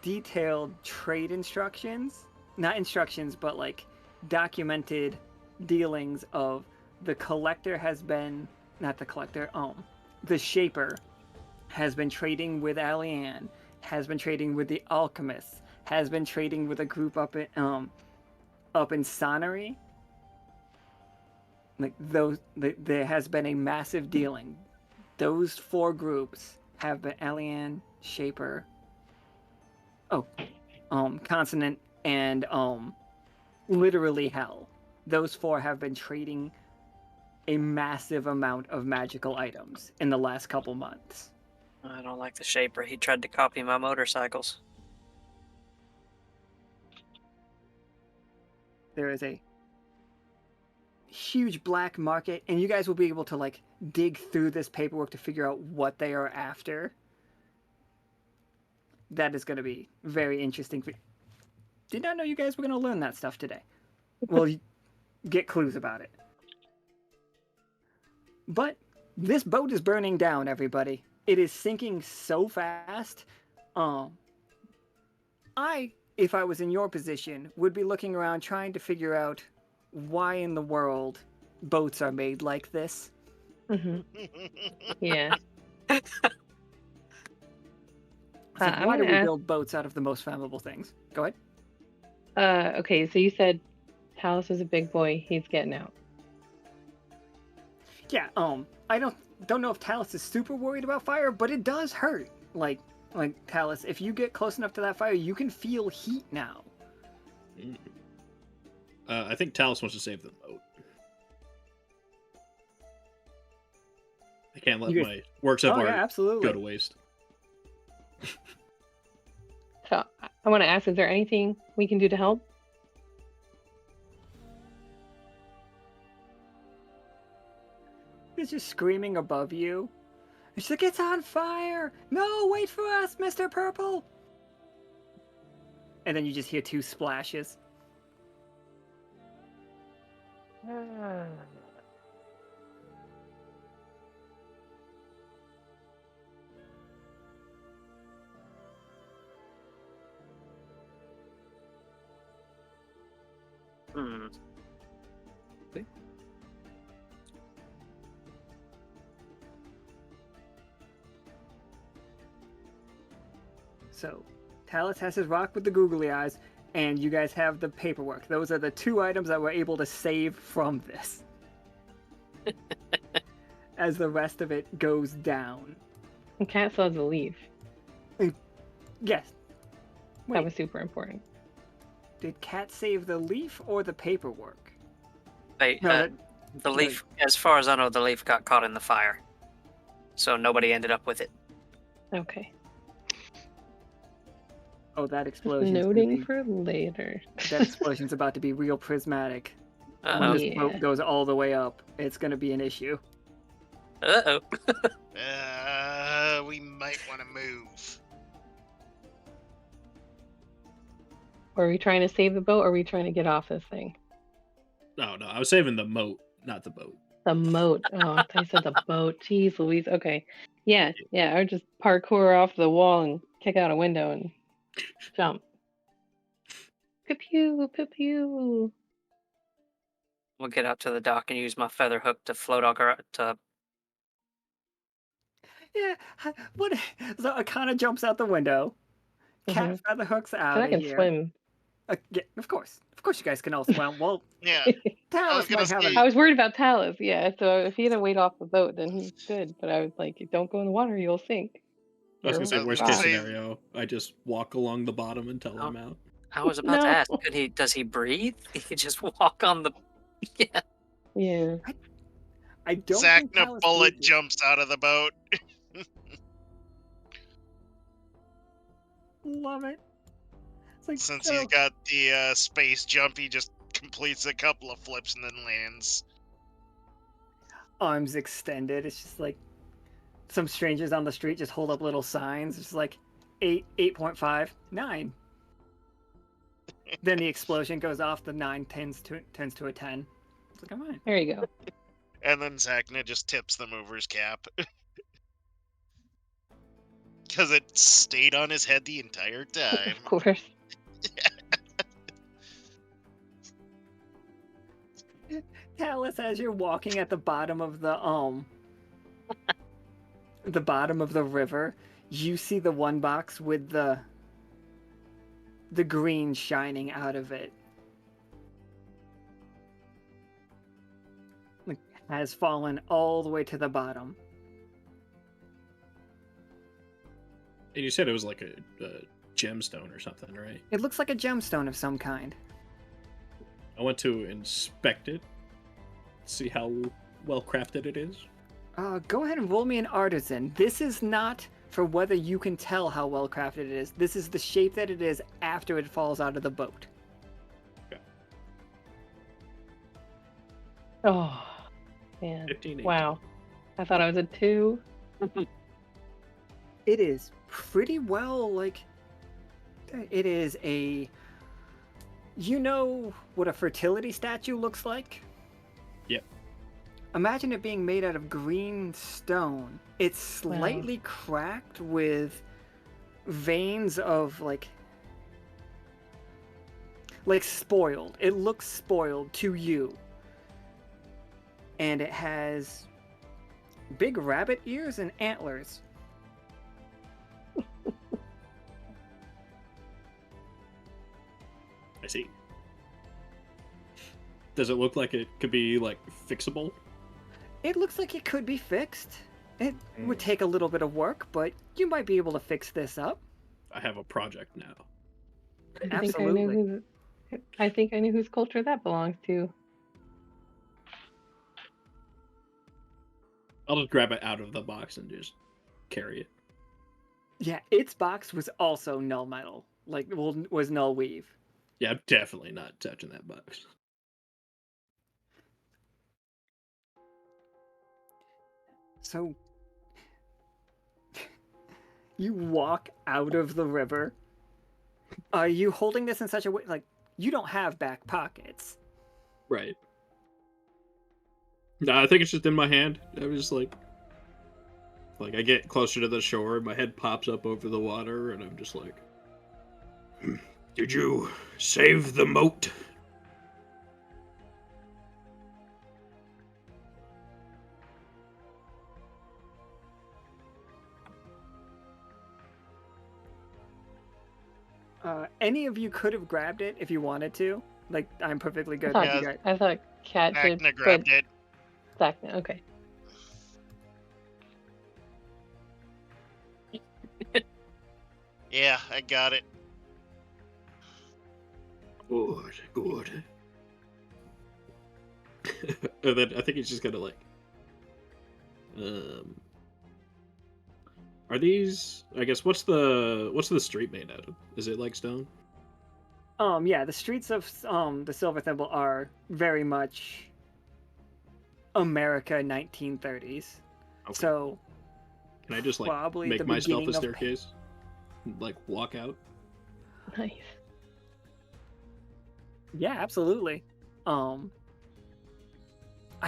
detailed trade instructions, not instructions, but like documented dealings of the collector has been, not the collector, the shaper has been trading with Alianne, has been trading with the alchemists, has been trading with a group up in Sonnery. Like there has been a massive dealing. Those 4 groups have been Alianne, Shaper, Consonant, and literally Hell. Those 4 have been trading a massive amount of magical items in the last couple months. I don't like the shaper. He tried to copy my motorcycles. There is a huge black market, and you guys will be able to like dig through this paperwork to figure out what they are after. That is going to be very interesting. Did not know you guys were going to learn that stuff today. Well, get clues about it. But this boat is burning down, everybody. It is sinking so fast. If I was in your position, would be looking around trying to figure out why in the world boats are made like this. Yeah. Like, why do we build boats out of the most flammable things? Go ahead. Okay, so you said TALUS is a big boy. He's getting out. Yeah. I don't know if TALUS is super worried about fire, but it does hurt. Like TALUS, if you get close enough to that fire, you can feel heat now. I think TALUS wants to save the boat. I can't let my works of art absolutely go to waste. So I want to ask, is there anything we can do to help? It's just screaming above you. She's like, it's on fire! No, wait for us, Mr. Purple! And then you just hear 2 splashes. Okay. So, TALUS has his rock with the googly eyes, and you guys have the paperwork. Those are the 2 items that we're able to save from this. As the rest of it goes down. And Cat still has a leaf. Yes. Wait, That was super important. did Cat save the leaf or the paperwork? Wait, No, the leaf, as far as I know, the leaf got caught in the fire. So nobody ended up with it. Okay. Oh, that Just explosion's gonna noting be. for later. That explosion's about to be real prismatic. When Uh-oh. this Yeah. boat goes all the way up, it's gonna be an issue. Uh-oh. We might want to move. Are we trying to save the boat or are we trying to get off this thing? No, I was saving the moat, not the boat. The moat. Oh, I thought you said the boat. Jeez Louise. Okay. Yeah. I would just parkour off the wall and kick out a window and jump. Pew pew, pew pew. We'll get out to the dock and use my feather hook to float to. Yeah, what? So Akhana jumps out the window. Cat Mhm. feather hooks 'Cause out I of can here. swim. Yeah, of course you guys can all swim. Well, Yeah, I was Talus gonna might have say. I was worried about Talus, yeah. So if he had to wait off the boat, then he's good. But I was like, don't go in the water, you'll sink. I was Or gonna say I was worst gonna case rock. say- scenario. I just walk along the bottom until I'm out. I was about to No. ask, does he breathe? He could just walk on the. Yeah. Yeah. I don't think Zachna Talus bullet breathes. jumps out of the boat. Love it. It's like, Since oh, he's got the space jump, he just completes a couple of flips and then lands. arms extended. It's just like some strangers on the street just hold up little signs. It's like 8, 8.5, 9. Then the explosion goes off. The 9 turns to a 10. It's like, I'm fine. There you go. And then Zachna just tips the mover's cap. Because it stayed on his head the entire time. Of course. Talus, as you're walking at the bottom of the bottom of the river, you see the one box with the green shining out of it. Like, has fallen all the way to the bottom. And you said it was like a gemstone or something, right? It looks like a gemstone of some kind. I went to inspect it, see how well crafted it is. Go ahead and roll me an artisan. This is not for whether you can tell how well crafted it is. This is the shape that it is after it falls out of the boat. Oh, man. 15, 18. Wow. I thought I was a 2. It is pretty well, like, it is a... You know what a fertility statue looks like? Yep. Imagine it being made out of green stone. It's slightly cracked with veins of, like spoiled. It looks spoiled to you. And it has big rabbit ears and antlers. I see. Does it look like it could be like fixable? It looks like it could be fixed. It would take a little bit of work, but you might be able to fix this up. I have a project now. Absolutely. I think I knew whose culture that belongs to. I'll just grab it out of the box and just carry it. Yeah, its box was also null metal. Like, well, was null weave. Yeah, I'm definitely not touching that box. So, you walk out of the river. Are you holding this in such a way, like, you don't have back pockets? Right. No, I think it's just in my hand. I was just like I get closer to the shore, my head pops up over the water, and I'm just like, "Did you save the moat?" Any of you could have grabbed it if you wanted to. Like, I'm perfectly good. I with you Yeah. guys. I thought Cat did. Zachna grabbed it. Zachna, okay. Yeah, I got it. Good. And then I think he's just gonna Are these? I guess what's the street made out of? Is it like stone? Yeah, the streets of the Silver Thimble are very much America 1930s. Okay. So Can I just like probably make the myself a beginning of staircase? Like walk out? Nice. Yeah, absolutely. I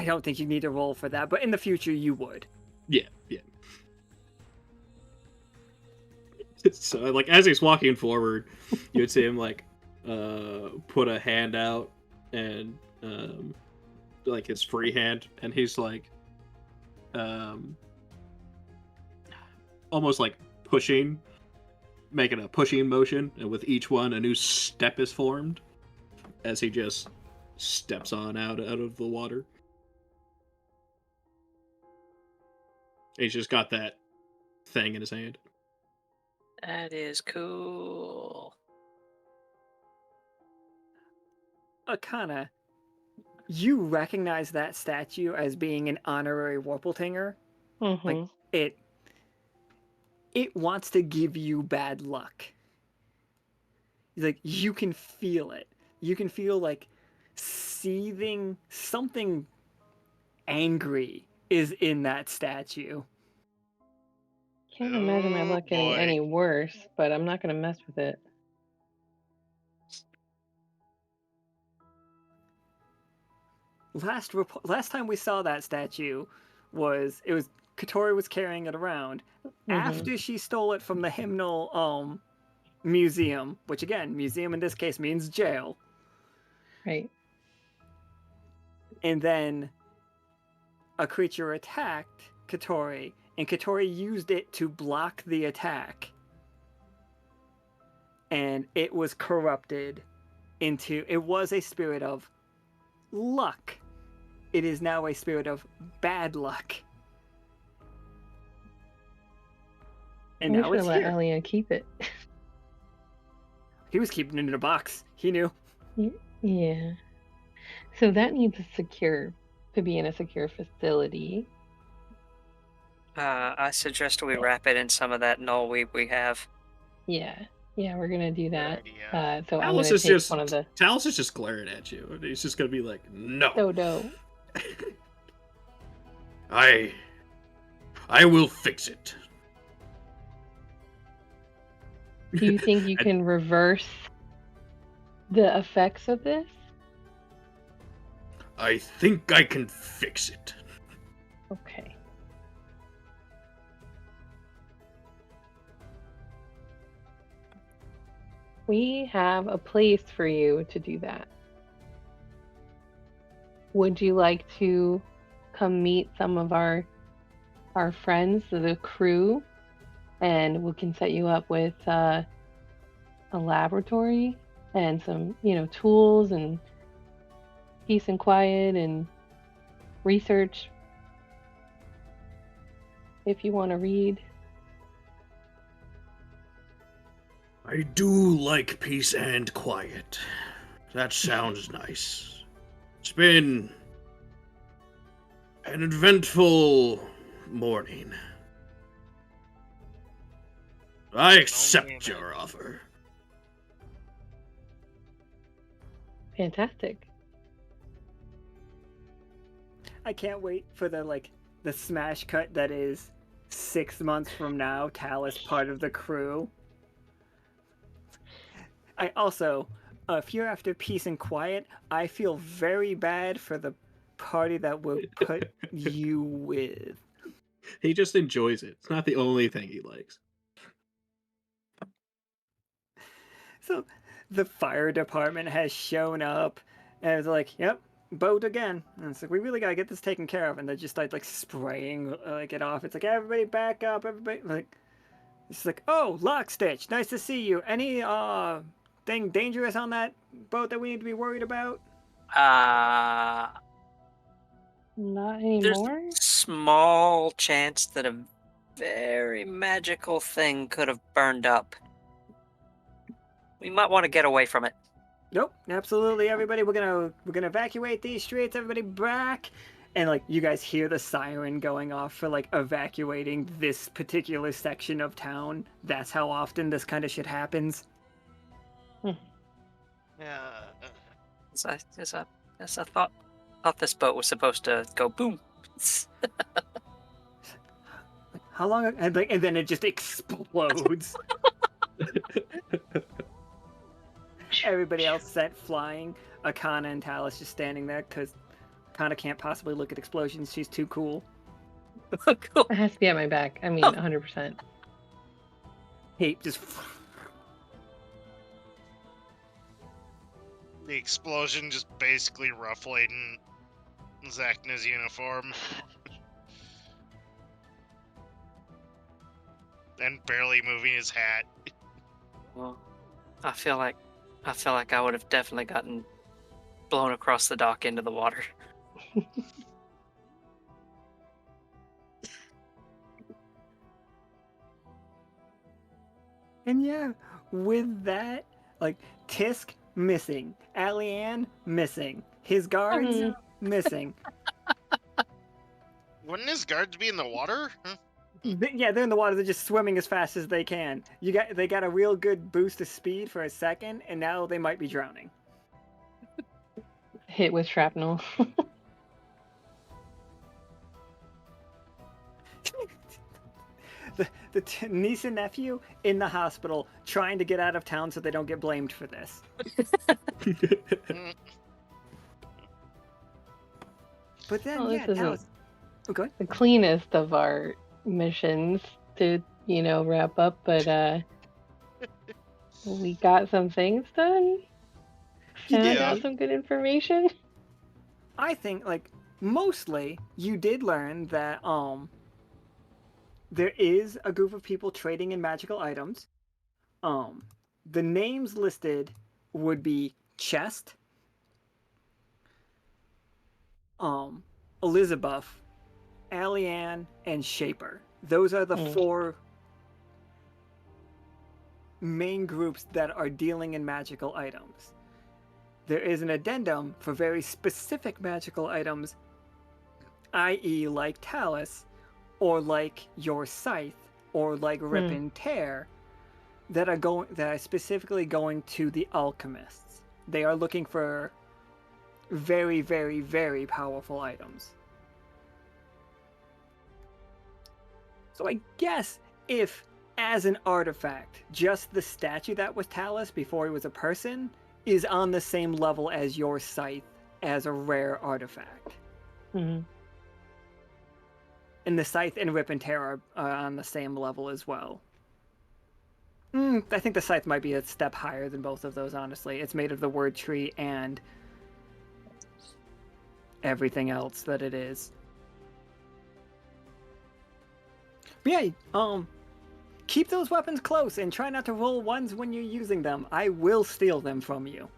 don't think you need to roll for that, but in the future you would. Yeah, yeah. So like as he's walking forward, you would see him like put a hand out and like his free hand, and he's like almost like pushing, making a pushing motion, and with each one a new step is formed as he just steps on out of the water. He's just got that thing in his hand. That is cool. Akhana, you recognize that statue as being an honorary Warpletinger. Like it wants to give you bad luck. Like you can feel it. You can feel like seething something angry is in that statue. Can't imagine my Oh, luck getting boy. any worse, but I'm not gonna mess with it. Last time we saw that statue was Katori was carrying it around after she stole it from the hymnal museum, which again, museum in this case means jail. Right. And then a creature attacked Katori, and Katori used it to block the attack. And it was corrupted into, it was a spirit of luck. It is now a spirit of bad luck. And We now should it's let here. Elia keep it. He was keeping it in a box. He knew. Yeah. So that needs to be in a secure facility. I suggest we wrap it in some of that null weed we have. Yeah. Yeah, we're gonna do that. idea. So I'm Talus gonna is take just one of the Talus is just glaring at you, and he's just gonna be like, "No, dodo. I will fix it." Do you think you can reverse the effects of this? I think I can fix it. Okay. We have a place for you to do that. Would you like to come meet some of our friends, the crew, and we can set you up with a laboratory and some, tools and peace and quiet and research if you want to read. I do like peace and quiet. That sounds nice. It's been an eventful morning. I accept your offer. Fantastic. I can't wait for the smash cut that is 6 months from now, Talus part of the crew. I also, if you're after peace and quiet, I feel very bad for the party that will put you with. He just enjoys it. It's not the only thing he likes. So the fire department has shown up, and it's like, yep, boat again. And it's like, we really gotta get this taken care of. And they're just like spraying it off. It's like, everybody back up, everybody. It's like, oh, Lockstitch, nice to see you. Any thing dangerous on that boat that we need to be worried about? Not There's anymore? a small chance that a very magical thing could have burned up. We might want to get away from it. Nope, absolutely, everybody. We're gonna evacuate these streets. Everybody back, And like you guys hear the siren going off for like evacuating this particular section of town. That's how often this kind of shit happens. Yeah. As I thought this boat was supposed to go boom. How long? And then it just explodes. Everybody else sent flying. Akhana and TALUS just standing there because Akhana can't possibly look at explosions. She's too cool. Cool. It has to be at my back. I mean, 100%. Hey, just The explosion just basically ruffling Zachna's uniform. And barely moving his hat. Well, I feel like I would have definitely gotten blown across the dock into the water. And yeah, with that, like Tisk missing, Alianne missing, his guards missing. Wouldn't his guards be in the water? Huh? Yeah, they're in the water. They're just swimming as fast as they can. They got a real good boost of speed for a second, and now they might be drowning. Hit with shrapnel. The niece and nephew in the hospital trying to get out of town so they don't get blamed for this. But then, Well, yeah, this that isn't was... Oh, go ahead. the cleanest of our missions to, wrap up, but we got some things done. You Found did. out some good information. I think, like, mostly you did learn that there is a group of people trading in magical items. The names listed would be Chest, Elizabeth, Alianne, and Shaper. Those are the four main groups that are dealing in magical items. There is an addendum for very specific magical items, i.e. like Talus, or like your Scythe, or like Rip and Tear, that are specifically going to the alchemists. They are looking for very, very, very powerful items. So I guess if, as an artifact, just the statue that was Talus before he was a person is on the same level as your Scythe as a rare artifact. Mm-hmm. And the Scythe and Rip and Tear are on the same level as well. I think the Scythe might be a step higher than both of those, honestly. It's made of the word tree and everything else that it is. But yeah, keep those weapons close and try not to roll ones when you're using them. I will steal them from you.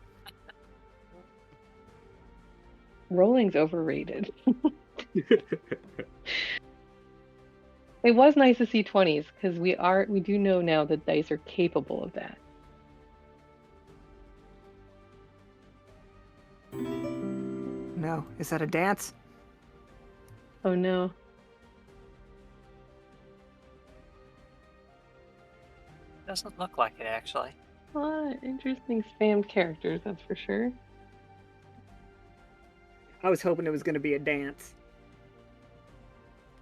Rolling's overrated. It was nice to see 20s because we do know now that dice are capable of that. No, is that a dance? Oh no. Doesn't look like it, actually. A lot of interesting spammed characters, that's for sure. I was hoping it was going to be a dance.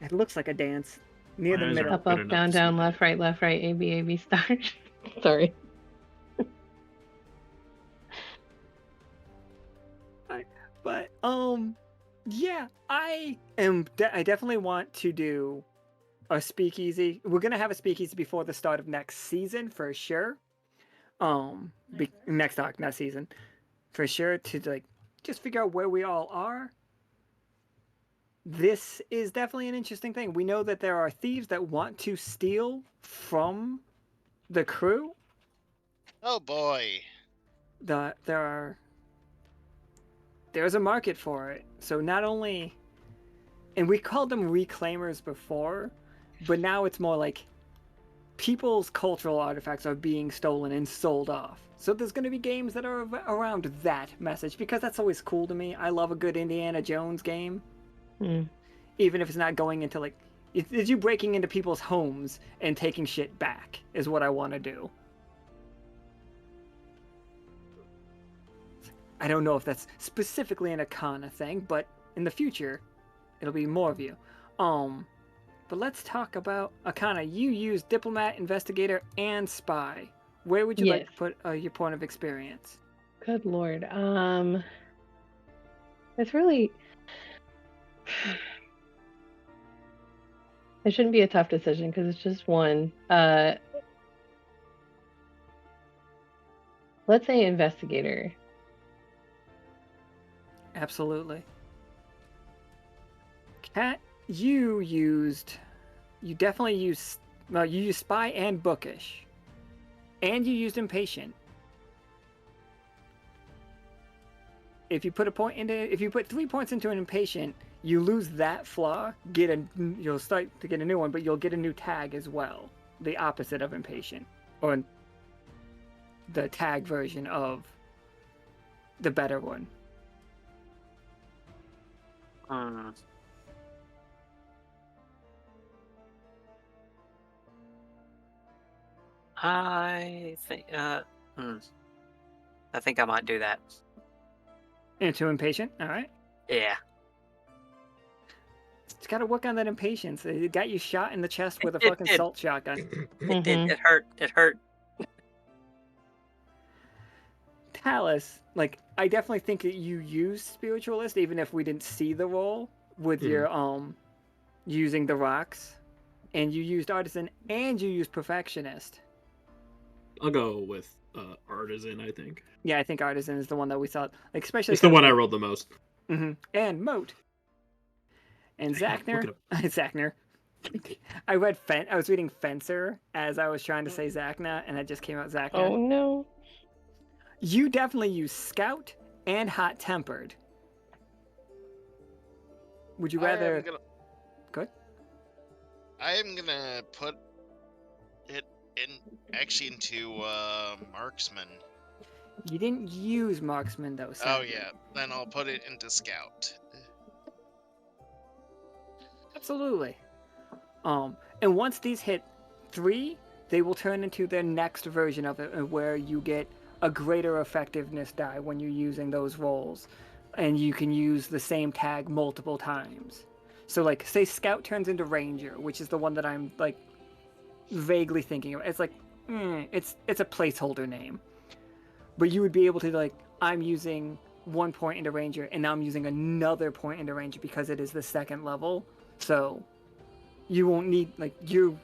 It looks like a dance. Near the Eyes are middle. Up, good up, enough down, to see down, that. left, right, A, B, stars. Sorry. But yeah, I definitely want to do a speakeasy. We're gonna have a speakeasy before the start of next season for sure. Next arc, not season, for sure, to like just figure out where we all are. This is definitely an interesting thing. We know that there are thieves that want to steal from the crew. Oh boy. There's a market for it. So not only, and we called them reclaimers before, but now it's more like people's cultural artifacts are being stolen and sold off. So there's going to be games that are around that message, because that's always cool to me. I love a good Indiana Jones game. Mm. Even if it's not going into like, it's you breaking into people's homes and taking shit back is what I want to do. I don't know if that's specifically an Akhana thing, but in the future, it'll be more of you. But let's talk about Akhana. You use diplomat, investigator, and spy. Where would you like Yes. to put your point of experience? Good lord. It's really. It shouldn't be a tough decision because it's just one. Let's say investigator. Absolutely. Kat, you definitely used, well, you used spy and bookish. And you used impatient. If you put 3 points into an impatient, you lose that flaw, you'll start to get a new one, but you'll get a new tag as well. The opposite of impatient. Or the tag version of the better one. I think I might do that. Into impatient? Alright. Yeah. It's gotta work on that impatience. It got you shot in the chest with a It fucking did. salt shotgun. It did. It hurt. It hurt. TALUS, like, I definitely think that you use spiritualist, even if we didn't see the role with your using the rocks, and you used artisan and you used perfectionist. I'll go with artisan. I think. Yeah, I think artisan is the one that we saw, like, especially. It's the one I rolled the most. And moat. And Zachner. Look Zachner. I was reading Fencer as I was trying to say Zachna, and it just came out Zachner. Oh no. You definitely use Scout and Hot Tempered. Would you rather? Good. I am gonna put it into marksman. You didn't use marksman though. Oh sadly. yeah, then I'll put it into scout. Absolutely. And once these hit 3, they will turn into their next version of it, where you get a greater effectiveness die when you're using those rolls, and you can use the same tag multiple times. So, like, say Scout turns into Ranger, which is the one that I'm like vaguely thinking of. It's like, it's a placeholder name, but you would be able to, like, I'm using 1 point into Ranger, and now I'm using another point into Ranger because it is the 2nd level. So you won't need, like, you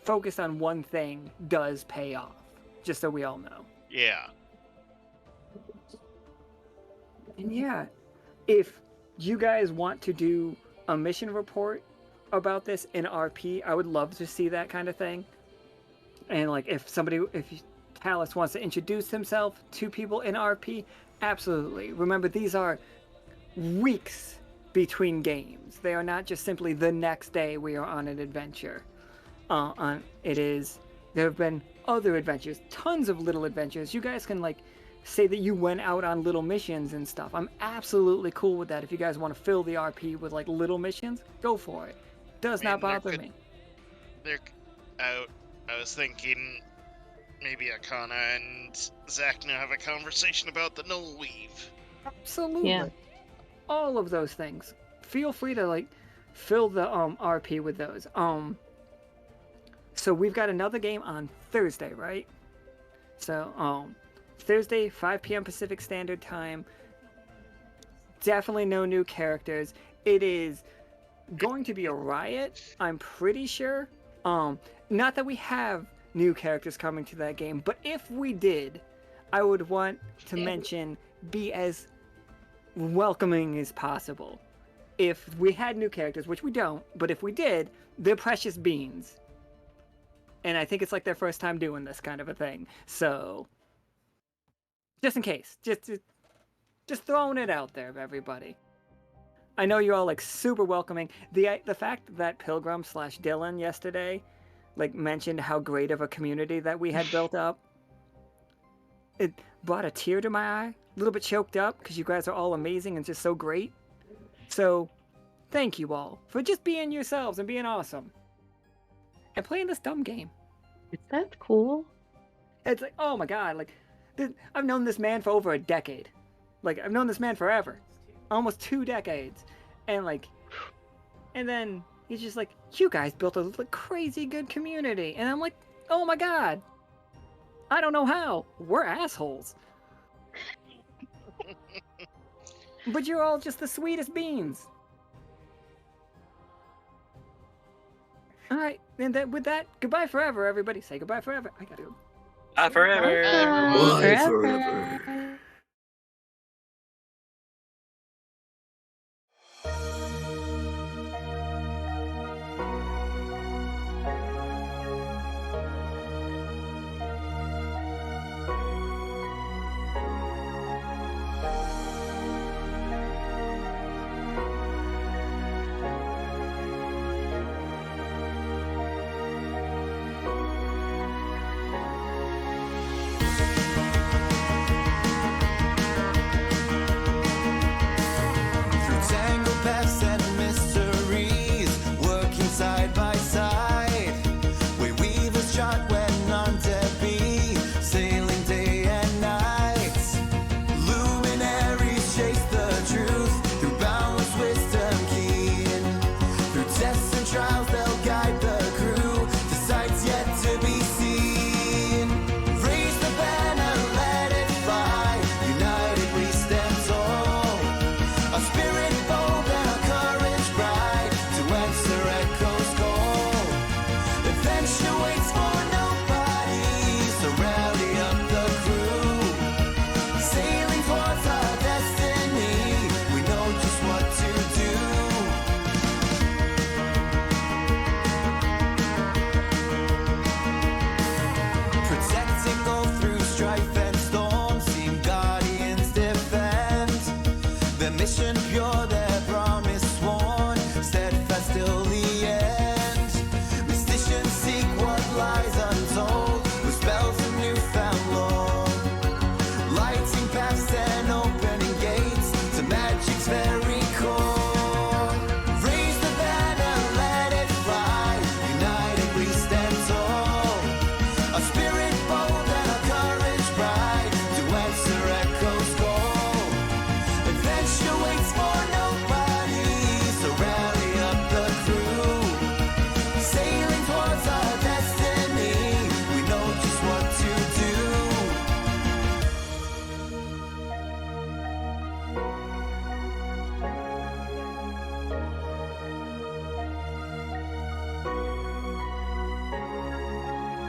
focus on one thing does pay off, just so we all know. Yeah. And yeah, if you guys want to do a mission report about this in RP, I would love to see that kind of thing. And like, if TALUS wants to introduce himself to people in RP, absolutely. Remember, these are weeks between games. They are not just simply the next day we are on an adventure. There have been other adventures, tons of little adventures. You guys can, like, say that you went out on little missions and stuff. I'm absolutely cool with that. If you guys want to fill the RP with, like, little missions, go for it. Does not bother me. I was thinking maybe Akhana and Zachna have a conversation about the null weave. Absolutely. Yeah. All of those things. Feel free to, like, fill the RP with those. So we've got another game on Thursday, right? So Thursday, 5 p.m. Pacific Standard Time. Definitely no new characters. It is going to be a riot, I'm pretty sure. Not that we have new characters coming to that game, but if we did, I would want to mention be as welcoming as possible. If we had new characters, which we don't, but if we did, they're precious beans. And I think it's like their first time doing this kind of a thing. So, just in case, just throwing it out there, everybody. I know you're all, like, super welcoming. The fact that Pilgrim / Dylan yesterday, like, mentioned how great of a community that we had built up, it brought a tear to my eye. A little bit choked up because you guys are all amazing and just so great. So, Thank you all for just being yourselves and being awesome. And playing this dumb game. That's cool. It's like, oh my god, like, I've known this man for over a decade. Like, I've known this man forever. Almost 2 decades. And like, and then he's just like, you guys built a crazy good community. And I'm like, oh my god. I don't know how. We're assholes. But you're all just the sweetest beans. Alright, and then with that, goodbye forever, everybody. Say goodbye forever. I gotta go. Bye forever. Bye forever. Through tangled paths and mysteries, working side by side, we weavers chart when none to be, sailing day and night. Luminaries chase the truth through boundless wisdom keen. Through tests and trials, they'll guide the crew to sights yet to be seen. Raise the banner, let it fly. United we stand tall. Our spirit bold and our courage bright to answer echo's call. Adventure waits for nobody, so rally up the crew. Sailing towards our destiny, we know just what to do. Protecting all through strife and storm, seeing guardians defend. Their mission pure, their promise sworn, steadfast till the end. Mysticians seek what lies untold, with spells of newfound lore. Lighting paths and opening gates to magic's very core. Raise the banner, let it fly. United we stand tall. Our spirit bold and our courage bright to answer echo's call. Adventure waits for nobody, so rally up the crew. Sailing towards our destiny, we know just what to do.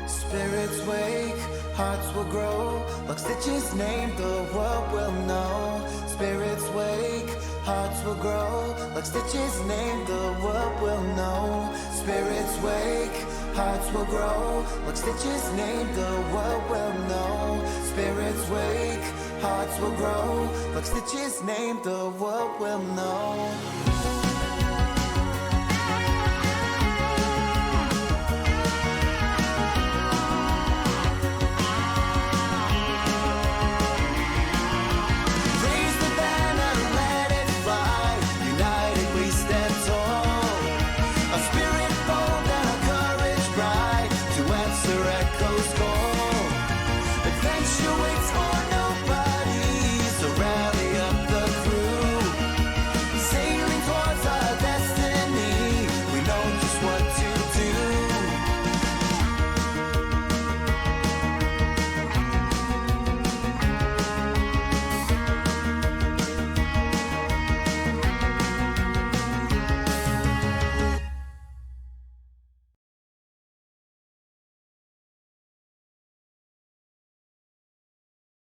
Spirits wake, hearts will grow. Lockstitch's name, the world will know. Spirits wake, hearts will grow. Lockstitch's name, the world will know. Spirits wake, hearts will grow. Lockstitch's name, the world will know. Spirits wake, hearts will grow. Lockstitch's name, the world will know.